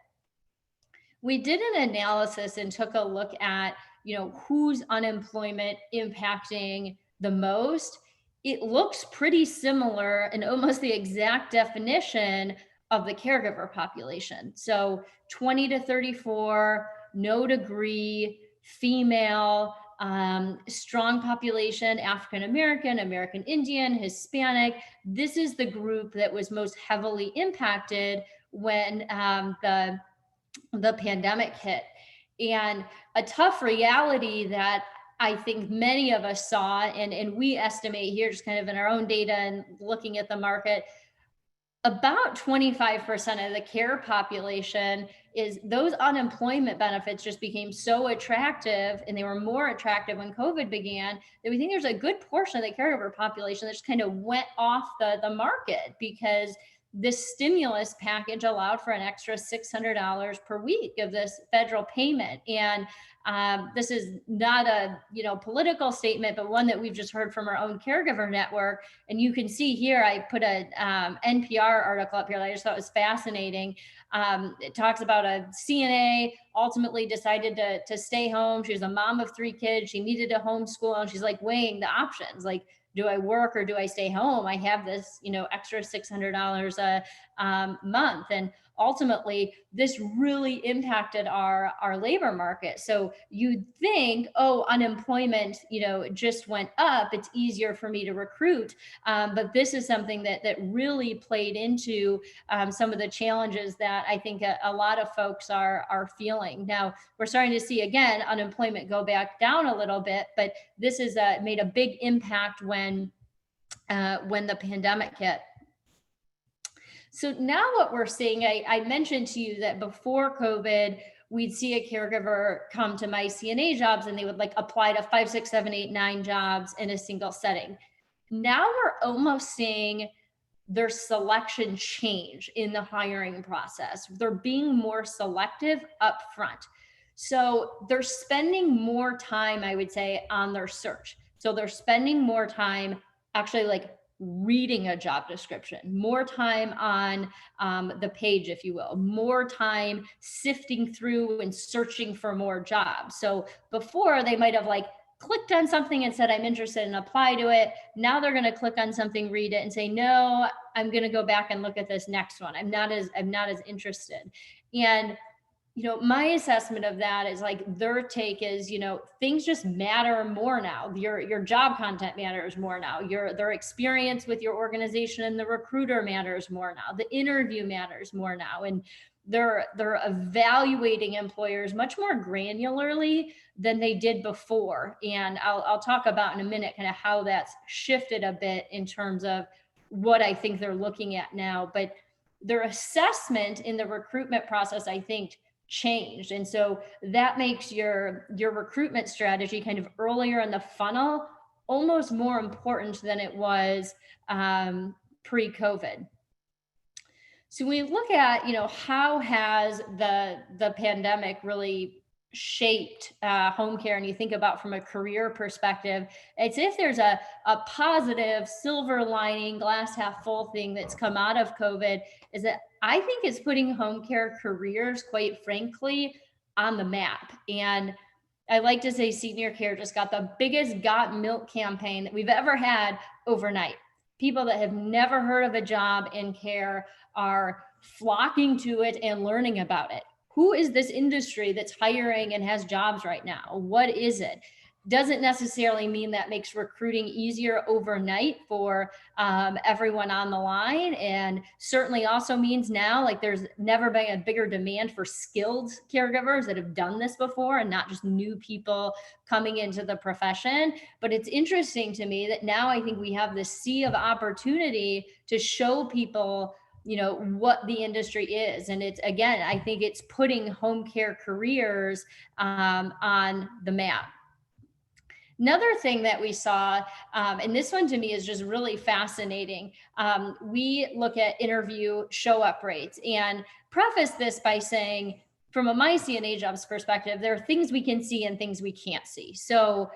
We did an analysis and took a look at, whose unemployment impacting the most. It looks pretty similar and almost the exact definition of the caregiver population. So 20 to 34, no degree, female, strong population, African American, American Indian, Hispanic. This is the group that was most heavily impacted when the pandemic hit. And a tough reality that I think many of us saw, and we estimate here just kind of in our own data and looking at the market, about 25% of the care population is those unemployment benefits just became so attractive, and they were more attractive when COVID began, that we think there's a good portion of the caregiver population that just kind of went off the market because this stimulus package allowed for an extra $600 per week of this federal payment. And this is not a political statement, but one that we've just heard from our own caregiver network. And you can see here, I put a NPR article up here that I just thought was fascinating. It talks about a CNA ultimately decided to stay home. She was a mom of 3 kids. She needed to homeschool, and she's like weighing the options, like, do I work or do I stay home? I have this, extra $600 a month. And ultimately, this really impacted our labor market. So you'd think, oh, unemployment, just went up. It's easier for me to recruit. But this is something that really played into some of the challenges that I think a lot of folks are feeling. Now, we're starting to see, again, unemployment go back down a little bit, but this is made a big impact when the pandemic hit. So now what we're seeing, I mentioned to you that before COVID, we'd see a caregiver come to my CNA jobs and they would apply to 5, 6, 7, 8, 9 jobs in a single setting. Now we're almost seeing their selection change in the hiring process. They're being more selective up front. So they're spending more time, I would say, on their search. So they're spending more time actually reading a job description, more time on the page, if you will, more time sifting through and searching for more jobs. So before they might have clicked on something and said, I'm interested and apply to it. Now they're going to click on something, read it, and say, no, I'm going to go back and look at this next one. I'm not as interested. And my assessment of that is their take is, things just matter more now. Your job content matters more now. Their experience with your organization and the recruiter matters more now. The interview matters more now. And they're evaluating employers much more granularly than they did before. And I'll talk about in a minute kind of how that's shifted a bit in terms of what I think they're looking at now. But their assessment in the recruitment process, I think, changed. And so that makes your recruitment strategy kind of earlier in the funnel almost more important than it was pre-COVID. So we look at, how has the pandemic really shaped home care, and you think about from a career perspective, it's if there's a positive silver lining, glass half full thing that's come out of COVID, is that I think it's putting home care careers, quite frankly, on the map. And I like to say senior care just got the biggest Got Milk campaign that we've ever had overnight. People that have never heard of a job in care are flocking to it and learning about it. Who is this industry that's hiring and has jobs right now? What is it? Doesn't necessarily mean that makes recruiting easier overnight for everyone on the line. And certainly also means now, there's never been a bigger demand for skilled caregivers that have done this before and not just new people coming into the profession. But it's interesting to me that now I think we have this sea of opportunity to show people what the industry is. And it's, again, I think it's putting home care careers on the map. Another thing that we saw, and this one to me is just really fascinating. We look at interview show up rates, and preface this by saying, from a My CNA Jobs perspective, there are things we can see and things we can't see. So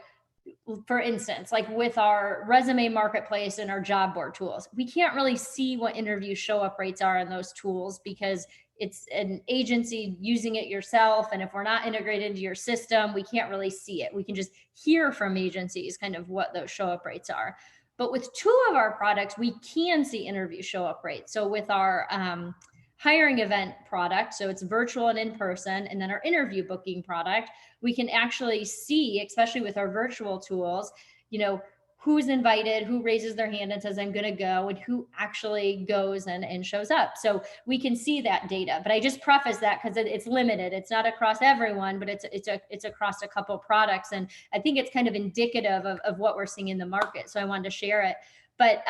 for instance, like with our resume marketplace and our job board tools, we can't really see what interview show up rates are in those tools because it's an agency using it yourself. And if we're not integrated into your system, we can't really see it. We can just hear from agencies kind of what those show up rates are. But with two of our products, we can see interview show up rates. So with our hiring event product, so it's virtual and in person, and then our interview booking product, we can actually see, especially with our virtual tools, who's invited, who raises their hand and says, I'm going to go, and who actually goes and shows up. So we can see that data. But I just preface that because it's limited. It's not across everyone, but it's across a couple products. And I think it's kind of indicative of what we're seeing in the market. So I wanted to share it. But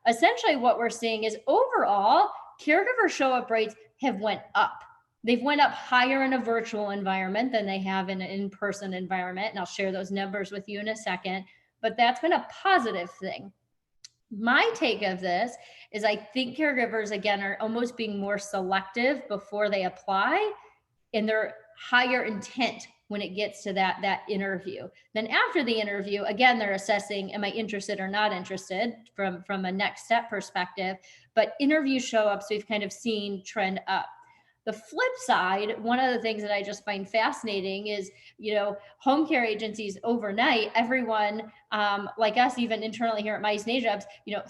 essentially what we're seeing is overall, caregiver show up rates have went up. They've went up higher in a virtual environment than they have in an in-person environment. And I'll share those numbers with you in a second. But that's been a positive thing. My take of this is I think caregivers, again, are almost being more selective before they apply, and they're higher intent when it gets to that interview. Then after the interview, again, they're assessing, am I interested or not interested from a next step perspective, but interview show ups, we've kind of seen trend up. The flip side, one of the things that I just find fascinating is, home care agencies overnight, everyone like us, even internally here at My CNA Jobs,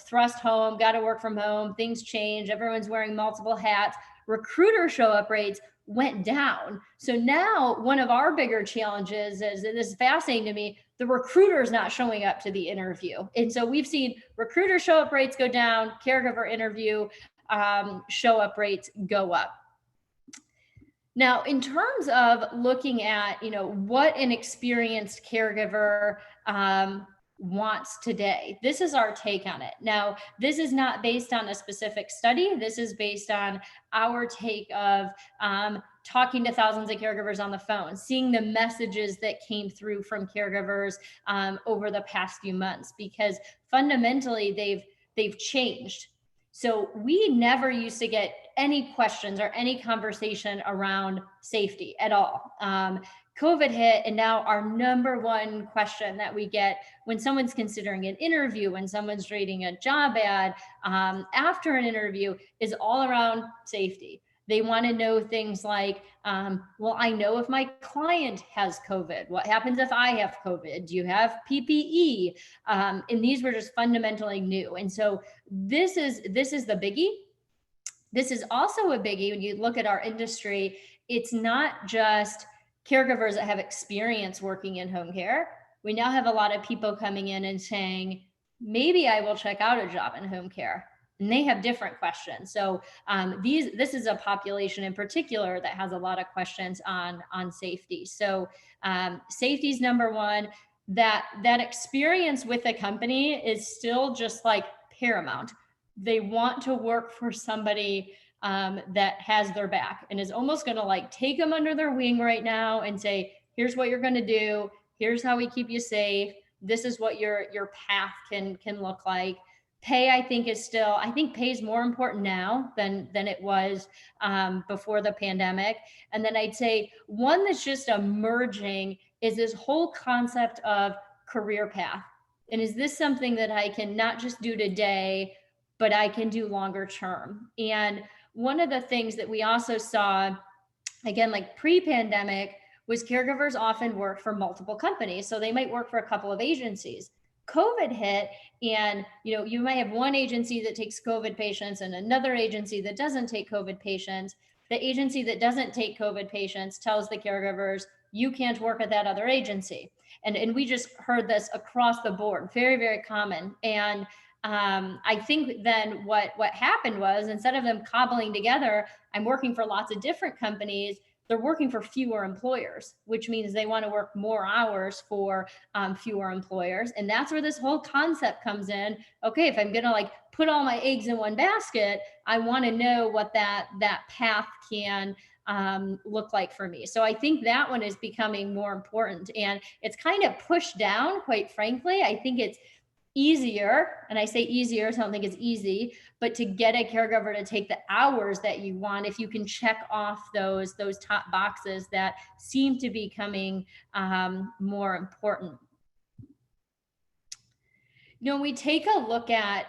thrust home, got to work from home, things change, everyone's wearing multiple hats. Recruiter show up rates went down. So now one of our bigger challenges is, and this is fascinating to me, the recruiter is not showing up to the interview. And so we've seen recruiter show up rates go down, caregiver interview show up rates go up. Now, in terms of looking at, what an experienced caregiver wants today, this is our take on it. Now, this is not based on a specific study. This is based on our take of talking to thousands of caregivers on the phone, seeing the messages that came through from caregivers over the past few months, because fundamentally they've changed. So we never used to get any questions or any conversation around safety at all. COVID hit, and now our number one question that we get when someone's considering an interview, when someone's reading a job ad after an interview, is all around safety. They want to know things like, well, I know if my client has COVID, what happens if I have COVID? Do you have PPE? And these were just fundamentally new. And so this is the biggie. This is also a biggie when you look at our industry. It's not just caregivers that have experience working in home care. We now have a lot of people coming in and saying, maybe I will check out a job in home care. And they have different questions. So this is a population in particular that has a lot of questions on safety. So safety is number one. That experience with a company is still just like paramount. They want to work for somebody that has their back and is almost going to like take them under their wing right now and say, here's what you're going to do. Here's how we keep you safe. This is what your path can look like. Pay, I think pay is more important now than it was before the pandemic. And then I'd say one that's just emerging is this whole concept of career path. And is this something that I can not just do today, but I can do longer term? And one of the things that we also saw, again, like pre-pandemic, was caregivers often work for multiple companies. So they might work for a couple of agencies. COVID hit, and you might have one agency that takes COVID patients and another agency that doesn't take COVID patients. The agency that doesn't take COVID patients tells the caregivers, you can't work at that other agency. And we just heard this across the board, very, very common. And I think then what happened was, instead of them cobbling together, I'm working for lots of different companies, they're working for fewer employers, which means they want to work more hours for fewer employers. And that's where this whole concept comes in. Okay, if I'm going to like put all my eggs in one basket, I want to know what that path can look like for me? So I think that one is becoming more important, and it's kind of pushed down, quite frankly. I think it's easier, and I say easier, so I don't think it's easy, but to get a caregiver to take the hours that you want, if you can check off those top boxes, that seem to be becoming more important. When we take a look at,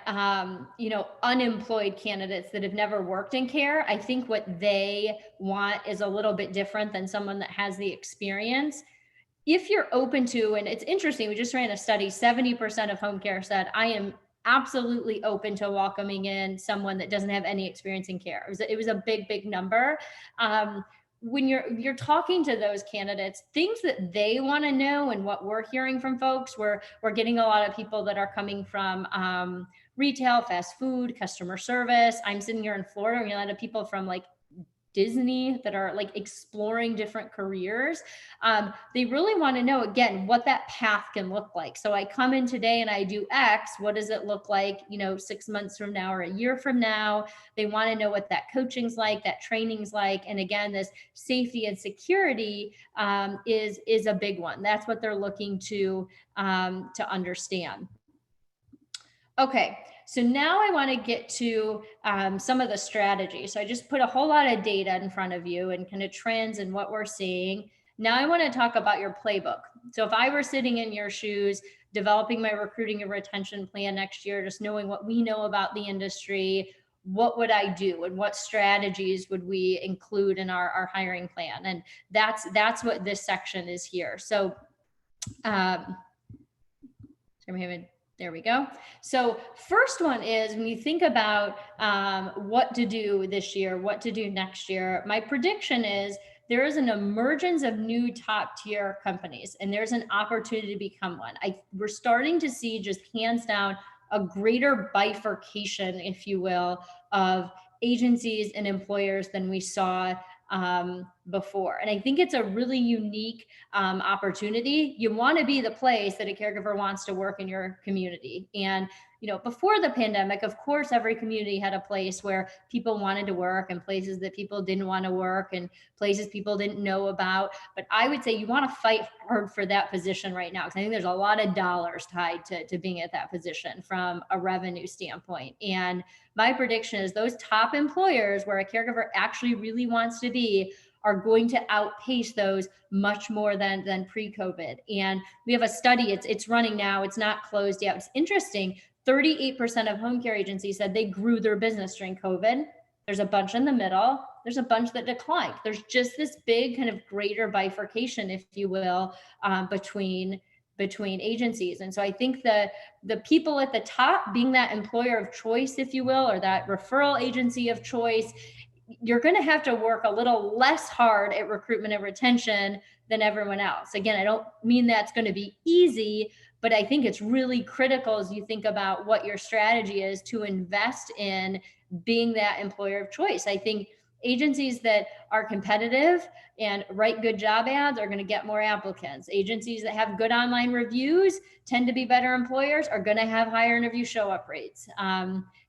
unemployed candidates that have never worked in care, I think what they want is a little bit different than someone that has the experience. If you're open to, and it's interesting, we just ran a study, 70% of home care said, I am absolutely open to welcoming in someone that doesn't have any experience in care. It was a big number. When you're talking to those candidates, things that they want to know, and what we're hearing from folks, we're getting a lot of people that are coming from retail, fast food, customer service. I'm sitting here in Florida, and a lot of people from like Disney that are like exploring different careers. They really want to know, again, what that path can look like. So I come in today and I do X, what does it look like, 6 months from now or a year from now? They want to know what that coaching's like, that training's like. And again, this safety and security is a big one. That's what they're looking to understand. Okay, so now I want to get to some of the strategy. So I just put a whole lot of data in front of you and kind of trends and what we're seeing. Now I want to talk about your playbook. So if I were sitting in your shoes, developing my recruiting and retention plan next year, just knowing what we know about the industry, what would I do and what strategies would we include in our hiring plan? And that's what this section is here. So there we go. So first one is, when you think about what to do this year, what to do next year, my prediction is there is an emergence of new top tier companies, and there's an opportunity to become one. We're starting to see, just hands down, a greater bifurcation, if you will, of agencies and employers than we saw before. And I think it's a really unique opportunity. You want to be the place that a caregiver wants to work in your community. And, before the pandemic, of course, every community had a place where people wanted to work, and places that people didn't want to work, and places people didn't know about. But I would say you want to fight hard for that position right now, because I think there's a lot of dollars tied to being at that position from a revenue standpoint. And my prediction is those top employers where a caregiver actually really wants to be are going to outpace those much more than pre-COVID. And we have a study, it's running now, it's not closed yet. It's interesting. 38% of home care agencies said they grew their business during COVID. There's a bunch in the middle. There's a bunch that declined. There's just this big kind of greater bifurcation, if you will, between agencies. And so I think the people at the top, being that employer of choice, if you will, or that referral agency of choice, you're going to have to work a little less hard at recruitment and retention than everyone else. Again, I don't mean that's going to be easy, but I think it's really critical as you think about what your strategy is to invest in being that employer of choice. I think agencies that are competitive and write good job ads are going to get more applicants. Agencies that have good online reviews tend to be better employers, are going to have higher interview show-up rates.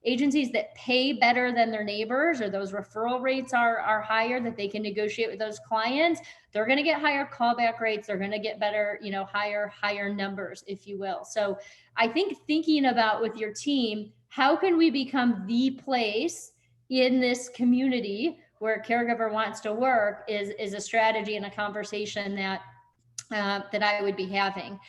Agencies that pay better than their neighbors, or those referral rates are higher, that they can negotiate with those clients, they're going to get higher callback rates. They're going to get better, higher numbers, if you will. So I think thinking about with your team, how can we become the place in this community where a caregiver wants to work is a strategy and a conversation that I would be having.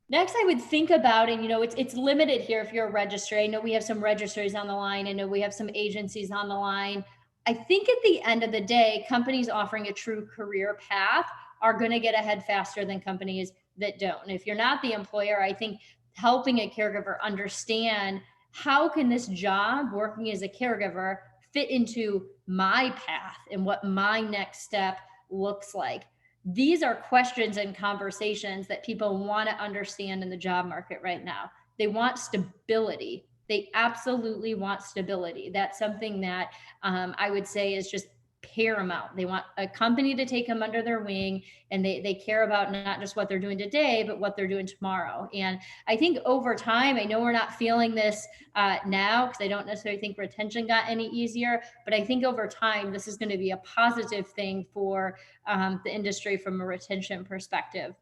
Next, I would think about, and it's limited here if you're a registry. I know we have some registries on the line. I know we have some agencies on the line. I think at the end of the day, companies offering a true career path are going to get ahead faster than companies that don't. And if you're not the employer, I think helping a caregiver understand, how can this job, working as a caregiver, fit into my path and what my next step looks like? These are questions and conversations that people want to understand in the job market right now. They want stability. They absolutely want stability. That's something that I would say is just paramount. They want a company to take them under their wing, and they care about not just what they're doing today, but what they're doing tomorrow. And I think over time, I know we're not feeling this now, because I don't necessarily think retention got any easier, but I think over time, this is going to be a positive thing for the industry from a retention perspective.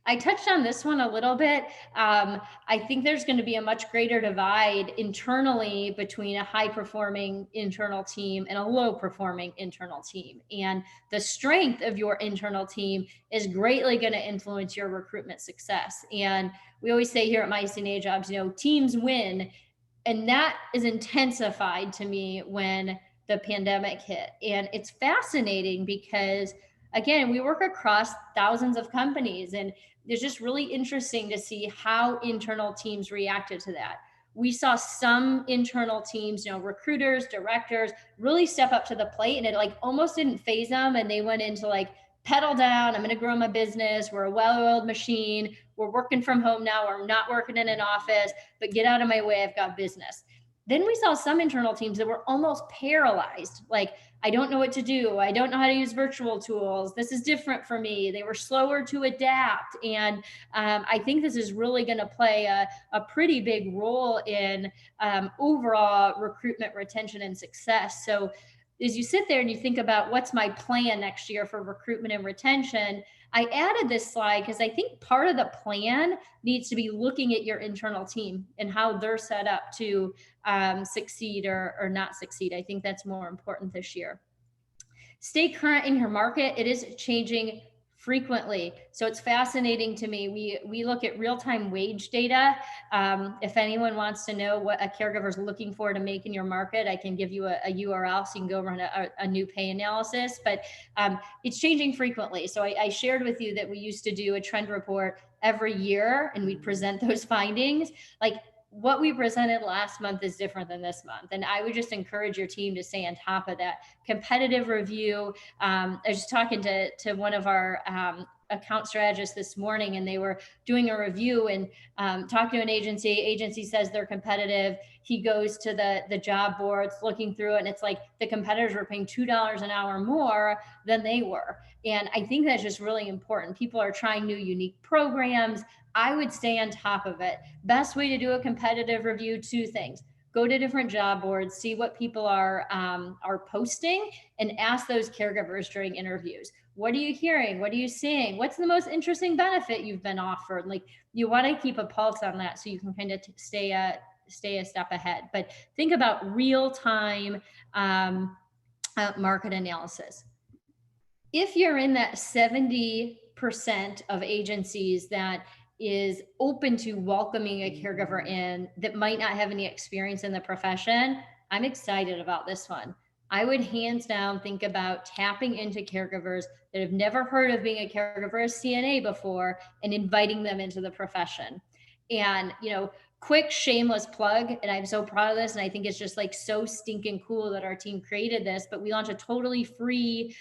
I touched on this one a little bit. I think there's going to be a much greater divide internally between a high-performing internal team and a low-performing internal team. And the strength of your internal team is greatly going to influence your recruitment success. And we always say here at My CNA Jobs, teams win. And that is intensified to me when the pandemic hit. And it's fascinating because, again, we work across thousands of companies, and it's just really interesting to see how internal teams reacted to that. We saw some internal teams, recruiters, directors, really step up to the plate, and it almost didn't faze them. And they went into pedal down, I'm going to grow my business. We're a well-oiled machine. We're working from home now. We're not working in an office, but get out of my way. I've got business. Then we saw some internal teams that were almost paralyzed. I don't know what to do. I don't know how to use virtual tools. This is different for me. They were slower to adapt. And I think this is really going to play a pretty big role in overall recruitment, retention, and success. So as you sit there and you think about what's my plan next year for recruitment and retention, I added this slide because I think part of the plan needs to be looking at your internal team and how they're set up to succeed or not succeed. I think that's more important this year. Stay current in your market. It is changing frequently. So it's fascinating to me. We look at real-time wage data. If anyone wants to know what a caregiver is looking for to make in your market, I can give you a URL so you can go run a new pay analysis, but it's changing frequently. So I shared with you that we used to do a trend report every year and we'd present those findings. What we presented last month is different than this month. And I would just encourage your team to stay on top of that. Competitive review. I was just talking to one of our account strategists this morning, and they were doing a review and talking to an agency says they're competitive. He goes to the job boards, looking through it, and it's the competitors were paying $2 an hour more than they were. And I think that's just really important. People are trying new, unique programs. I would stay on top of it. Best way to do a competitive review, 2 things. Go to different job boards, see what people are posting, and ask those caregivers during interviews. What are you hearing? What are you seeing? What's the most interesting benefit you've been offered? You want to keep a pulse on that so you can kind of stay a step ahead. But think about real-time market analysis. If you're in that 70% of agencies that is open to welcoming a caregiver in that might not have any experience in the profession, I'm excited about this one. I would hands down think about tapping into caregivers that have never heard of being a caregiver as CNA before and inviting them into the profession. And, quick shameless plug, and I'm so proud of this, and I think it's just so stinking cool that our team created this, but we launched a totally free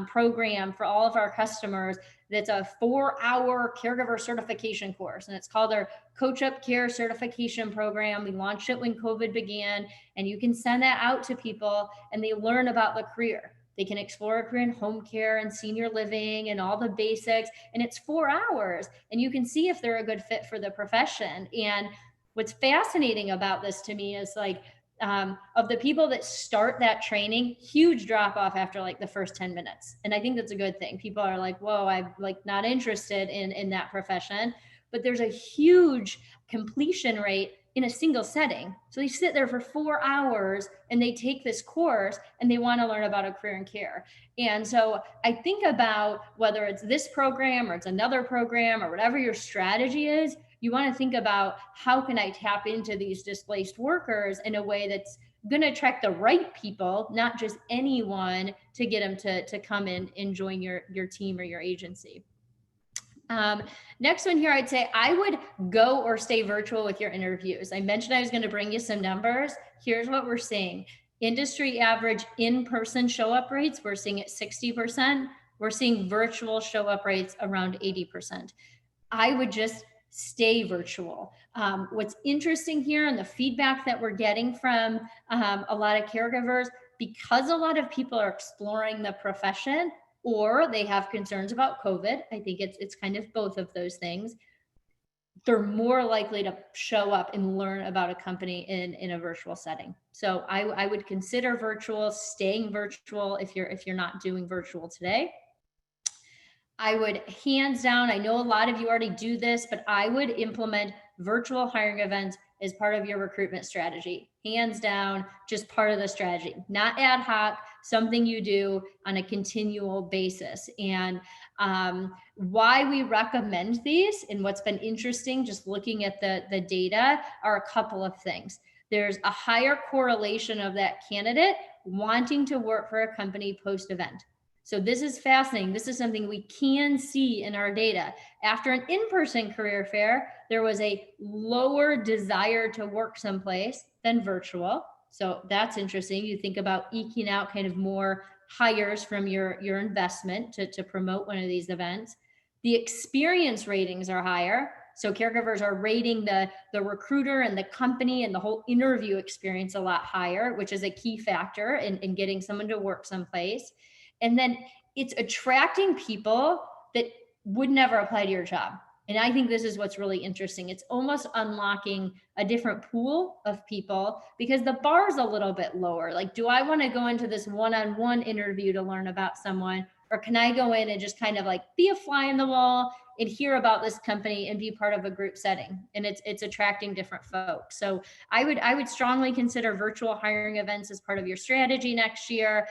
program for all of our customers that's a 4-hour caregiver certification course, and it's called our Coach Up Care certification program. We launched it when COVID began, and you can send that out to people and they learn about the career. They can explore a career in home care and senior living and all the basics, and it's 4 hours, and you can see if they're a good fit for the profession. And what's fascinating about this to me is of the people that start that training, huge drop off after the first 10 minutes. And I think that's a good thing. People are whoa, I'm not interested in that profession, but there's a huge completion rate in a single setting. So they sit there for 4 hours and they take this course and they want to learn about a career in care. And so I think about whether it's this program or it's another program or whatever your strategy is, you want to think about how can I tap into these displaced workers in a way that's going to attract the right people, not just anyone, to get them to come in and join your team or your agency. Next one here, I'd say I would go or stay virtual with your interviews. I mentioned I was going to bring you some numbers. Here's what we're seeing. Industry average in-person show-up rates, we're seeing at 60%. We're seeing virtual show-up rates around 80%. I would just stay virtual. What's interesting here and the feedback that we're getting from a lot of caregivers, because a lot of people are exploring the profession or they have concerns about COVID, I think it's kind of both of those things, they're more likely to show up and learn about a company in a virtual setting. So I would consider virtual, staying virtual if you're not doing virtual today. I would hands down, I know a lot of you already do this, but I would implement virtual hiring events as part of your recruitment strategy. Hands down, just part of the strategy, not ad hoc, something you do on a continual basis. And why we recommend these and what's been interesting, just looking at the data, are a couple of things. There's a higher correlation of that candidate wanting to work for a company post-event. So this is fascinating. This is something we can see in our data. After an in-person career fair, there was a lower desire to work someplace than virtual. So that's interesting. You think about eking out kind of more hires from your investment to promote one of these events. The experience ratings are higher. So caregivers are rating the recruiter and the company and the whole interview experience a lot higher, which is a key factor in getting someone to work someplace. And then it's attracting people that would never apply to your job. And I think this is what's really interesting. It's almost unlocking a different pool of people because the bar is a little bit lower. Like, do I want to go into this one-on-one interview to learn about someone? Or can I go in and just kind of like be a fly in the wall and hear about this company and be part of a group setting? And it's attracting different folks. So I would strongly consider virtual hiring events as part of your strategy next year.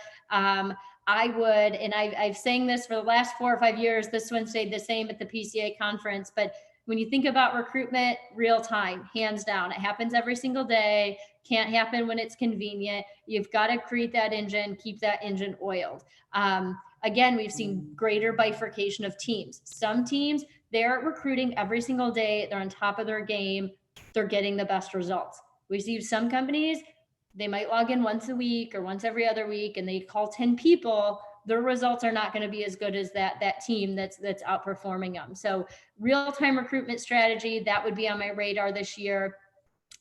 I would, and I've saying this for the last 4 or 5 years, this one stayed the same at the PCA conference, but when you think about recruitment, real time, hands down, it happens every single day, can't happen when it's convenient. You've got to create that engine, keep that engine oiled. Again, we've seen greater bifurcation of teams. Some teams, they're recruiting every single day, they're on top of their game, they're getting the best results. We see some companies, they might log in once a week or once every other week and they call 10 people, their results are not going to be as good as that team that's outperforming them. So real-time recruitment strategy, that would be on my radar this year.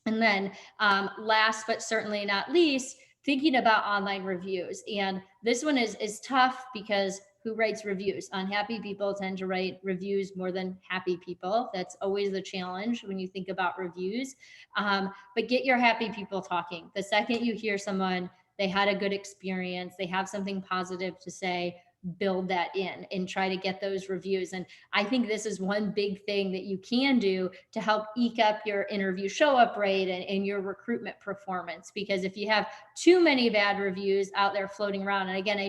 And then last but certainly not least, thinking about online reviews. And this one is tough because who writes reviews? Unhappy people tend to write reviews more than happy people. That's always the challenge when you think about reviews. But get your happy people talking. The second you hear someone, they had a good experience, they have something positive to say, build that in and try to get those reviews. And I think this is one big thing that you can do to help eke up your interview show up rate and your recruitment performance. Because if you have too many bad reviews out there floating around, and again, I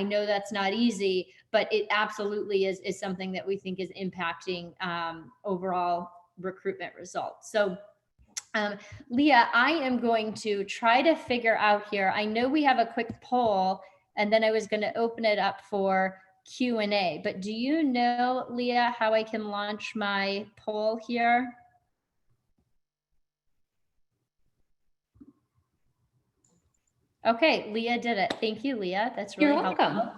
know that's not easy, but it absolutely is something that we think is impacting overall recruitment results. So Leah, I am going to try to figure out here. I know we have a quick poll and then I was going to open it up for Q&A, but do you know, Leah, how I can launch my poll here? Okay, Leah did it. Thank you, Leah. That's really helpful.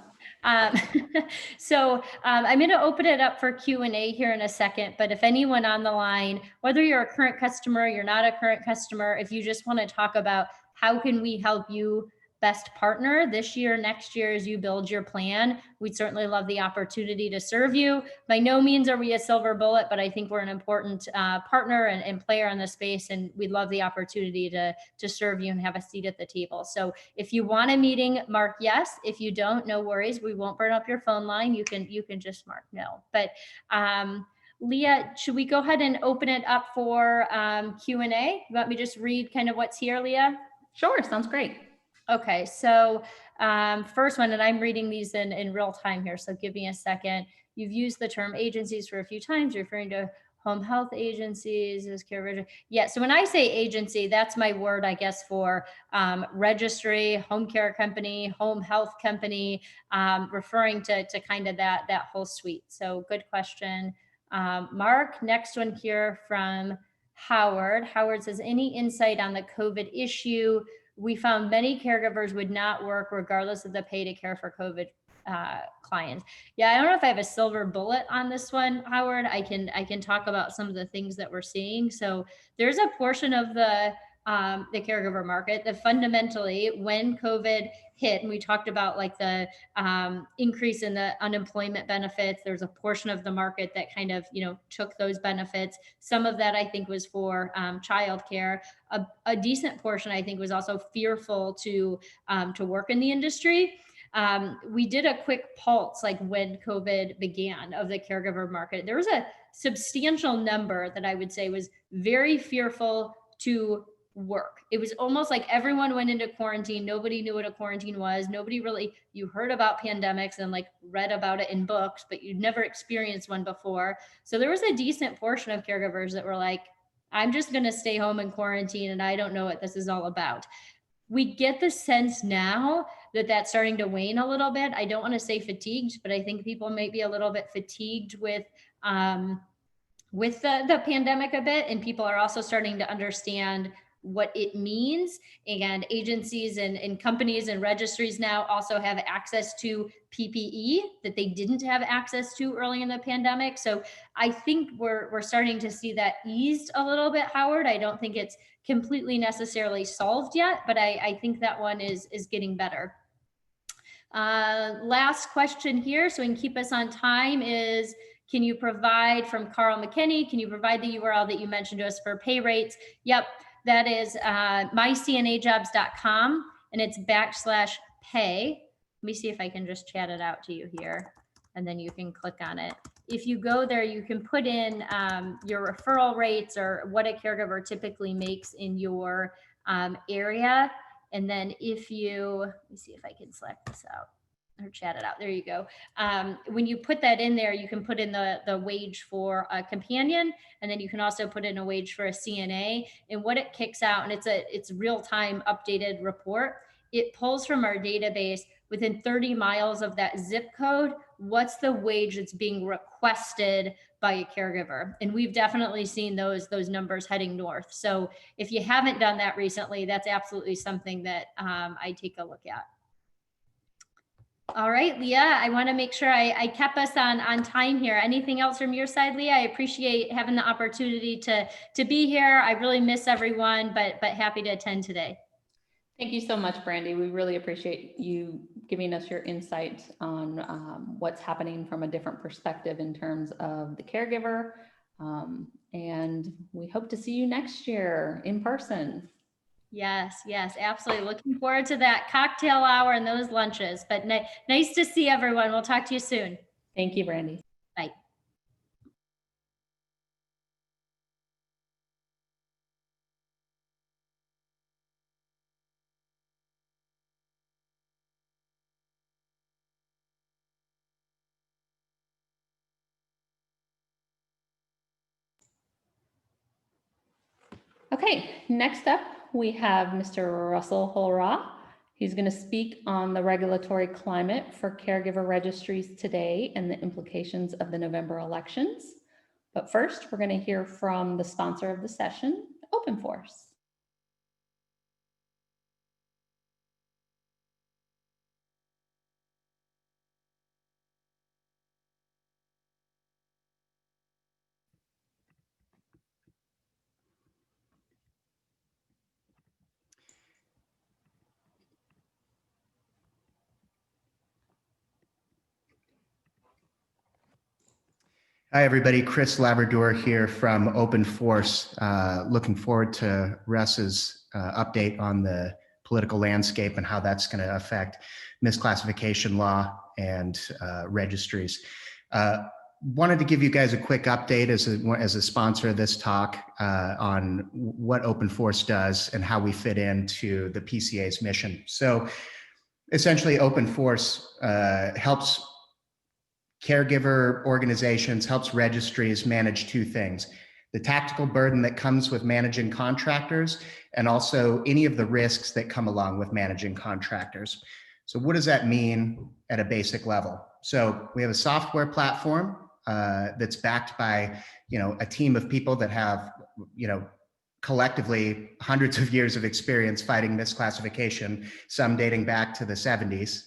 So I'm going to open it up for Q&A here in a second, but if anyone on the line, whether you're a current customer, you're not a current customer, if you just want to talk about how can we help you best partner this year, next year, as you build your plan, we'd certainly love the opportunity to serve you. By no means are we a silver bullet, but I think we're an important partner and player in the space, and we'd love the opportunity to serve you and have a seat at the table. So if you want a meeting, mark yes. If you don't, no worries. We won't burn up your phone line. You can just mark no. But Leah, should we go ahead and open it up for Q&A? You want me to just read kind of what's here, Leah? Sure, sounds great. Okay, so first one, and I'm reading these in real time here, so give me a second. You've used the term agencies for a few times, referring to home health agencies as care. Yeah, so when I say agency, that's my word, I guess, for registry, home care company, home health company, referring to kind of that whole suite. So good question. Mark, next one here from Howard. Howard says, any insight on the COVID issue? We found many caregivers would not work regardless of the pay to care for COVID clients. Yeah, I don't know if I have a silver bullet on this one, Howard. I can talk about some of the things that we're seeing. So there's a portion of the the caregiver market, that fundamentally when COVID hit, and we talked about like the increase in the unemployment benefits, there's a portion of the market that kind of, took those benefits. Some of that I think was for childcare. A decent portion I think was also fearful to work in the industry. We did a quick pulse, like when COVID began, of the caregiver market. There was a substantial number that I would say was very fearful to work. It was almost like everyone went into quarantine. Nobody knew what a quarantine was. Nobody really, you heard about pandemics and like read about it in books, but you'd never experienced one before. So there was a decent portion of caregivers that were like, I'm just going to stay home in quarantine and I don't know what this is all about. We get the sense now that that's starting to wane a little bit. I don't want to say fatigued, but I think people might be a little bit fatigued with the pandemic a bit, and people are also starting to understand what it means. And agencies and companies and registries now also have access to PPE that they didn't have access to early in the pandemic. So I think we're starting to see that eased a little bit, Howard. I don't think it's completely necessarily solved yet, but I think that one is getting better. Last question here, so we can keep us on time, is can you provide, from Carl McKinney, can you provide the URL that you mentioned to us for pay rates? Yep, that is mycnajobs.com, and it's /pay. Let me see if I can just chat it out to you here, and then you can click on it. If you go there, you can put in your referral rates or what a caregiver typically makes in your area. And then if you, let me see if I can select this out or chat it out. There you go. When you put that in there, you can put in the wage for a companion, and then you can also put in a wage for a CNA. And what it kicks out, and it's real-time updated report, it pulls from our database within 30 miles of that zip code, what's the wage that's being requested by a caregiver. And we've definitely seen those numbers heading north. So if you haven't done that recently, that's absolutely something that I take a look at. All right, Leah, I want to make sure I kept us on time here. Anything else from your side, Leah? I appreciate having the opportunity to be here. I really miss everyone, but happy to attend today. Thank you so much, Brandy. We really appreciate you giving us your insight on what's happening from a different perspective in terms of the caregiver. And we hope to see you next year in person. Yes, absolutely. Looking forward to that cocktail hour and those lunches, but nice to see everyone. We'll talk to you soon. Thank you, Brandy. Bye. Okay, next up, we have Mr. Russell Holra. He's going to speak on the regulatory climate for caregiver registries today and the implications of the November elections. But first, we're going to hear from the sponsor of the session, OpenForce. Hi, everybody. Chris Labrador here from OpenForce. Looking forward to Russ's update on the political landscape and how that's going to affect misclassification law and registries. Wanted to give you guys a quick update as a sponsor of this talk on what OpenForce does and how we fit into the PCA's mission. So essentially, OpenForce helps caregiver organizations, helps registries manage two things: the tactical burden that comes with managing contractors, and also any of the risks that come along with managing contractors. So what does that mean at a basic level? So we have a software platform that's backed by, a team of people that have, collectively hundreds of years of experience fighting misclassification, some dating back to the 70s.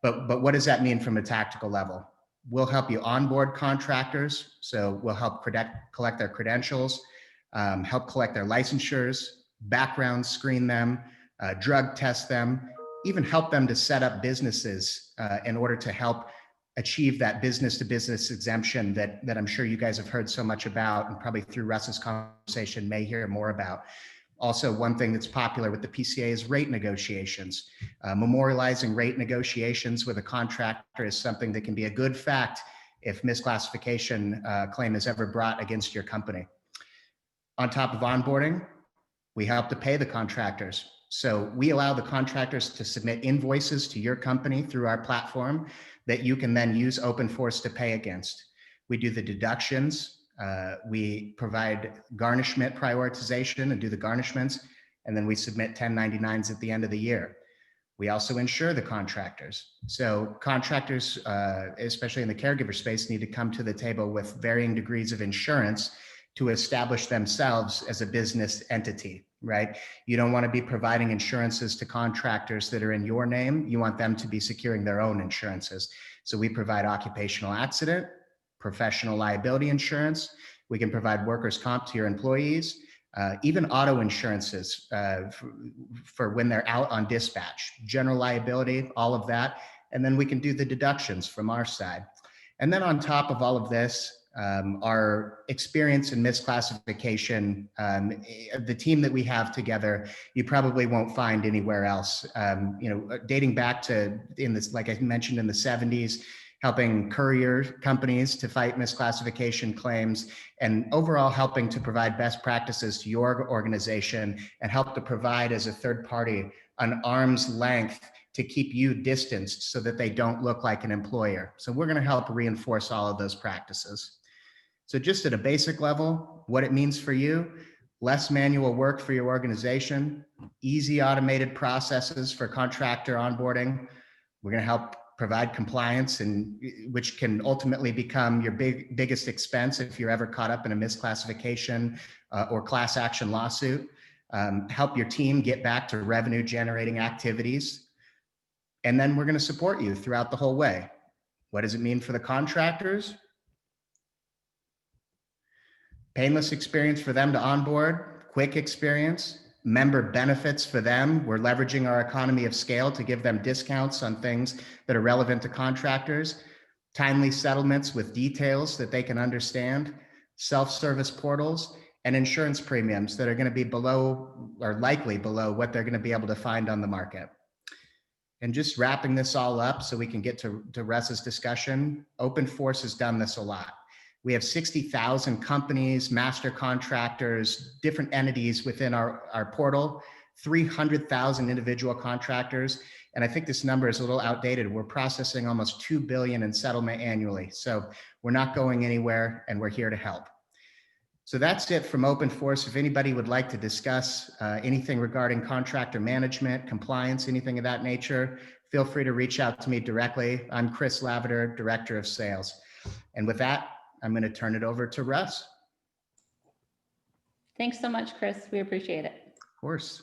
But what does that mean from a tactical level? We'll help you onboard contractors. So we'll help collect their credentials, help collect their licensures, background screen them, drug test them, even help them to set up businesses in order to help achieve that business-to-business exemption that I'm sure you guys have heard so much about, and probably through Russ's conversation may hear more about. Also, one thing that's popular with the PCA is rate negotiations. Memorializing rate negotiations with a contractor is something that can be a good fact if misclassification claim is ever brought against your company. On top of onboarding, we help to pay the contractors. So we allow the contractors to submit invoices to your company through our platform that you can then use OpenForce to pay against. We do the deductions. We provide garnishment prioritization and do the garnishments, and then we submit 1099s at the end of the year. We also insure the contractors. So contractors, especially in the caregiver space, need to come to the table with varying degrees of insurance to establish themselves as a business entity, right? You don't want to be providing insurances to contractors that are in your name. You want them to be securing their own insurances. So we provide occupational accident, professional liability insurance. We can provide workers' comp to your employees, even auto insurances for when they're out on dispatch, general liability, all of that. And then we can do the deductions from our side. And then on top of all of this, our experience in misclassification, the team that we have together, you probably won't find anywhere else. Dating back to like I mentioned, in the 70s, helping courier companies to fight misclassification claims, and overall helping to provide best practices to your organization and help to provide as a third party an arm's length to keep you distanced so that they don't look like an employer. So we're going to help reinforce all of those practices. So just at a basic level, what it means for you: less manual work for your organization, easy automated processes for contractor onboarding. We're going to help provide compliance, and which can ultimately become your biggest expense if you're ever caught up in a misclassification or class action lawsuit. Help your team get back to revenue generating activities. And then we're going to support you throughout the whole way. What does it mean for the contractors? Painless experience for them to onboard, quick experience, member benefits for them. We're leveraging our economy of scale to give them discounts on things that are relevant to contractors, timely settlements with details that they can understand, self-service portals, and insurance premiums that are going to be below, or likely below, what they're going to be able to find on the market. And just wrapping this all up so we can get to Russ's discussion, OpenForce has done this a lot. We have 60,000 companies, master contractors, different entities within our portal, 300,000 individual contractors. And I think this number is a little outdated. We're processing almost 2 billion in settlement annually. So we're not going anywhere, and we're here to help. So that's it from OpenForce. If anybody would like to discuss anything regarding contractor management, compliance, anything of that nature, feel free to reach out to me directly. I'm Chris Lavender, Director of Sales. And with that, I'm going to turn it over to Russ. Thanks so much, Chris. We appreciate it. Of course.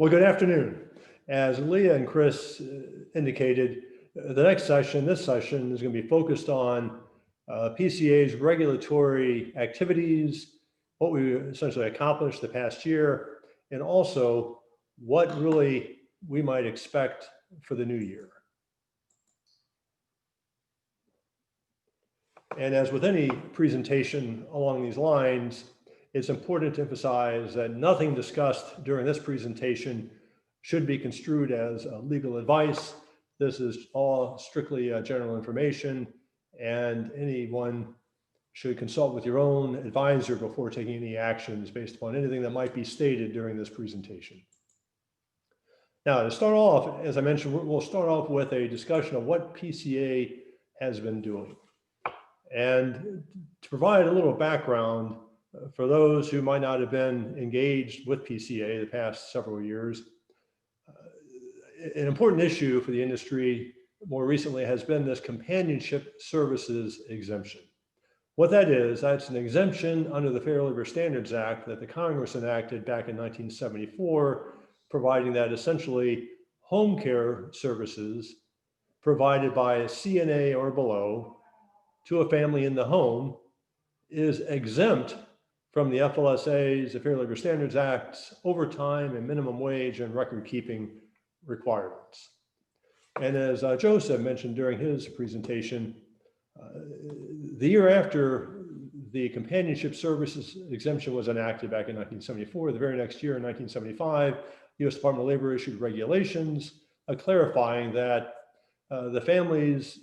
Well, good afternoon. As Leah and Chris indicated, the next session, this session, is going to be focused on PCA's regulatory activities, what we essentially accomplished the past year, and also what really we might expect for the new year. And as with any presentation along these lines, it's important to emphasize that nothing discussed during this presentation should be construed as legal advice. This is all strictly general information, and anyone should consult with your own advisor before taking any actions based upon anything that might be stated during this presentation. Now, to start off, as I mentioned, we'll start off with a discussion of what PCA has been doing. And to provide a little background for those who might not have been engaged with PCA the past several years, an important issue for the industry more recently has been this companionship services exemption. What that is, that's an exemption under the Fair Labor Standards Act that the Congress enacted back in 1974, providing that essentially home care services provided by a CNA or below to a family in the home is exempt from the FLSA's, the Fair Labor Standards Act's overtime and minimum wage and record keeping requirements. And as Joseph mentioned during his presentation, the year after the companionship services exemption was enacted back in 1974, the very next year in 1975, the U.S. Department of Labor issued regulations clarifying that the family's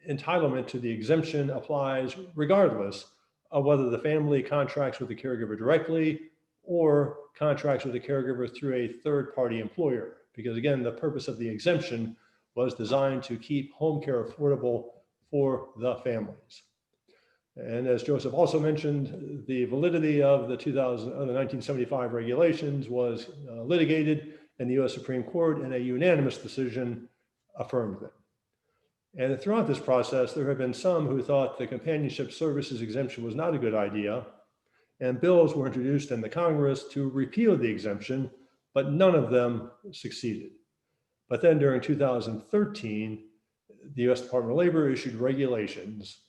entitlement to the exemption applies regardless of whether the family contracts with the caregiver directly or contracts with the caregiver through a third-party employer. Because again, the purpose of the exemption was designed to keep home care affordable for the families. And as Joseph also mentioned, the validity of the 1975 regulations was litigated in the U.S. Supreme Court, and a unanimous decision affirmed them. And throughout this process, there have been some who thought the companionship services exemption was not a good idea, and bills were introduced in the Congress to repeal the exemption, but none of them succeeded. But then during 2013, the U.S. Department of Labor issued regulations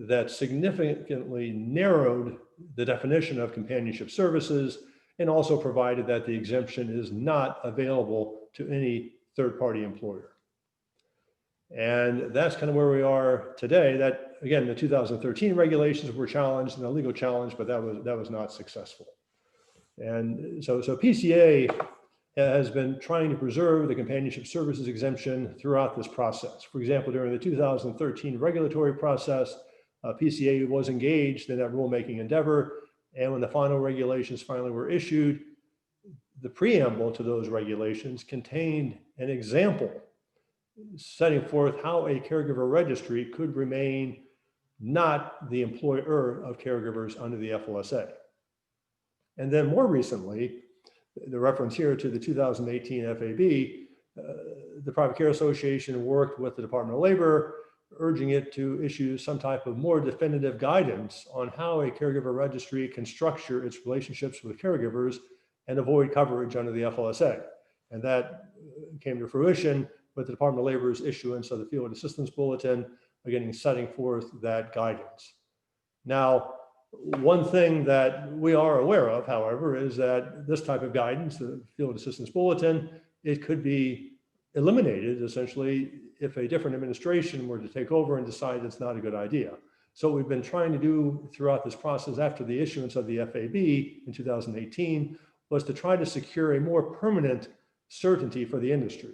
that significantly narrowed the definition of companionship services and also provided that the exemption is not available to any third-party employer. And that's kind of where we are today. That, again, the 2013 regulations were challenged and a legal challenge, but that was not successful. And so PCA has been trying to preserve the companionship services exemption throughout this process. For example, during the 2013 regulatory process, PCA was engaged in that rulemaking endeavor. And when the final regulations finally were issued, the preamble to those regulations contained an example setting forth how a caregiver registry could remain not the employer of caregivers under the FLSA. And then more recently, the reference here to the 2018 FAB, the Private Care Association worked with the Department of Labor, urging it to issue some type of more definitive guidance on how a caregiver registry can structure its relationships with caregivers and avoid coverage under the FLSA. And that came to fruition with the Department of Labor's issuance of the Field Assistance Bulletin, again, setting forth that guidance. Now, one thing that we are aware of, however, is that this type of guidance, the Field Assistance Bulletin, it could be eliminated essentially if a different administration were to take over and decide it's not a good idea. So what we've been trying to do throughout this process after the issuance of the FAB in 2018 was to try to secure a more permanent certainty for the industry.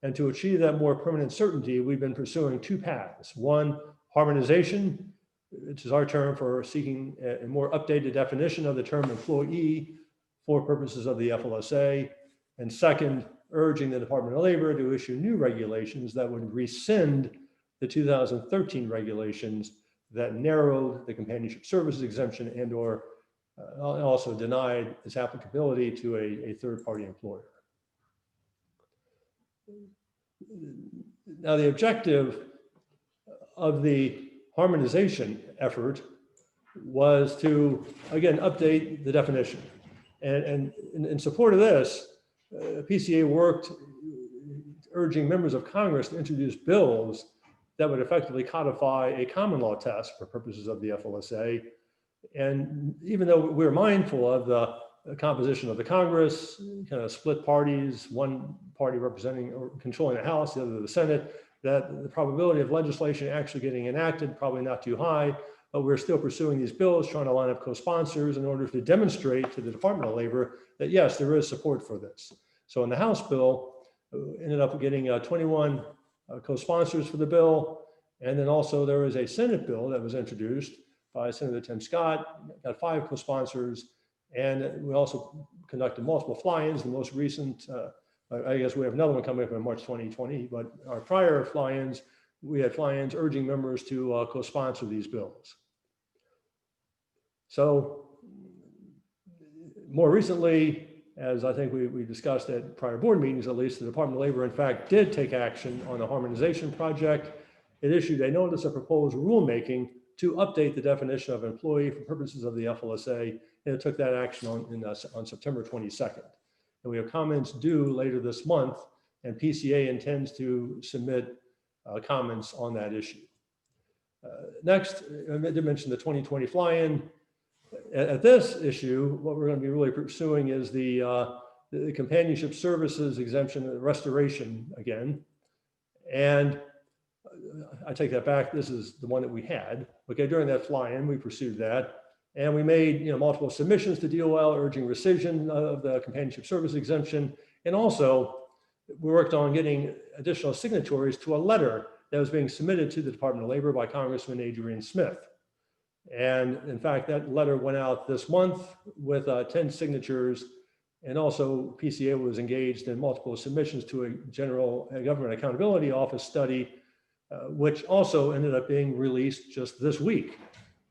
And to achieve that more permanent certainty, we've been pursuing two paths. One, harmonization, which is our term for seeking a more updated definition of the term employee for purposes of the FLSA. And second, urging the Department of Labor to issue new regulations that would rescind the 2013 regulations that narrowed the companionship services exemption and or also denied its applicability to a third-party employer. Now, the objective of the harmonization effort was to, again, update the definition. And in support of this, PCA worked urging members of Congress to introduce bills that would effectively codify a common law test for purposes of the FLSA. And even though we're mindful of the composition of the Congress, kind of split parties, one party representing or controlling the House, the other the Senate, that the probability of legislation actually getting enacted probably not too high, but we're still pursuing these bills, trying to line up co-sponsors in order to demonstrate to the Department of Labor that yes, there is support for this. So in the House bill, ended up getting 21 co-sponsors for the bill. And then also there was a Senate bill that was introduced by Senator Tim Scott, got 5 co-sponsors. And we also conducted multiple fly-ins. The most recent, I guess we have another one coming up in March 2020, but our prior fly-ins, we had fly-ins urging members to co-sponsor these bills. So more recently, as I think we discussed at prior board meetings, at least, the Department of Labor, in fact, did take action on the harmonization project. It issued a notice of proposed rulemaking to update the definition of employee for purposes of the FLSA, and it took that action on September 22nd. And we have comments due later this month, and PCA intends to submit comments on that issue. Next, I did mention the 2020 fly-in. At this issue, what we're going to be really pursuing is the companionship services exemption restoration again. And I take that back. This is the one that we had. Okay, during that fly-in, we pursued that. And we made multiple submissions to DOL urging rescission of the companionship service exemption. And also, we worked on getting additional signatories to a letter that was being submitted to the Department of Labor by Congressman Adrian Smith. And in fact, that letter went out this month with 10 signatures. And also PCA was engaged in multiple submissions to a General Government Accountability Office study, which also ended up being released just this week.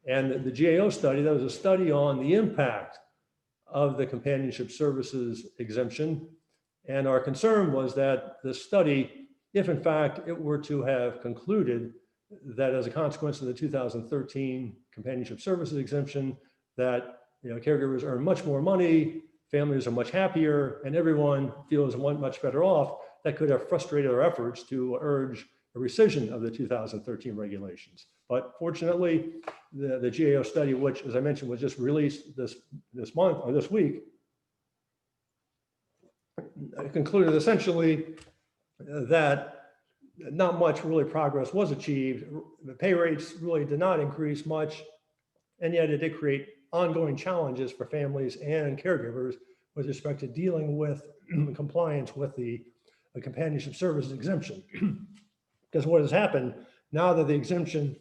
And the GAO study, that was a study on the impact of the companionship services exemption. And our concern was that the study, if in fact it were to have concluded that as a consequence of the 2013 companionship services exemption, that caregivers earn much more money, families are much happier, and everyone feels much better off, that could have frustrated our efforts to urge a rescission of the 2013 regulations. But fortunately, the GAO study, which, as I mentioned, was just released this month or this week, concluded essentially that not much really progress was achieved. The pay rates really did not increase much, and yet it did create ongoing challenges for families and caregivers with respect to dealing with compliance with the companionship services exemption. Because what has happened now that the exemption,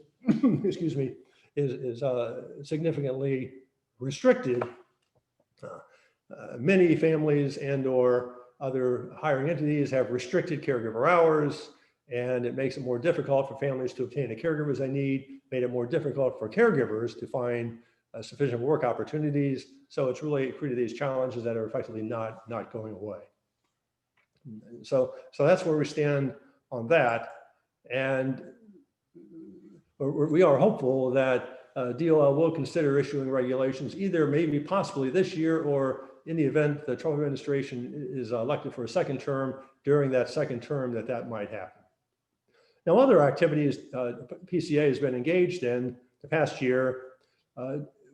excuse me, is significantly restricted, many families and or other hiring entities have restricted caregiver hours, and it makes it more difficult for families to obtain the caregivers they need, made it more difficult for caregivers to find sufficient work opportunities. So it's really created these challenges that are effectively not going away. So that's where we stand on that. And we are hopeful that DOL will consider issuing regulations either maybe possibly this year, or in the event the Trump administration is elected for a second term, during that second term that might happen. Now, other activities PCA has been engaged in the past year,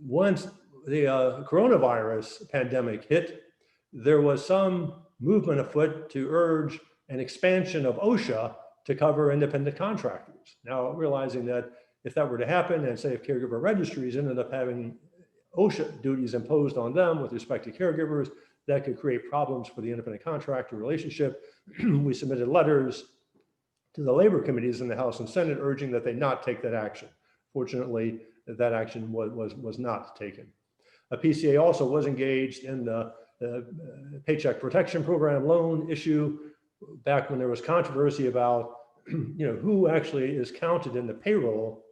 once the coronavirus pandemic hit, there was some movement afoot to urge an expansion of OSHA to cover independent contractors. Now, realizing that if that were to happen, and say if caregiver registries ended up having OSHA duties imposed on them with respect to caregivers, that could create problems for the independent contractor relationship. We submitted letters to the labor committees in the House and Senate urging that they not take that action. Fortunately, that action was not taken. PCA also was engaged in the Paycheck Protection Program loan issue back when there was controversy about who actually is counted in the payroll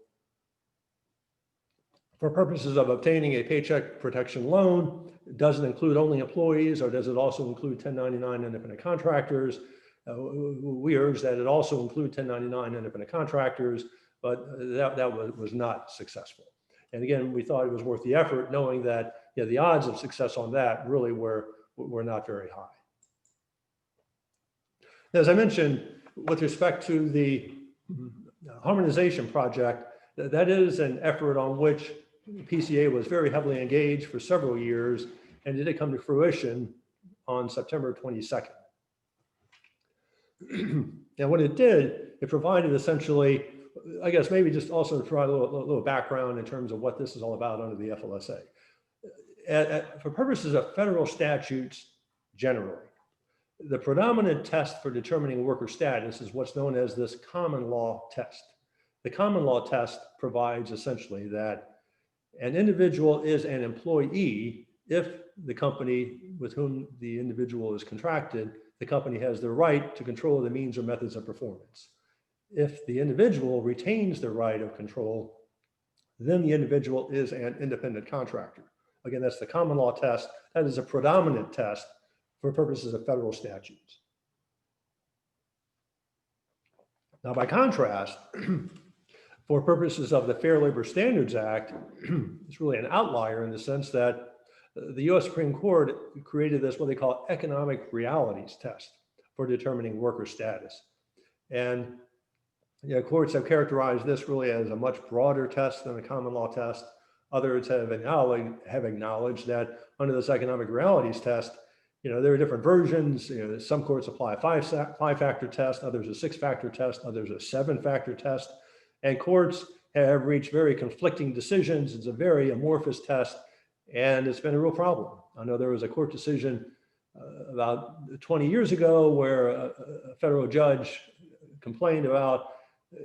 for purposes of obtaining a paycheck protection loan. Does it include only employees, or does it also include 1099 independent contractors? We urge that it also include 1099 independent contractors, but that was not successful. And again, we thought it was worth the effort, knowing that the odds of success on that really were not very high. As I mentioned, with respect to the harmonization project, that is an effort on which PCA was very heavily engaged for several years, and it did come to fruition on September 22nd. And what it did, it provided essentially, I guess maybe just also to provide a little background in terms of what this is all about under the FLSA. For purposes of federal statutes generally, the predominant test for determining worker status is what's known as this common law test. The common law test provides essentially that an individual is an employee if the company with whom the individual is contracted, the company has the right to control the means or methods of performance. If the individual retains the right of control, then the individual is an independent contractor. Again, that's the common law test. That is a predominant test for purposes of federal statutes. Now, by contrast, for purposes of the Fair Labor Standards Act, it's really an outlier in the sense that the US Supreme Court created this, what they call economic realities test for determining worker status. And courts have characterized this really as a much broader test than the common law test. Others have acknowledged that under this economic realities test, there are different versions. Some courts apply a five-factor test, others a six-factor test, others a seven-factor test. And courts have reached very conflicting decisions. It's a very amorphous test, and it's been a real problem. I know there was a court decision about 20 years ago where a federal judge complained about,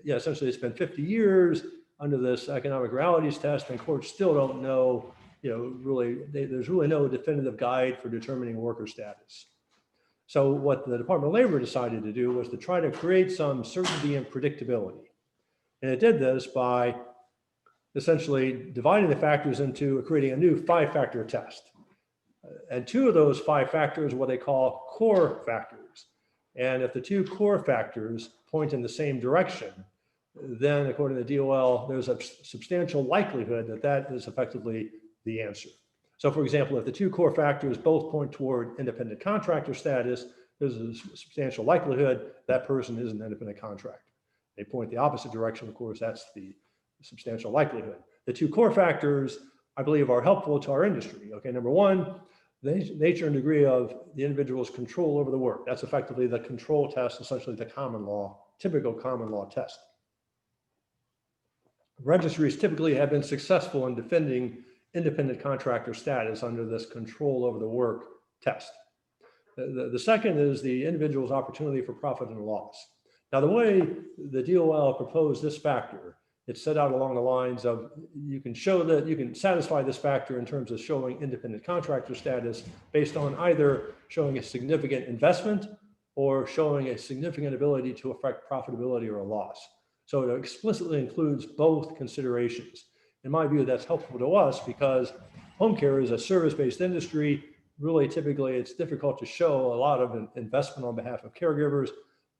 essentially it's been 50 years under this economic realities test, and courts still don't know, there's really no definitive guide for determining worker status. So what the Department of Labor decided to do was to try to create some certainty and predictability. And it did this by essentially dividing the factors into creating a new five-factor test. And two of those five factors are what they call core factors. And if the two core factors point in the same direction, then according to the DOL, there's a substantial likelihood that that is effectively the answer. So for example, if the two core factors both point toward independent contractor status, there's a substantial likelihood that person is an independent contractor. They point the opposite direction, of course, that's the substantial likelihood. The two core factors, I believe, are helpful to our industry. Okay, number one, the nature and degree of the individual's control over the work. That's effectively the control test, essentially the common law, typical common law test. Registries typically have been successful in defending independent contractor status under this control over the work test. The second is the individual's opportunity for profit and loss. Now, the way the DOL proposed this factor, it's set out along the lines of you can show that you can satisfy this factor in terms of showing independent contractor status based on either showing a significant investment or showing a significant ability to affect profitability or a loss. So it explicitly includes both considerations. In my view, that's helpful to us because home care is a service-based industry. Really, typically, it's difficult to show a lot of investment on behalf of caregivers.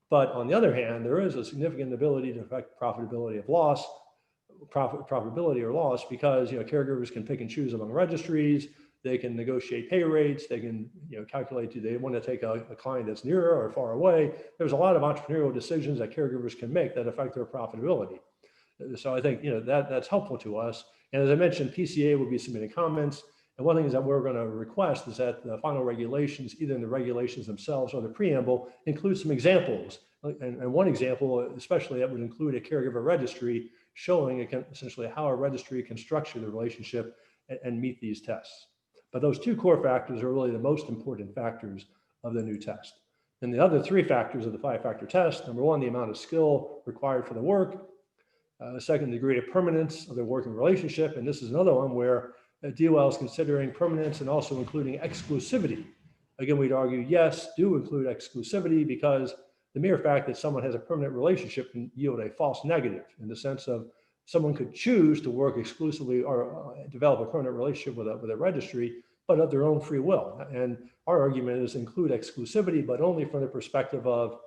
But on the other hand, there is a significant ability to affect profitability or loss because caregivers can pick and choose among registries. They can negotiate pay rates. They can calculate, do they want to take a client that's nearer or far away? There's a lot of entrepreneurial decisions that caregivers can make that affect their profitability. So I think that's helpful to us. And as I mentioned, PCA will be submitting comments. And one thing is that we're going to request is that the final regulations, either in the regulations themselves or the preamble, include some examples. And one example, especially, that would include a caregiver registry showing essentially how a registry can structure the relationship and meet these tests. But those two core factors are really the most important factors of the new test. And the other three factors of the five-factor test, number one, the amount of skill required for the work. Second, degree of permanence of the working relationship. And this is another one where DOL is considering permanence and also including exclusivity. Again, we'd argue, yes, do include exclusivity because the mere fact that someone has a permanent relationship can yield a false negative in the sense of someone could choose to work exclusively or develop a permanent relationship with a registry, but of their own free will. And our argument is include exclusivity, but only from the perspective of,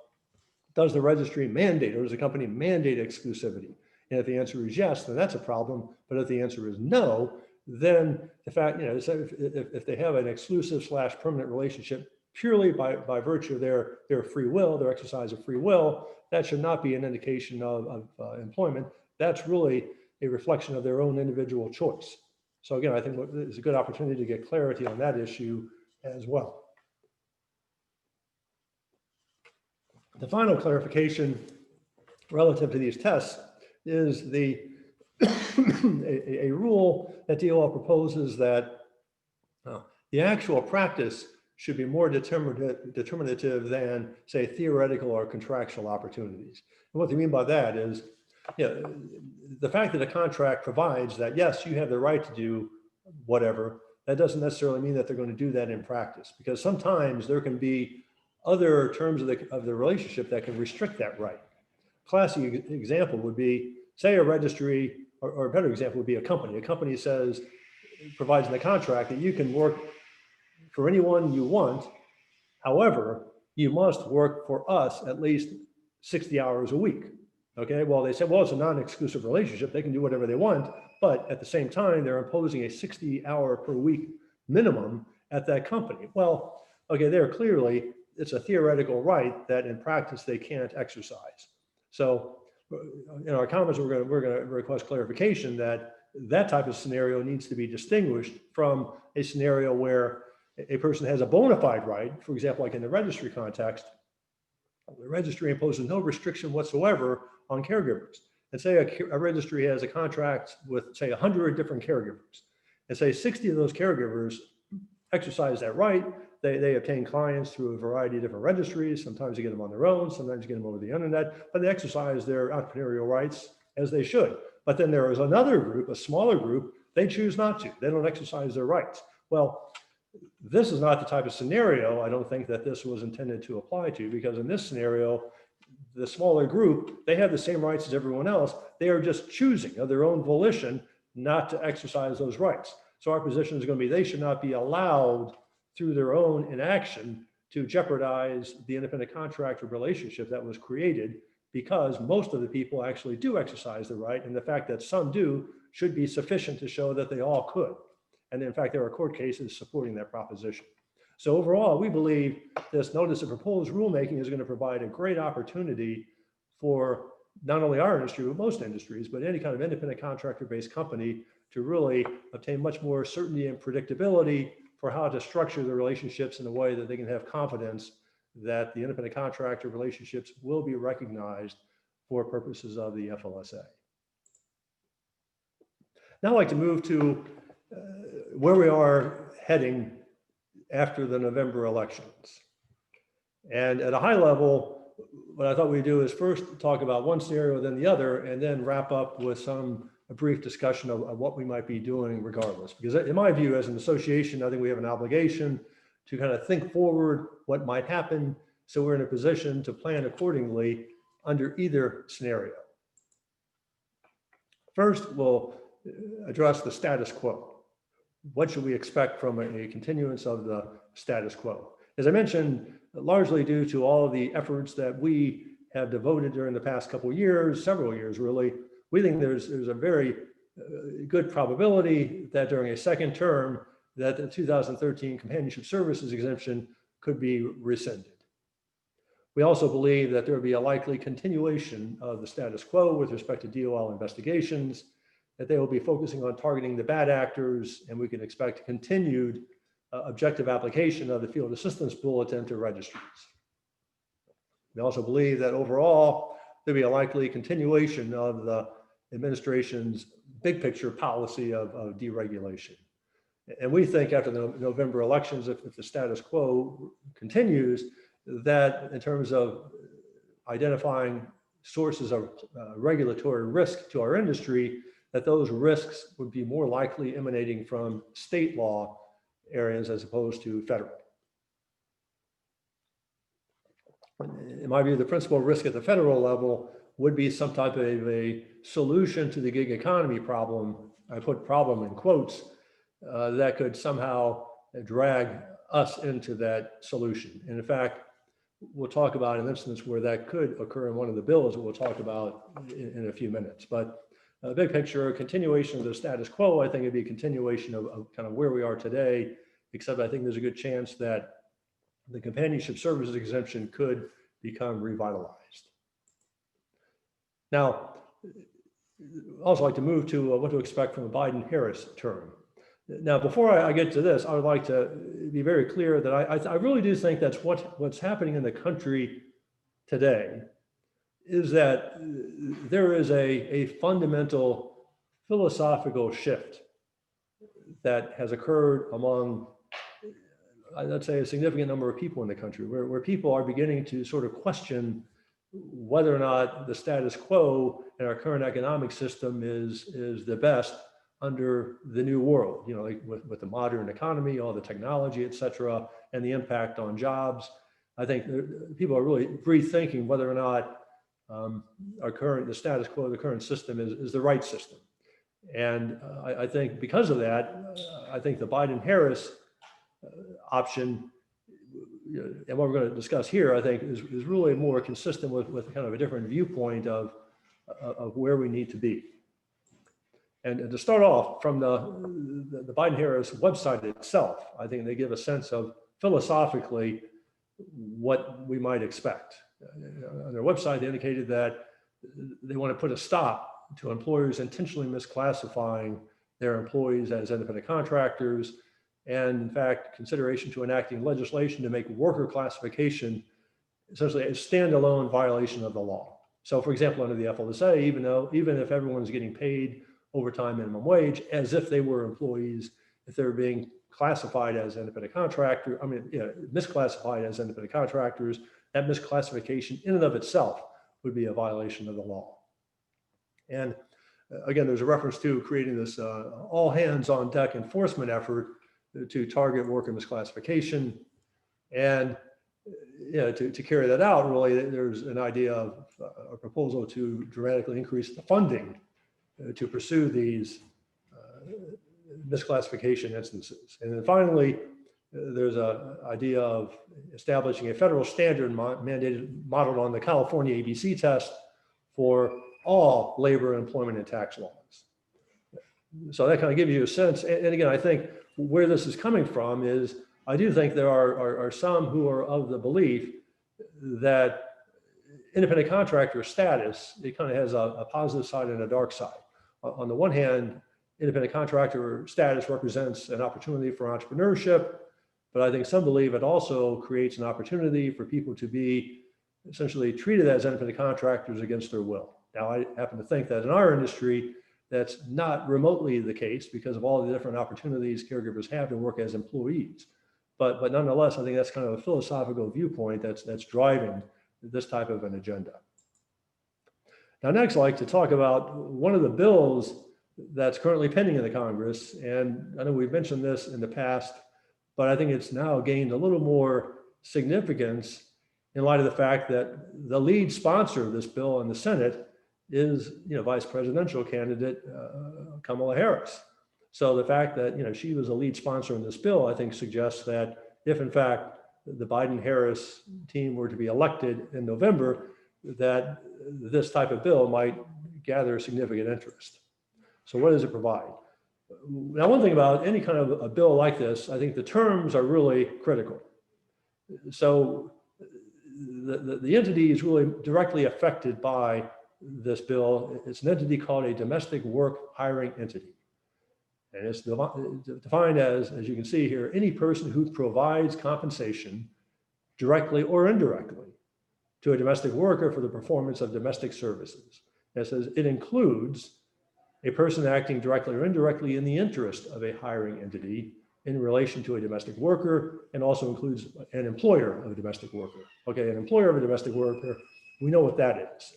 does the registry mandate or does the company mandate exclusivity? And if the answer is yes, then that's a problem. But if the answer is no, then the fact, if they have an exclusive / permanent relationship purely by virtue of their free will, their exercise of free will. That should not be an indication of employment. That's really a reflection of their own individual choice. So again, I think it's a good opportunity to get clarity on that issue as well. The final clarification relative to these tests is a rule that DOL proposes that the actual practice should be more determinative than, say, theoretical or contractual opportunities. And what they mean by that is, the fact that a contract provides that, yes, you have the right to do whatever, that doesn't necessarily mean that they're going to do that in practice, because sometimes there can be other terms of the relationship that can restrict that right. Classic example would be, say, a registry, or a better example would be a company. A company says, provides in the contract that you can work for anyone you want. However, you must work for us at least 60 hours a week. Okay, well, they said, well, it's a non-exclusive relationship. They can do whatever they want, but at the same time, they're imposing a 60-hour per week minimum at that company. Well, okay, there clearly, it's a theoretical right that in practice they can't exercise. So in our comments, we're going to request clarification that that type of scenario needs to be distinguished from a scenario where a person has a bona fide right. For example, like in the registry context, the registry imposes no restriction whatsoever on caregivers. And say a registry has a contract with, say, 100 different caregivers, and say 60 of those caregivers exercise that right. They obtain clients through a variety of different registries. Sometimes you get them on their own, sometimes you get them over the internet, but they exercise their entrepreneurial rights as they should. But then there is another group, a smaller group, they choose not to. They don't exercise their rights. Well, this is not the type of scenario, I don't think, that this was intended to apply to, because in this scenario, the smaller group, they have the same rights as everyone else. They are just choosing of their own volition not to exercise those rights. So our position is going to be, they should not be allowed through their own inaction to jeopardize the independent contractor relationship that was created, because most of the people actually do exercise the right, and the fact that some do should be sufficient to show that they all could. And in fact, there are court cases supporting that proposition. So overall, we believe this notice of proposed rulemaking is going to provide a great opportunity for not only our industry, but most industries, but any kind of independent contractor-based company to really obtain much more certainty and predictability for how to structure the relationships in a way that they can have confidence that the independent contractor relationships will be recognized for purposes of the FLSA. Now I'd like to move to where we are heading after the November elections. And at a high level, what I thought we'd do is first talk about one scenario, then the other, and then wrap up with a brief discussion of what we might be doing regardless. Because in my view, as an association, I think we have an obligation to kind of think forward what might happen, so we're in a position to plan accordingly under either scenario. First, we'll address the status quo. What should we expect from a continuance of the status quo? As I mentioned, largely due to all of the efforts that we have devoted during the past couple of years, several years really, we think there's a very good probability that during a second term that the 2013 companionship services exemption could be rescinded. We also believe that there will be a likely continuation of the status quo with respect to DOL investigations, that they will be focusing on targeting the bad actors, and we can expect continued objective application of the Field Assistance Bulletin to registries. We also believe that overall, there'll be a likely continuation of the administration's big picture policy of deregulation. And we think after the November elections, if the status quo continues, that in terms of identifying sources of regulatory risk to our industry, that those risks would be more likely emanating from state law areas as opposed to federal. In my view, the principal risk at the federal level would be some type of a solution to the gig economy problem. I put problem in quotes, that could somehow drag us into that solution. And in fact, we'll talk about an instance where that could occur in one of the bills that we'll talk about in a few minutes. But big picture, a continuation of the status quo, I think it'd be a continuation of kind of where we are today, except I think there's a good chance that the companionship services exemption could become revitalized. Now, I'd also like to move to what to expect from the Biden-Harris term. Now, before I get to this, I would like to be very clear that I really do think that's what's happening in the country today, is that there is a fundamental philosophical shift that has occurred among, I'd say, a significant number of people in the country, where people are beginning to sort of question whether or not the status quo in our current economic system is the best under the new world, you know, like with the modern economy, all the technology, et cetera, and the impact on jobs. I think people are really rethinking whether or not the status quo, the current system is the right system. And I think because of that, I think the Biden-Harris option, and what we're going to discuss here, I think is really more consistent with kind of a different viewpoint of where we need to be. And to start off from the Biden-Harris website itself, I think they give a sense of philosophically what we might expect. On their website, they indicated that they want to put a stop to employers intentionally misclassifying their employees as independent contractors, and in fact, consideration to enacting legislation to make worker classification essentially a standalone violation of the law. So for example, under the FLSA, even if everyone's getting paid overtime minimum wage as if they were employees, if they're being classified as independent contractor, misclassified as independent contractors, that misclassification in and of itself would be a violation of the law. And again, there's a reference to creating this all hands on deck enforcement effort to target worker misclassification. And to carry that out, really, there's an idea of a proposal to dramatically increase the funding to pursue these misclassification instances. And then finally, there's an idea of establishing a federal standard modeled on the California ABC test for all labor, employment, and tax laws. So that kind of gives you a sense. And again, I think where this is coming from is, I do think there are some who are of the belief that independent contractor status, it kind of has a positive side and a dark side. On the one hand, independent contractor status represents an opportunity for entrepreneurship, but I think some believe it also creates an opportunity for people to be essentially treated as independent contractors against their will. Now, I happen to think that in our industry, that's not remotely the case because of all the different opportunities caregivers have to work as employees. But nonetheless, I think that's kind of a philosophical viewpoint that's driving this type of an agenda. Now, next, I'd like to talk about one of the bills that's currently pending in the Congress. And I know we've mentioned this in the past, but I think it's now gained a little more significance in light of the fact that the lead sponsor of this bill in the Senate is, vice presidential candidate Kamala Harris. So the fact that, she was a lead sponsor in this bill, I think suggests that if in fact the Biden-Harris team were to be elected in November, that this type of bill might gather significant interest. So what does it provide? Now, one thing about any kind of a bill like this, I think the terms are really critical. So the entity is really directly affected by this bill. It's an entity called a domestic work hiring entity. And it's defined as you can see here, any person who provides compensation directly or indirectly to a domestic worker for the performance of domestic services. And it says it includes a person acting directly or indirectly in the interest of a hiring entity in relation to a domestic worker, and also includes an employer of a domestic worker. Okay, an employer of a domestic worker, we know what that is.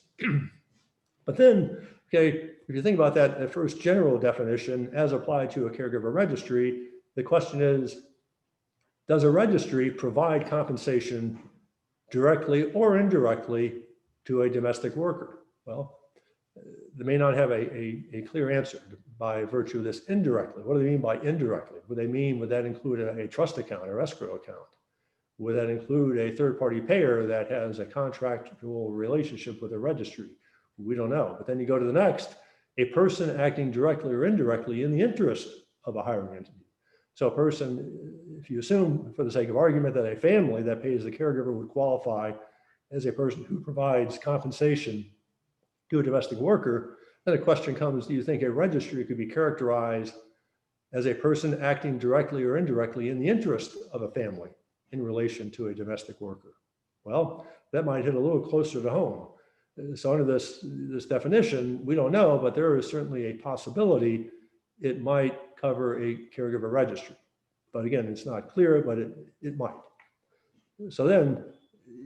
But then, okay, if you think about that first general definition as applied to a caregiver registry, the question is, does a registry provide compensation directly or indirectly to a domestic worker? Well, they may not have a clear answer by virtue of this indirectly. What do they mean by indirectly? Would that include a trust account or escrow account? Would that include a third-party payer that has a contractual relationship with a registry? We don't know. But then you go to the next, a person acting directly or indirectly in the interest of a hiring entity. So a person, if you assume for the sake of argument that a family that pays the caregiver would qualify as a person who provides compensation to a domestic worker, then the question comes, do you think a registry could be characterized as a person acting directly or indirectly in the interest of a family in relation to a domestic worker? Well, that might hit a little closer to home. So under this definition, we don't know, but there is certainly a possibility it might cover a caregiver registry. But again, it's not clear, but it might. So then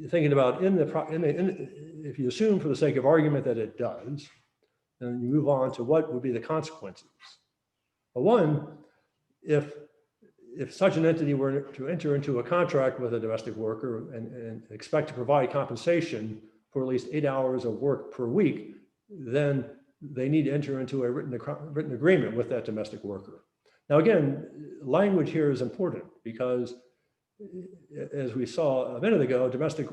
thinking about if you assume for the sake of argument that it does, then you move on to what would be the consequences. Well, one, if such an entity were to enter into a contract with a domestic worker and expect to provide compensation for at least 8 hours of work per week, then they need to enter into a written agreement with that domestic worker. Now, again, language here is important because, as we saw a minute ago, domestic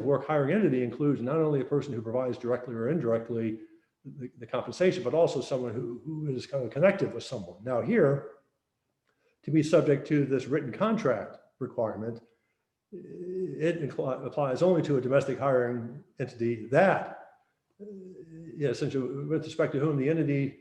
work hiring entity includes not only a person who provides directly or indirectly the compensation, but also someone who is kind of connected with someone. Now here, to be subject to this written contract requirement, it applies only to a domestic hiring entity that, essentially with respect to whom the entity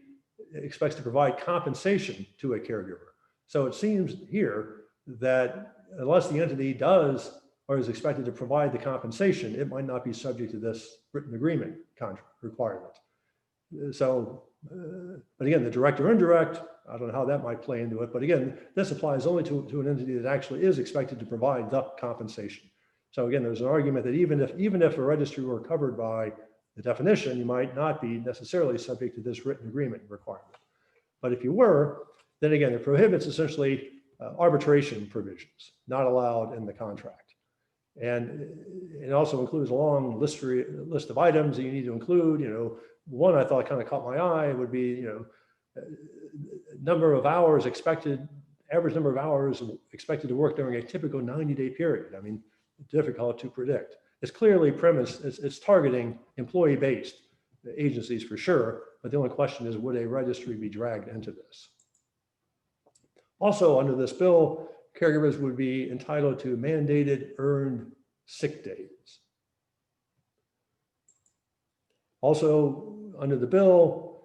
expects to provide compensation to a caregiver. So it seems here that unless the entity does or is expected to provide the compensation, it might not be subject to this written agreement contract requirement. So, but again, the direct or indirect, I don't know how that might play into it, but again, this applies only to an entity that actually is expected to provide the compensation. So again, there's an argument that even if a registry were covered by the definition, you might not be necessarily subject to this written agreement requirement. But if you were, then again, it prohibits essentially arbitration provisions, not allowed in the contract. And it also includes a long list of items that you need to include. One I thought kind of caught my eye would be, number of hours expected, average number of hours expected to work during a typical 90-day period. I mean, difficult to predict. It's clearly premised, it's targeting employee-based agencies for sure, but the only question is, would a registry be dragged into this? Also, under this bill, caregivers would be entitled to mandated earned sick days. Also, under the bill,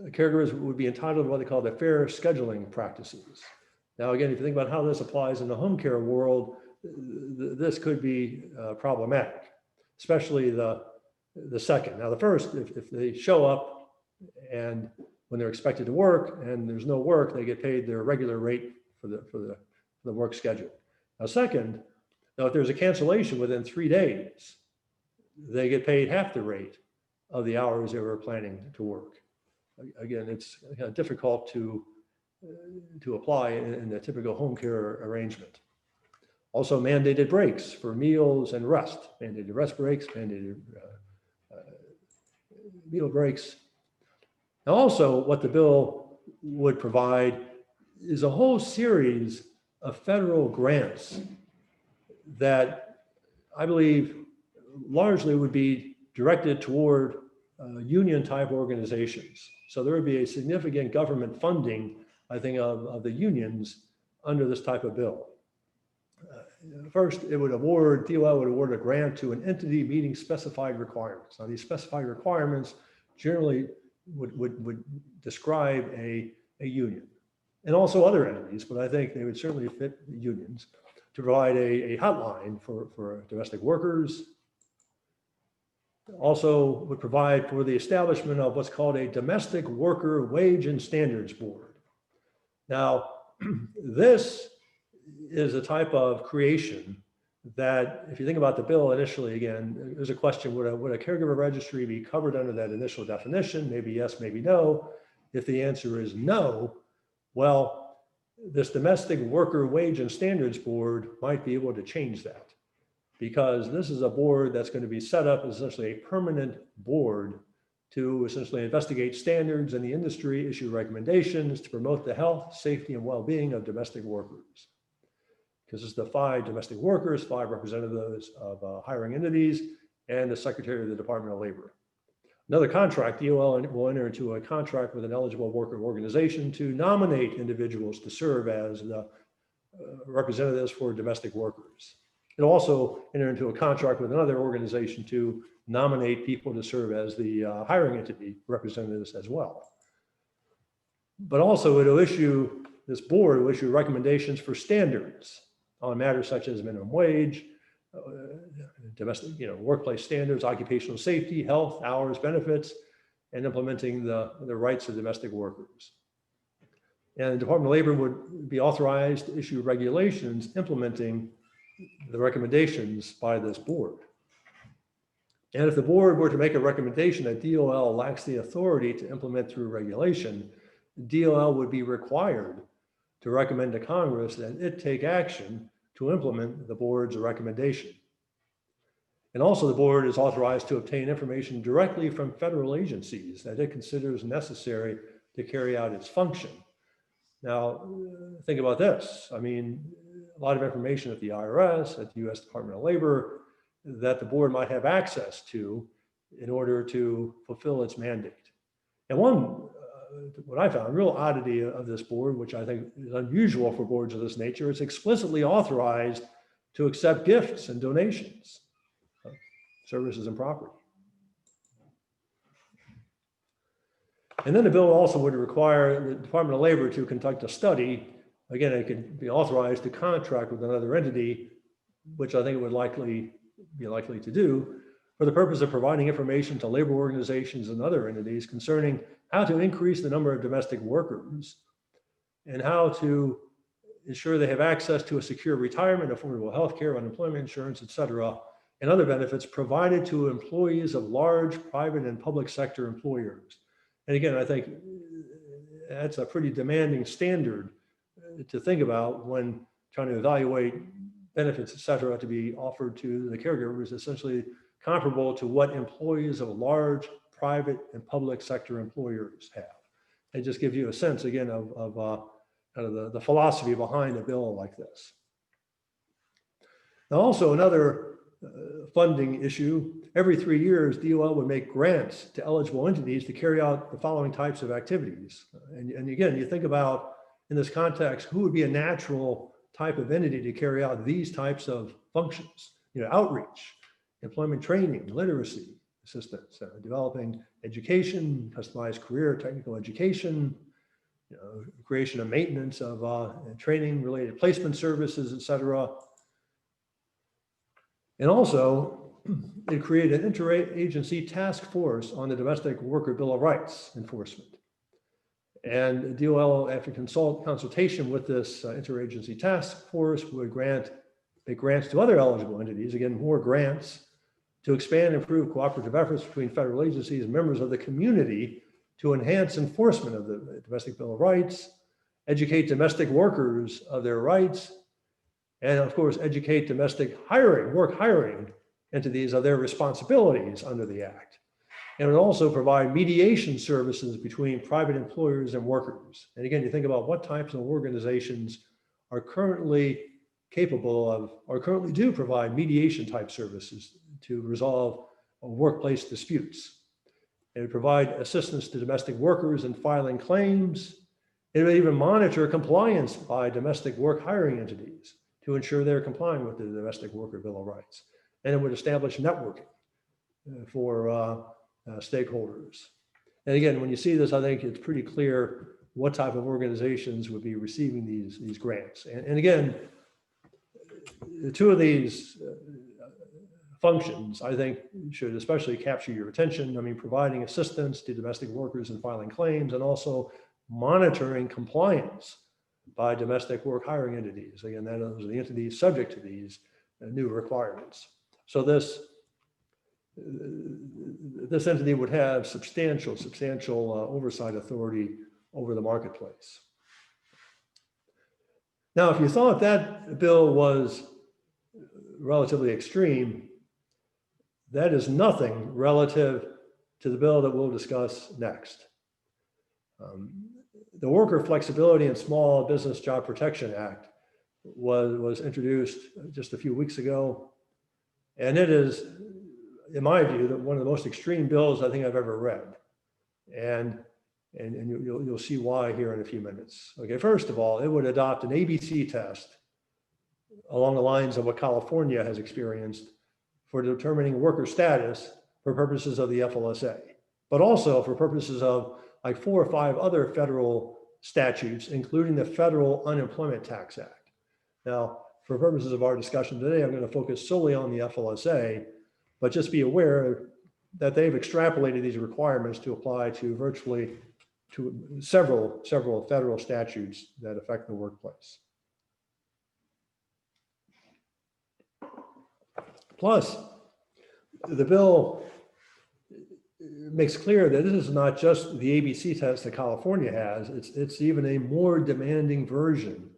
caregivers would be entitled to what they call the fair scheduling practices. Now, again, if you think about how this applies in the home care world, this could be problematic, especially the second. Now, the first, if they show up and when they're expected to work and there's no work, they get paid their regular rate for the work schedule. Now, second, now if there's a cancellation within 3 days, they get paid half the rate of the hours they were planning to work. Again, it's difficult to apply in the typical home care arrangement. Also, mandated breaks for meals and rest, mandated rest breaks, mandated meal breaks. Now, also, what the bill would provide is a whole series of federal grants that I believe largely would be directed toward union type organizations. So there would be a significant government funding, I think, of the unions under this type of bill. First, it would award, DOL would award a grant to an entity meeting specified requirements. Now, these specified requirements generally would describe a union and also other entities, but I think they would certainly fit unions to provide a hotline for domestic workers. Also would provide for the establishment of what's called a Domestic Worker Wage and Standards Board. Now, this is a type of creation that, if you think about the bill initially, again, there's a question, would a caregiver registry be covered under that initial definition? Maybe yes, maybe no. If the answer is no, well, this Domestic Worker Wage and Standards Board might be able to change that, because this is a board that's going to be set up as essentially a permanent board to essentially investigate standards in the industry, issue recommendations to promote the health, safety, and well-being of domestic workers. Because it's the 5 domestic workers, 5 representatives of hiring entities, and the Secretary of the Department of Labor. Another contract, DOL will enter into a contract with an eligible worker organization to nominate individuals to serve as the representatives for domestic workers. It'll also enter into a contract with another organization to nominate people to serve as the hiring entity representatives as well. But also this board will issue recommendations for standards on matters such as minimum wage, domestic, workplace standards, occupational safety, health, hours, benefits, and implementing the rights of domestic workers. And the Department of Labor would be authorized to issue regulations implementing the recommendations by this board. And if the board were to make a recommendation that DOL lacks the authority to implement through regulation, DOL would be required to recommend to Congress that it take action to implement the board's recommendation. And also the board is authorized to obtain information directly from federal agencies that it considers necessary to carry out its function. Now, think about this. I mean, a lot of information at the IRS, at the US Department of Labor, that the board might have access to in order to fulfill its mandate. And what I found, real oddity of this board, which I think is unusual for boards of this nature, is explicitly authorized to accept gifts and donations of services and property. And then the bill also would require the Department of Labor to conduct a study. Again, it could be authorized to contract with another entity, which I think it would likely to do, for the purpose of providing information to labor organizations and other entities concerning how to increase the number of domestic workers and how to ensure they have access to a secure retirement, affordable health care, unemployment insurance, et cetera, and other benefits provided to employees of large private and public sector employers. And again, I think that's a pretty demanding standard to think about when trying to evaluate benefits, et cetera, to be offered to the caregivers, essentially comparable to what employees of large private and public sector employers have. It just gives you a sense, again, of kind of the philosophy behind a bill like this. Now, also another funding issue, every 3 years, DOL would make grants to eligible entities to carry out the following types of activities. And again, you think about, in this context, who would be a natural type of entity to carry out these types of functions? Outreach, employment training, literacy assistance, developing education, customized career technical education, creation and maintenance of training related placement services, et cetera. And also, it created an interagency task force on the Domestic Worker Bill of Rights enforcement. And DOL, after consultation with this interagency task force, would make grants to other eligible entities, again, more grants, to expand and improve cooperative efforts between federal agencies and members of the community to enhance enforcement of the Domestic Bill of Rights, educate domestic workers of their rights, and of course, educate domestic work hiring entities of their responsibilities under the Act. And it would also provide mediation services between private employers and workers. And again, you think about what types of organizations are currently capable of, or currently do provide mediation type services to resolve workplace disputes. It would provide assistance to domestic workers in filing claims. It would even monitor compliance by domestic work hiring entities to ensure they're complying with the Domestic Worker Bill of Rights. And it would establish networking for stakeholders. And again, when you see this, I think it's pretty clear what type of organizations would be receiving these grants. And again, the two of these functions, I think, should especially capture your attention. I mean, providing assistance to domestic workers in filing claims and also monitoring compliance by domestic work hiring entities. Again, those are the entities subject to these new requirements. So this entity would have substantial oversight authority over the marketplace. Now, if you thought that bill was relatively extreme, that is nothing relative to the bill that we'll discuss next. The Worker Flexibility and Small Business Job Protection Act was introduced just a few weeks ago. And it is in my view, one of the most extreme bills I think I've ever read. And you'll see why here in a few minutes. Okay, first of all, it would adopt an ABC test along the lines of what California has experienced for determining worker status for purposes of the FLSA, but also for purposes of like 4 or 5 other federal statutes, including the Federal Unemployment Tax Act. Now, for purposes of our discussion today, I'm going to focus solely on the FLSA, but just be aware that they've extrapolated these requirements to apply to virtually several federal statutes that affect the workplace. Plus, the bill makes clear that this is not just the ABC test that California has, it's even a more demanding version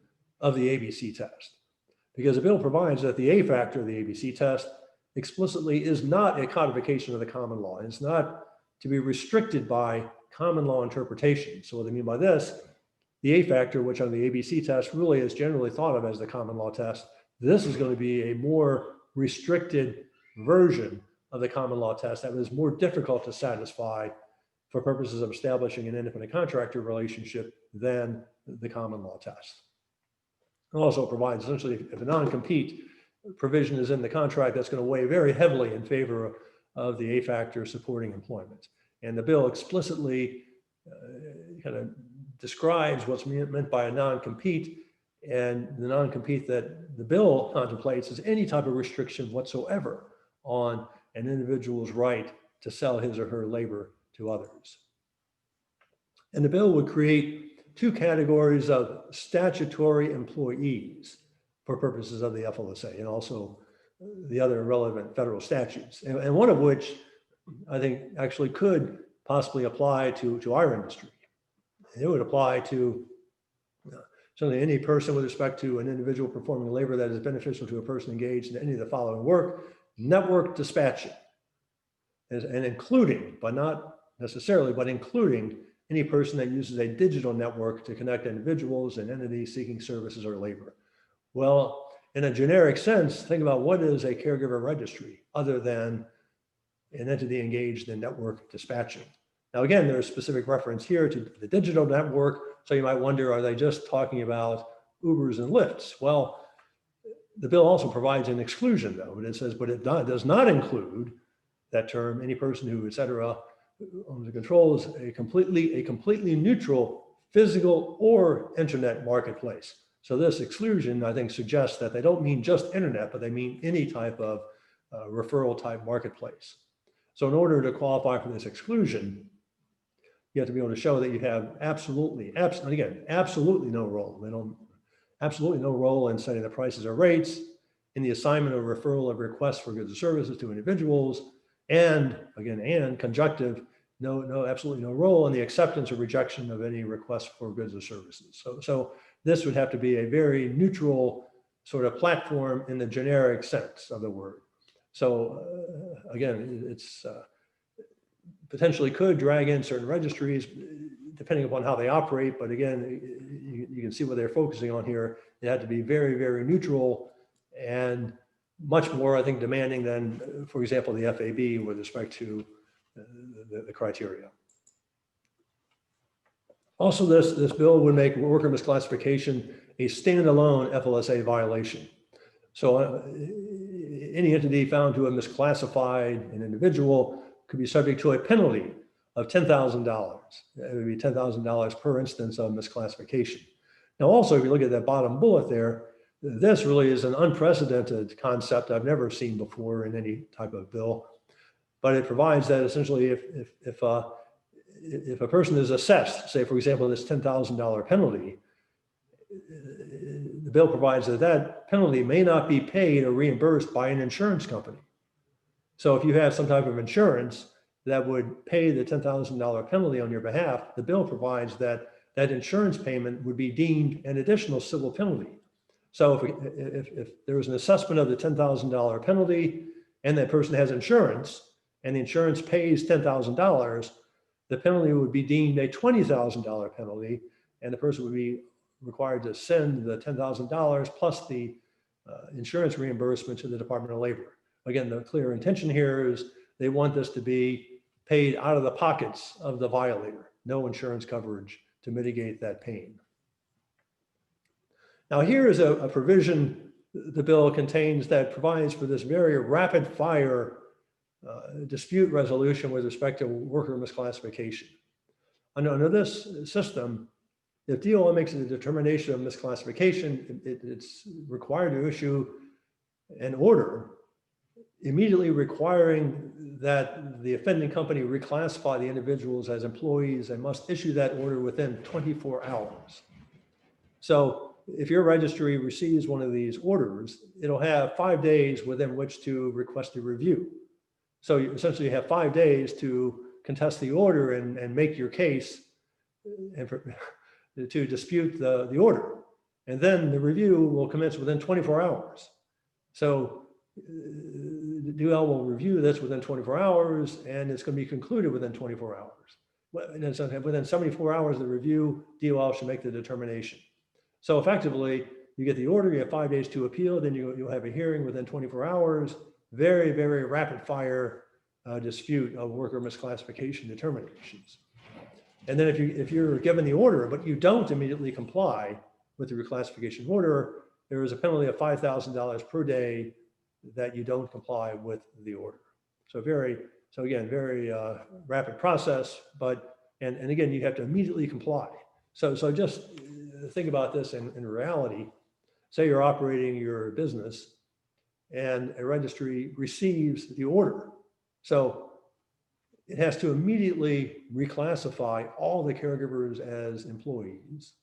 of the ABC test. Because the bill provides that the A factor of the ABC test explicitly is not a codification of the common law. It's not to be restricted by common law interpretation. So what I mean by this, the A factor, which on the ABC test really is generally thought of as the common law test, this is going to be a more restricted version of the common law test that is more difficult to satisfy for purposes of establishing an independent contractor relationship than the common law test. It also provides essentially if a non-compete provision is in the contract, that's going to weigh very heavily in favor of the A factor supporting employment. And the bill explicitly kind of describes what's meant by a non-compete, and the non-compete that the bill contemplates is any type of restriction whatsoever on an individual's right to sell his or her labor to others. And the bill would create 2 categories of statutory employees for purposes of the FLSA and also the other relevant federal statutes. And one of which I think actually could possibly apply to our industry. It would apply to certainly any person with respect to an individual performing labor that is beneficial to a person engaged in any of the following work: network dispatching, and including, but not necessarily, but including any person that uses a digital network to connect individuals and entities seeking services or labor. Well, in a generic sense, think about what is a caregiver registry other than an entity engaged in network dispatching. Now, again, there's specific reference here to the digital network. So you might wonder, are they just talking about Ubers and Lyfts? Well, the bill also provides an exclusion though, but it says, but it does not include that term, any person who, et cetera, owns and controls a completely neutral physical or internet marketplace. So this exclusion, I think, suggests that they don't mean just internet, but they mean any type of referral type marketplace. So in order to qualify for this exclusion, you have to be able to show that you have absolutely no role. Absolutely no role in setting the prices or rates, in the assignment or referral of requests for goods or services to individuals, and again, conjunctive, absolutely no role in the acceptance or rejection of any request for goods or services. So this would have to be a very neutral sort of platform in the generic sense of the word. So again, it's potentially could drag in certain registries depending upon how they operate. But again, you can see what they're focusing on here. It had to be very, very neutral and much more, I think, demanding than, for example, the FAB with respect to the criteria. Also, this bill would make worker misclassification a standalone FLSA violation. So any entity found to have misclassified an individual could be subject to a penalty of $10,000. It would be $10,000 per instance of misclassification. Now, also, if you look at that bottom bullet there, this really is an unprecedented concept I've never seen before in any type of bill. But it provides that essentially if a person is assessed, say, for example, this $10,000 penalty, the bill provides that that penalty may not be paid or reimbursed by an insurance company. So if you have some type of insurance that would pay the $10,000 penalty on your behalf, the bill provides that that insurance payment would be deemed an additional civil penalty. So if there was an assessment of the $10,000 penalty and that person has insurance and the insurance pays $10,000, the penalty would be deemed a $20,000 penalty, and the person would be required to send the $10,000 plus the insurance reimbursement to the Department of Labor. Again, the clear intention here is they want this to be paid out of the pockets of the violator, no insurance coverage to mitigate that pain. Now, here is a provision the bill contains that provides for this very rapid fire dispute resolution with respect to worker misclassification. Under this system, if DOL makes a determination of misclassification, it's required to issue an order immediately requiring that the offending company reclassify the individuals as employees and must issue that order within 24 hours. So if your registry receives one of these orders, it'll have 5 days within which to request a review. So you essentially have 5 days to contest the order and make your case and to dispute the order. And then the review will commence within 24 hours. So the DOL will review this within 24 hours and it's going to be concluded within 24 hours. And so within 74 hours of the review, DOL should make the determination. So effectively, you get the order, you have 5 days to appeal, then you'll have a hearing within 24 hours, very, very rapid fire dispute of worker misclassification determinations. And then if you're given the order, but you don't immediately comply with the reclassification order, there is a penalty of $5,000 per day that you don't comply with the order. So again, very rapid process, but, and again, you have to immediately comply. So just think about this in reality. Say you're operating your business and a registry receives the order. So it has to immediately reclassify all the caregivers as employees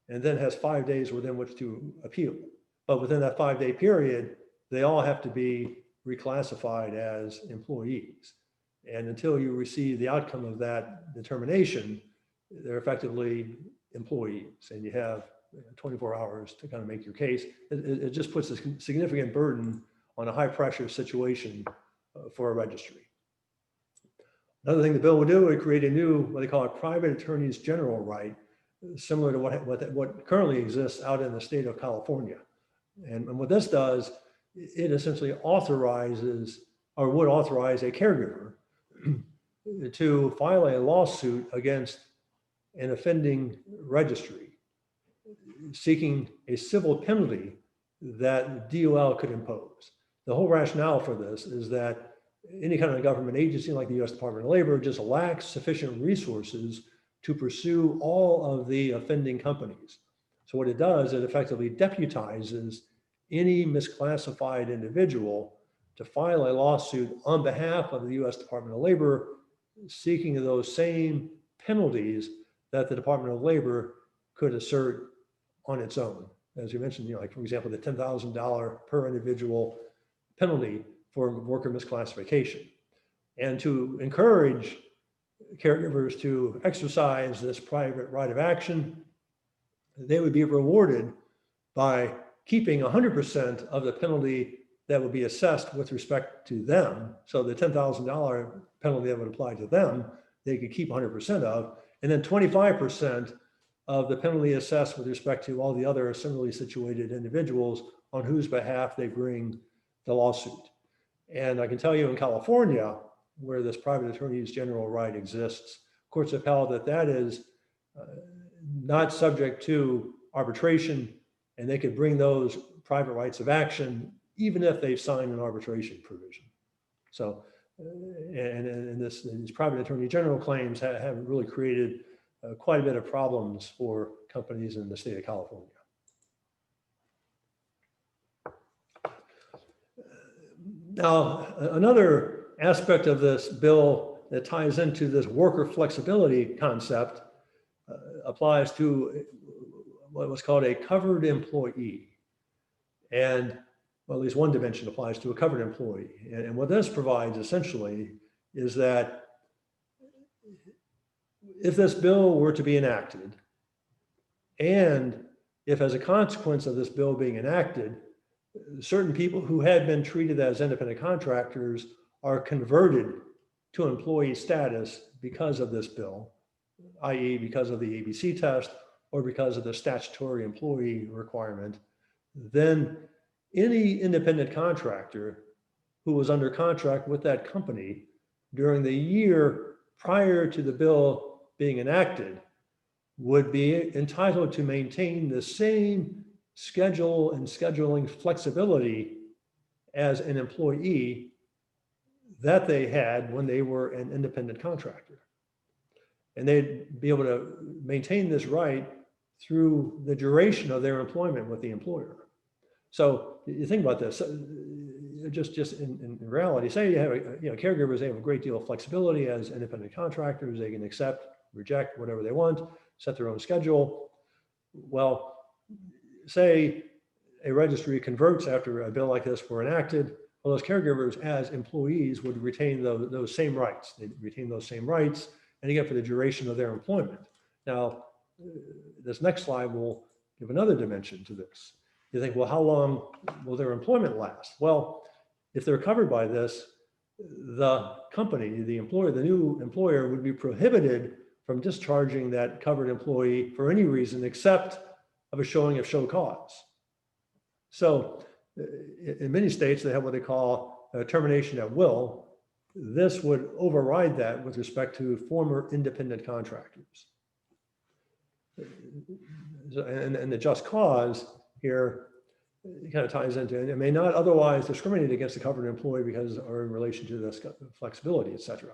and then has 5 days within which to appeal. But within that 5-day period, they all have to be reclassified as employees. And until you receive the outcome of that determination, they're effectively employees and you have 24 hours to kind of make your case. It just puts a significant burden on a high pressure situation for a registry. Another thing the bill would do would create a new, what they call a private attorneys general right, similar to what currently exists out in the state of California. And what this does, it essentially authorizes or would authorize a caregiver to file a lawsuit against an offending registry seeking a civil penalty that DOL could impose. The whole rationale for this is that any kind of government agency like the US Department of Labor just lacks sufficient resources to pursue all of the offending companies. So what it does, it effectively deputizes any misclassified individual to file a lawsuit on behalf of the US Department of Labor seeking those same penalties that the Department of Labor could assert on its own. As you mentioned, like for example, the $10,000 per individual penalty for worker misclassification. And to encourage caregivers to exercise this private right of action, they would be rewarded by keeping 100% of the penalty that would be assessed with respect to them. So the $10,000 penalty that would apply to them, they could keep 100% of, and then 25% of the penalty assessed with respect to all the other similarly situated individuals on whose behalf they bring the lawsuit. And I can tell you in California, where this private attorneys general right exists, courts have held that that is not subject to arbitration, and they could bring those private rights of action even if they've signed an arbitration provision. So, and these private attorney general claims have really created quite a bit of problems for companies in the state of California. Now, another aspect of this bill that ties into this worker flexibility concept applies to what was called a covered employee. And well, at least one dimension applies to a covered employee. And what this provides essentially is that if this bill were to be enacted, and if as a consequence of this bill being enacted, certain people who had been treated as independent contractors are converted to employee status because of this bill, i.e. because of the ABC test or because of the statutory employee requirement, then any independent contractor who was under contract with that company during the year prior to the bill being enacted would be entitled to maintain the same schedule and scheduling flexibility as an employee that they had when they were an independent contractor. And they'd be able to maintain this right through the duration of their employment with the employer. So you think about this, just in reality, say you have caregivers, they have a great deal of flexibility as independent contractors. They can accept, reject, whatever they want, set their own schedule. Well, say a registry converts after a bill like this were enacted, well, those caregivers as employees would retain those same rights. They retain those same rights, and again, for the duration of their employment. Now, this next slide will give another dimension to this. You think, well, how long will their employment last? Well, if they're covered by this, the company, the employer, the new employer would be prohibited from discharging that covered employee for any reason except of a showing of show cause. So in many states, they have what they call termination at will. This would override that with respect to former independent contractors. And the just cause here kind of ties into, it may not otherwise discriminate against the covered employee because or in relation to this flexibility, et cetera.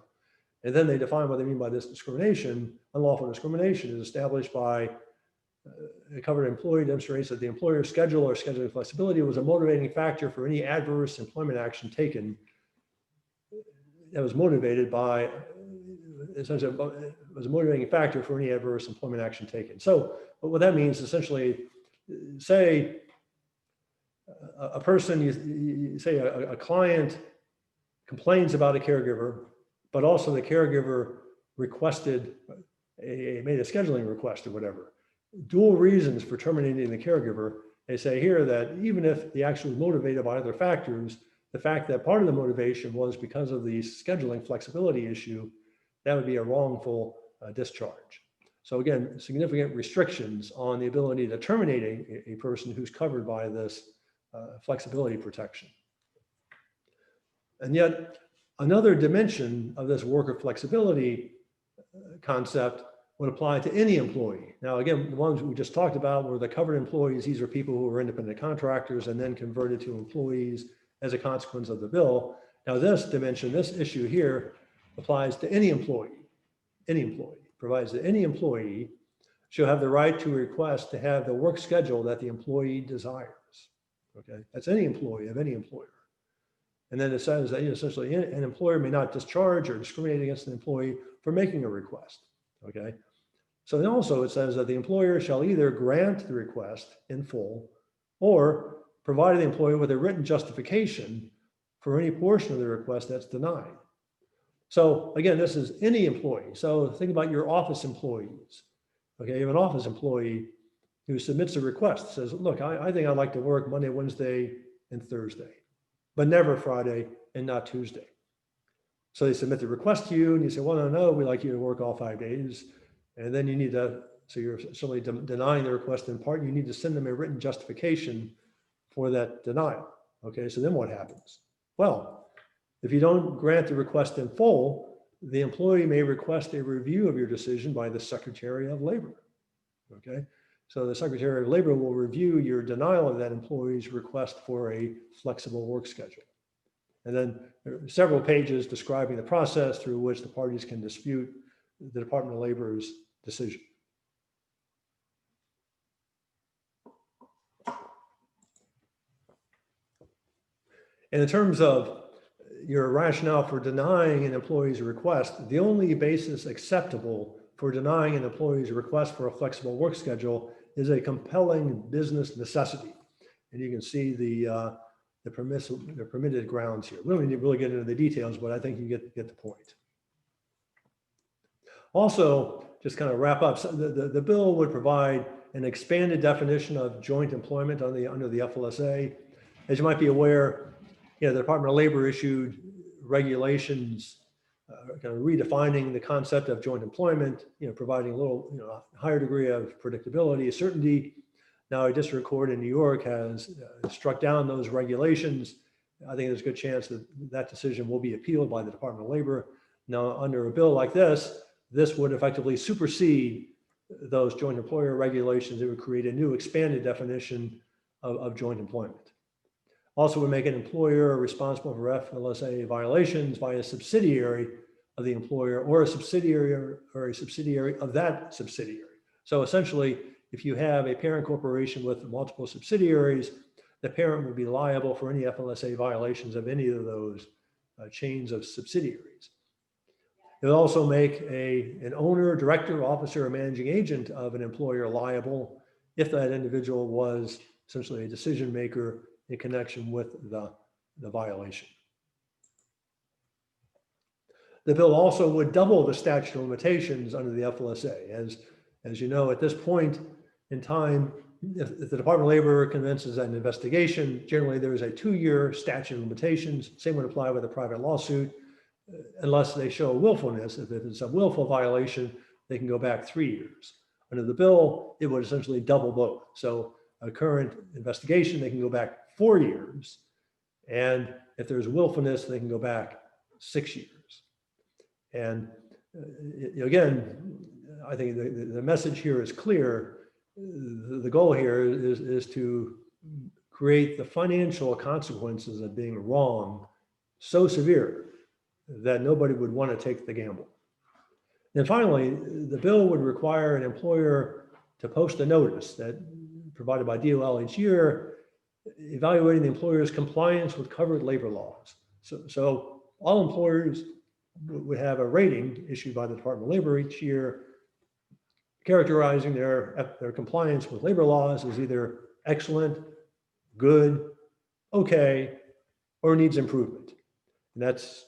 And then they define what they mean by this discrimination. Unlawful discrimination is established by a covered employee demonstrates that the employer's schedule or scheduling flexibility was a motivating factor for any adverse employment action taken that was motivated by, essentially, was a motivating factor for any adverse employment action taken. So what that means, essentially, say a person, you say a client complains about a caregiver, but also the caregiver requested, made a scheduling request or whatever. Dual reasons for terminating the caregiver. They say here that even if the action was motivated by other factors, the fact that part of the motivation was because of the scheduling flexibility issue, that would be a wrongful discharge. So again, significant restrictions on the ability to terminate a person who's covered by this flexibility protection. And yet another dimension of this worker flexibility concept would apply to any employee. Now, again, the ones we just talked about were the covered employees. These are people who were independent contractors and then converted to employees as a consequence of the bill. Now, this dimension, this issue here applies to any employee, provides that any employee shall have the right to request to have the work schedule that the employee desires. Okay, that's any employee of any employer. And then it says that essentially an employer may not discharge or discriminate against an employee for making a request. Okay, so then also it says that the employer shall either grant the request in full or provide the employee with a written justification for any portion of the request that's denied. So again, this is any employee. So think about your office employees. Okay, you have an office employee who submits a request, says, look, I think I'd like to work Monday, Wednesday, and Thursday, but never Friday and not Tuesday. So they submit the request to you and you say, well, no, we'd like you to work all 5 days. And then you need to, so you're essentially denying the request in part, you need to send them a written justification for that denial. Okay, so then what happens? Well, if you don't grant the request in full, the employee may request a review of your decision by the Secretary of Labor. Okay, so the Secretary of Labor will review your denial of that employee's request for a flexible work schedule. And then there are several pages describing the process through which the parties can dispute the Department of Labor's decision. And in terms of your rationale for denying an employee's request, the only basis acceptable for denying an employee's request for a flexible work schedule is a compelling business necessity. And you can see the permitted grounds here. We don't need to really get into the details, but I think you get the point. Also, just kind of wrap up, so the bill would provide an expanded definition of joint employment under the FLSA. As you might be aware, the Department of Labor issued regulations kind of redefining the concept of joint employment, providing a little higher degree of predictability, certainty. Now, a district court in New York has struck down those regulations. I think there's a good chance that that decision will be appealed by the Department of Labor. Now, under a bill like this would effectively supersede those joint employer regulations. It would create a new expanded definition of joint employment. Also would make an employer responsible for FLSA violations by a subsidiary of the employer or a subsidiary of that subsidiary. So essentially, if you have a parent corporation with multiple subsidiaries, the parent would be liable for any FLSA violations of any of those chains of subsidiaries. It would also make an owner, director, officer, or managing agent of an employer liable if that individual was essentially a decision maker in connection with the violation. The bill also would double the statute of limitations under the FLSA. As you know, at this point in time, if the Department of Labor commences an investigation, generally there is a 2-year statute of limitations. Same would apply with a private lawsuit, unless they show willfulness. If it's a willful violation, they can go back 3 years. Under the bill, it would essentially double both. So a current investigation, they can go back 4 years. And if there's willfulness, they can go back 6 years. And again, I think the message here is clear. The goal here is to create the financial consequences of being wrong so severe that nobody would want to take the gamble. And finally, the bill would require an employer to post a notice that provided by DOL each year, evaluating the employer's compliance with covered labor laws. So all employers would have a rating issued by the Department of Labor each year, characterizing their compliance with labor laws as either excellent, good, okay, or needs improvement. And that's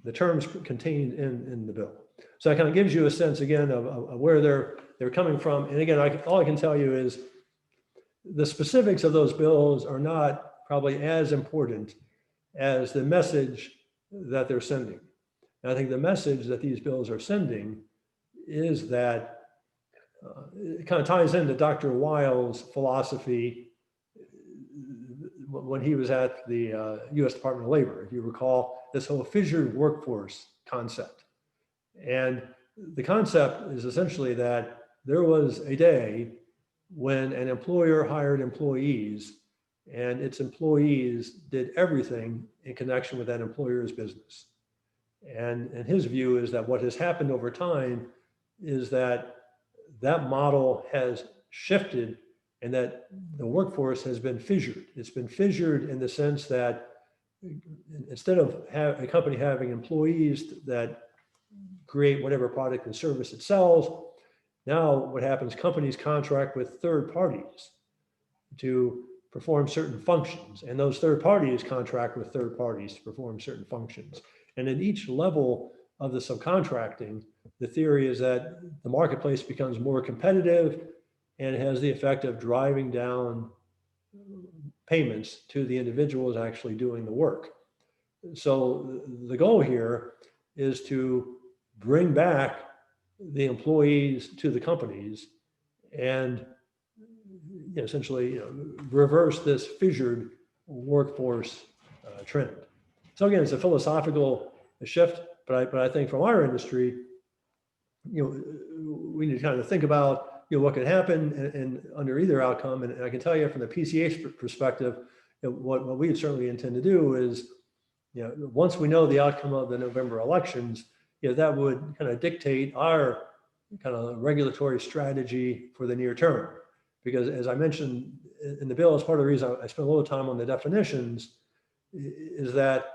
the terms contained in the bill. So that kind of gives you a sense again of where they're coming from. And again, all I can tell you is the specifics of those bills are not probably as important as the message that they're sending. And I think the message that these bills are sending is that it kind of ties into Dr. Weil's philosophy when he was at the U.S. Department of Labor. If you recall, this whole fissured workforce concept. And the concept is essentially that there was a day when an employer hired employees and its employees did everything in connection with that employer's business. And his view is that what has happened over time is that that model has shifted and that the workforce has been fissured. It's been fissured in the sense that instead of a company having employees that create whatever product and service it sells, now what happens, companies contract with third parties to perform certain functions. And those third parties contract with third parties to perform certain functions. And at each level of the subcontracting, the theory is that the marketplace becomes more competitive and has the effect of driving down payments to the individuals actually doing the work. So the goal here is to bring back the employees to the companies and essentially reverse this fissured workforce trend. So again, it's a philosophical shift, but I think from our industry, we need to kind of think about what could happen and under either outcome. And I can tell you from the PCA perspective, what we certainly intend to do is, once we know the outcome of the November elections, that would kind of dictate our kind of regulatory strategy for the near term. Because as I mentioned in the bill, as part of the reason I spent a little time on the definitions, is that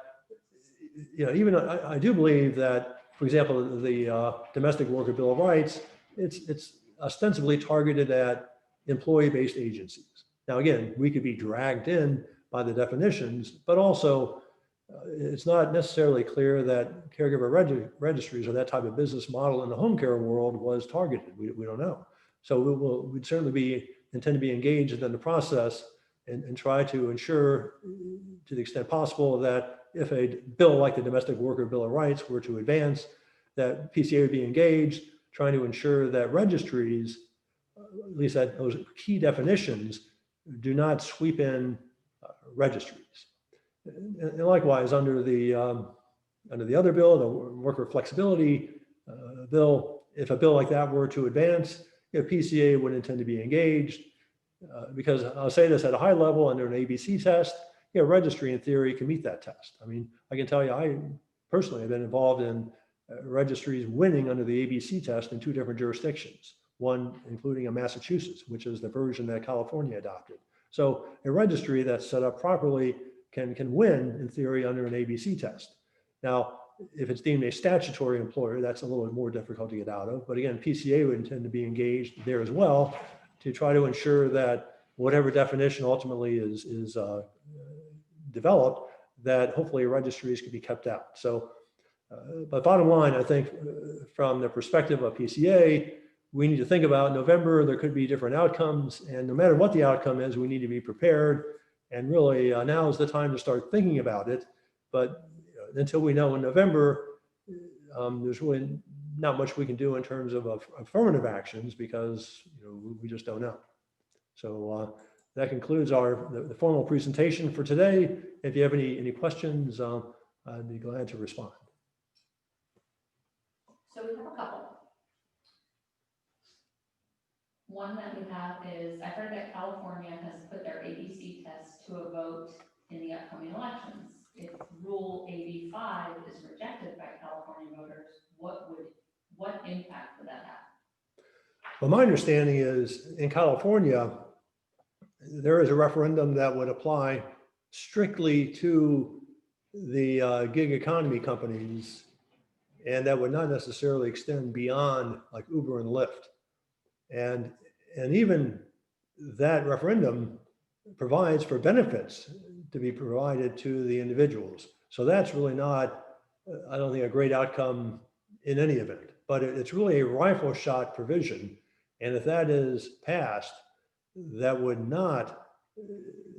even I do believe that, for example, the Domestic Worker Bill of Rights, it's ostensibly targeted at employee-based agencies. Now, again, we could be dragged in by the definitions, but also it's not necessarily clear that caregiver registries or that type of business model in the home care world was targeted. We don't know. So we'd certainly intend to be engaged in the process and try to ensure, to the extent possible, that if a bill like the Domestic Worker Bill of Rights were to advance, that PCA would be engaged, trying to ensure that registries, at least at those key definitions, do not sweep in registries. And likewise, under the under the other bill, the worker flexibility bill, if a bill like that were to advance, PCA would intend to be engaged. Because I'll say this at a high level under an ABC test, registry in theory can meet that test. I mean, I can tell you, I personally have been involved in registries winning under the ABC test in 2 different jurisdictions, one including in Massachusetts, which is the version that California adopted. So a registry that's set up properly can win in theory under an ABC test. Now, if it's deemed a statutory employer, that's a little bit more difficult to get out of. But again, PCA would intend to be engaged there as well to try to ensure that whatever definition ultimately is developed, that hopefully registries can be kept out. So, but bottom line, I think from the perspective of PCA, we need to think about November, there could be different outcomes, and no matter what the outcome is, we need to be prepared. And really now is the time to start thinking about it. But until we know in November, there's really not much we can do in terms of affirmative actions because we just don't know. So that concludes the formal presentation for today. If you have any questions, I'd be glad to respond. So we have a couple. One that we have is, I heard that California has put their ABC test to a vote in the upcoming elections. If Rule AB 5 is rejected by California voters, what impact would that have? Well, my understanding is in California, there is a referendum that would apply strictly to the gig economy companies, and that would not necessarily extend beyond like Uber and Lyft. And even that referendum provides for benefits to be provided to the individuals. So that's really not, I don't think, a great outcome in any event, but it's really a rifle shot provision. And if that is passed, that would not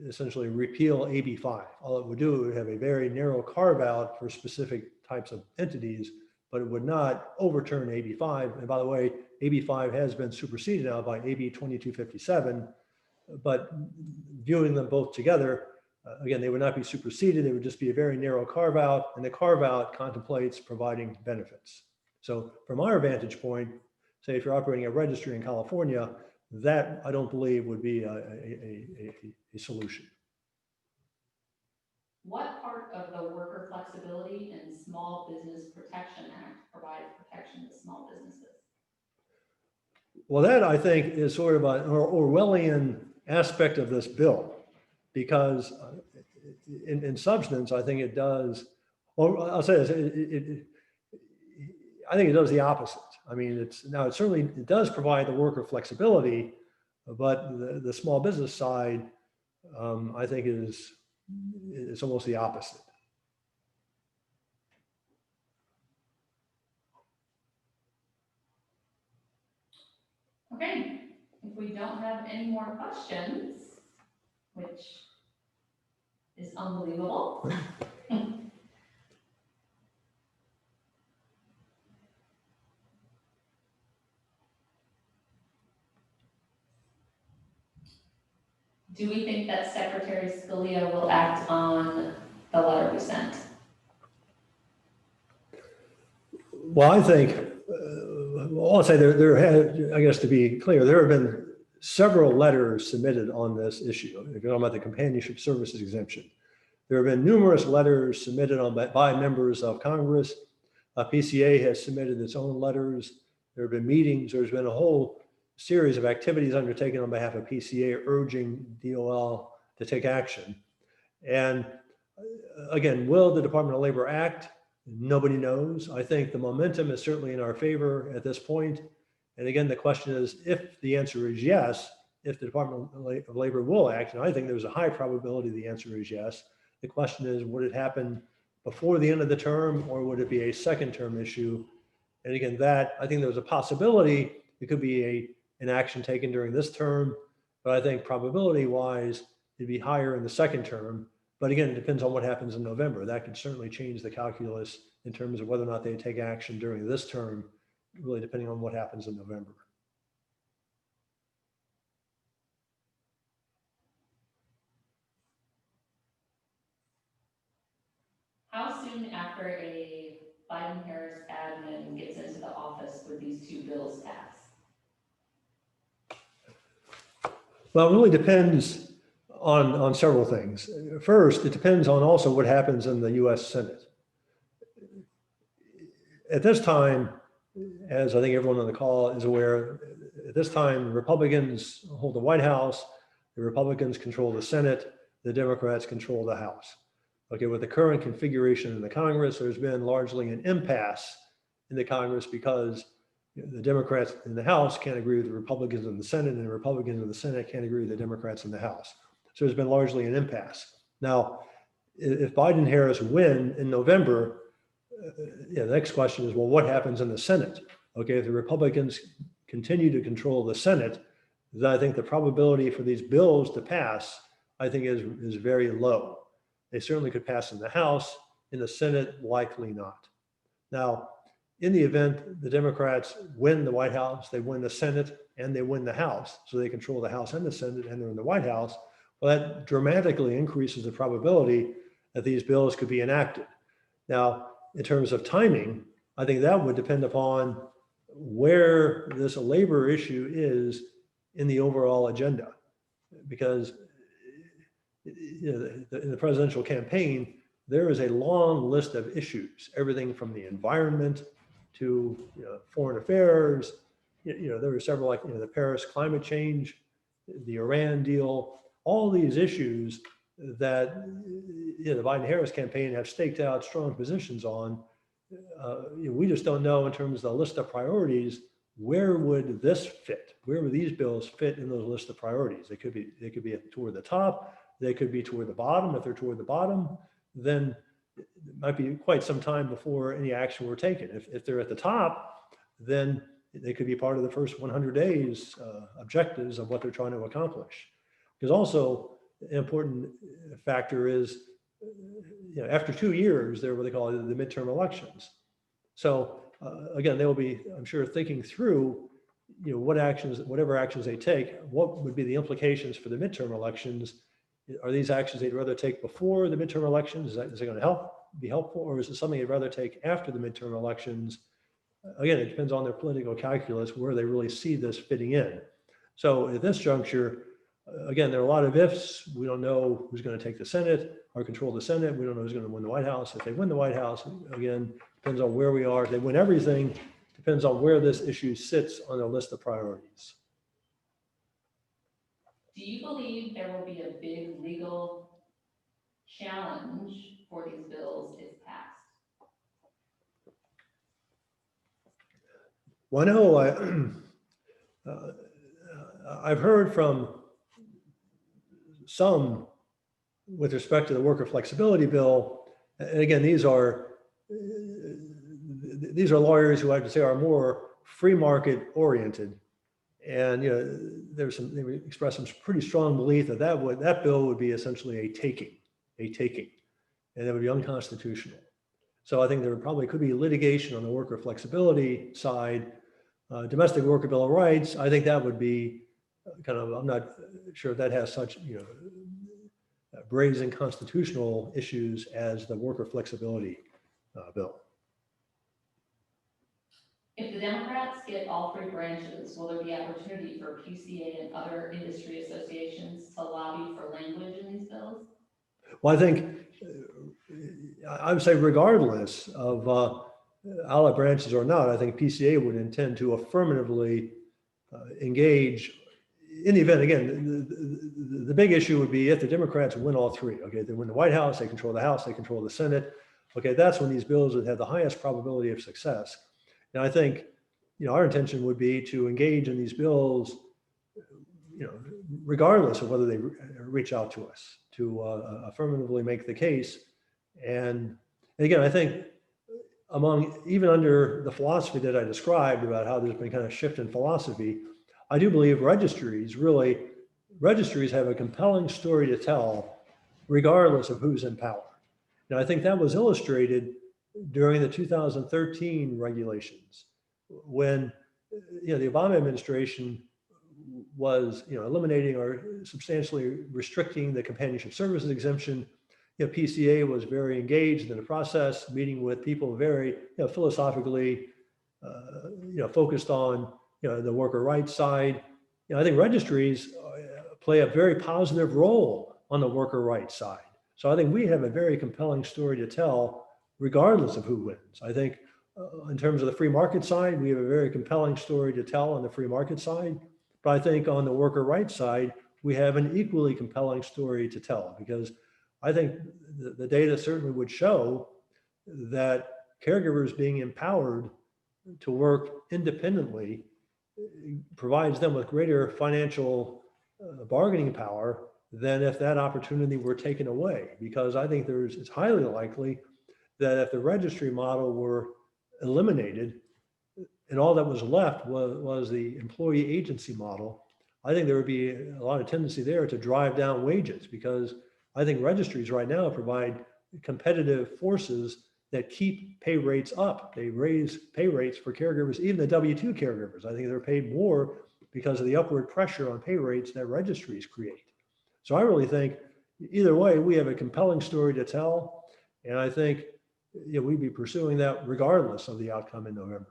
essentially repeal AB 5. All it would do, it would have a very narrow carve out for specific types of entities, but it would not overturn AB 5. And by the way, AB 5 has been superseded now by AB 2257, but viewing them both together, again, they would not be superseded. It would just be a very narrow carve out, and the carve out contemplates providing benefits. So from our vantage point, say if you're operating a registry in California, that I don't believe would be a solution. What part of the Worker Flexibility and Small Business Protection Act provides protection to small businesses? Well, that I think is sort of an Orwellian aspect of this bill, because in substance, I think it does, well, I'll say this, I think it does the opposite. I mean, it certainly does provide the worker flexibility, but the small business side, I think it's almost the opposite. Okay, if we don't have any more questions, which is unbelievable. Do we think that Secretary Scalia will act on the letter we sent? Well, I think, well, I'll say there had, I guess to be clear, there have been several letters submitted on this issue. If you're talking about the companionship services exemption, there have been numerous letters submitted by members of Congress. PCA has submitted its own letters. There have been meetings. There's been a whole series of activities undertaken on behalf of PCA urging DOL to take action. And again, will the Department of Labor act? Nobody knows. I think the momentum is certainly in our favor at this point. And again, the question is, if the answer is yes, if the Department of Labor will act, and I think there's a high probability the answer is yes, the question is, would it happen before the end of the term, or would it be a second term issue? And again, that, I think there's a possibility it could be an action taken during this term, but I think probability wise, it'd be higher in the second term. But again, it depends on what happens in November. That could certainly change the calculus in terms of whether or not they take action during this term, really depending on what happens in November. How soon after a Biden-Harris admin gets into the office would these two bills pass? Well, it really depends on several things. First, it depends on also what happens in the US Senate. At this time, as I think everyone on the call is aware, at this time, the Republicans hold the White House, the Republicans control the Senate, the Democrats control the House. Okay, with the current configuration in the Congress, there's been largely an impasse in the Congress because the Democrats in the House can't agree with the Republicans in the Senate, and the Republicans in the Senate can't agree with the Democrats in the House. So there's been largely an impasse. Now, if Biden and Harris win in November, the next question is, well, what happens in the Senate? Okay, if the Republicans continue to control the Senate, then I think the probability for these bills to pass, I think is very low. They certainly could pass in the House, in the Senate, likely not. Now, in the event the Democrats win the White House, they win the Senate, and they win the House, so they control the House and the Senate, and they're in the White House, well, that dramatically increases the probability that these bills could be enacted. Now, in terms of timing, I think that would depend upon where this labor issue is in the overall agenda. Because in the presidential campaign, there is a long list of issues, everything from the environment to foreign affairs. There were several, like the Paris climate change, the Iran deal, all these issues that the Biden-Harris campaign have staked out strong positions on. We just don't know in terms of the list of priorities, where would this fit? Where would these bills fit in those list of priorities? They could be toward the top, they could be toward the bottom. If they're toward the bottom, then it might be quite some time before any action were taken. If they're at the top, then they could be part of the first 100 days objectives of what they're trying to accomplish. Because also, an important factor is, after 2 years, they're what they call the midterm elections. So again, they will be, I'm sure, thinking through, whatever actions they take, what would be the implications for the midterm elections? Are these actions they'd rather take before the midterm elections? Is it going to be helpful, or is it something they'd rather take after the midterm elections? Again, it depends on their political calculus, where they really see this fitting in. So at this juncture, again, there are a lot of ifs. We don't know who's going to take the Senate or control the Senate. We don't know who's going to win the White House. If they win the White House, again, depends on where we are. If they win everything, depends on where this issue sits on the list of priorities. Do you believe there will be a big legal challenge for these bills if passed? Well, no, I've heard from some with respect to the worker flexibility bill, and again, these are lawyers who I have to say are more free market oriented, and they expressed some pretty strong belief that that bill would be essentially a taking, and it would be unconstitutional. So I think there probably could be litigation on the worker flexibility side. Domestic worker bill of rights, I think that would be I'm not sure if that has such brazen constitutional issues as the worker flexibility bill. If the Democrats get all three branches, will there be opportunity for PCA and other industry associations to lobby for language in these bills? Well, I think I would say regardless of allied branches or not, I think PCA would intend to affirmatively engage in the event. Again, the big issue would be if the Democrats win all three. Okay, they win the White House, they control the House, they control the Senate. Okay, that's when these bills would have the highest probability of success. And I think, our intention would be to engage in these bills, regardless of whether they reach out to us, to affirmatively make the case. And again, I think even under the philosophy that I described about how there's been kind of shift in philosophy, I do believe registries have a compelling story to tell, regardless of who's in power. Now, I think that was illustrated during the 2013 regulations, when the Obama administration was eliminating or substantially restricting the companionship services exemption. PCA was very engaged in the process, meeting with people very philosophically focused on the worker rights side. I think registries play a very positive role on the worker rights side. So I think we have a very compelling story to tell, regardless of who wins. I think in terms of the free market side, we have a very compelling story to tell on the free market side. But I think on the worker rights side, we have an equally compelling story to tell, because I think the data certainly would show that caregivers being empowered to work independently provides them with greater financial bargaining power than if that opportunity were taken away. Because I think it's highly likely that if the registry model were eliminated and all that was left was the employee agency model, I think there would be a lot of tendency there to drive down wages, because I think registries right now provide competitive forces that keep pay rates up. They raise pay rates for caregivers, even the W-2 caregivers. I think they're paid more because of the upward pressure on pay rates that registries create. So I really think either way, we have a compelling story to tell. And I think we'd be pursuing that regardless of the outcome in November.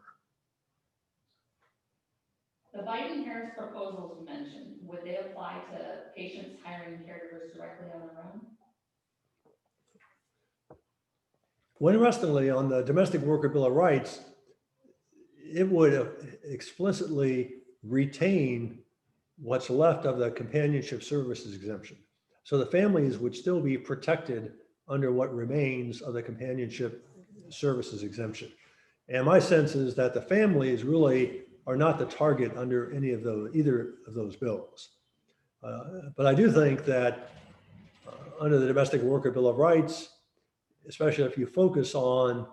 The Biden-Harris proposals you mentioned, would they apply to patients hiring caregivers directly on their own? Well, interestingly, on the Domestic Worker Bill of Rights, it would explicitly retain what's left of the companionship services exemption. So the families would still be protected under what remains of the companionship services exemption. And my sense is that the families really are not the target under either of those bills. But I do think that under the Domestic Worker Bill of Rights, especially if you focus on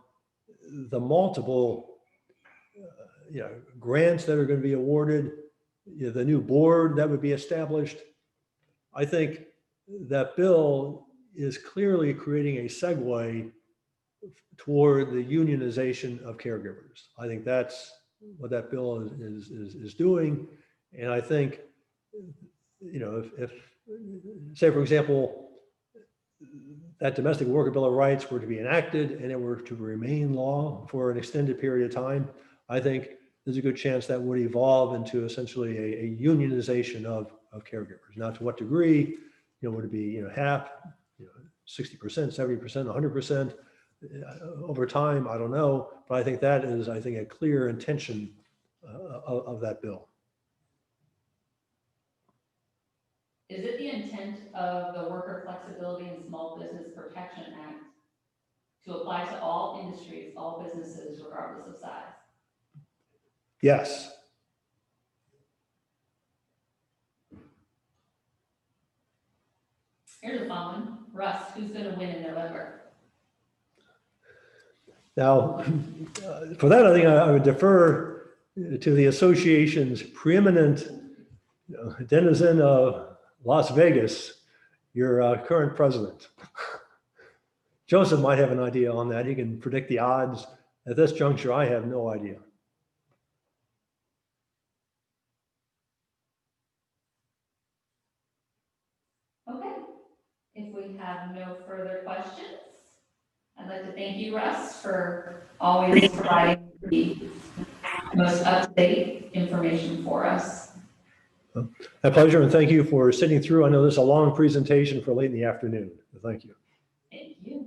the multiple grants that are going to be awarded, the new board that would be established, I think that bill is clearly creating a segue toward the unionization of caregivers. I think that's what that bill is doing. And I think, if say, for example, that Domestic Worker Bill of Rights were to be enacted and it were to remain law for an extended period of time, I think there's a good chance that would evolve into essentially a unionization of caregivers. Now, to what degree, would it be half, 60%, 70%, 100%? Over time, I don't know, but I think that is, a clear intention of that bill. Is it the intent of the Worker Flexibility and Small Business Protection Act to apply to all industries, all businesses, regardless of size? Yes. Here's a fun one. Russ, who's going to win in November? Now, for that, I think I would defer to the association's preeminent denizen of Las Vegas, your current president. Joseph might have an idea on that. He can predict the odds. At this juncture, I have no idea. Okay. If we have no further questions, I'd like to thank you, Russ, for always providing the most up-to-date information for us. My pleasure, and thank you for sitting through. I know this is a long presentation for late in the afternoon. Thank you. Thank you.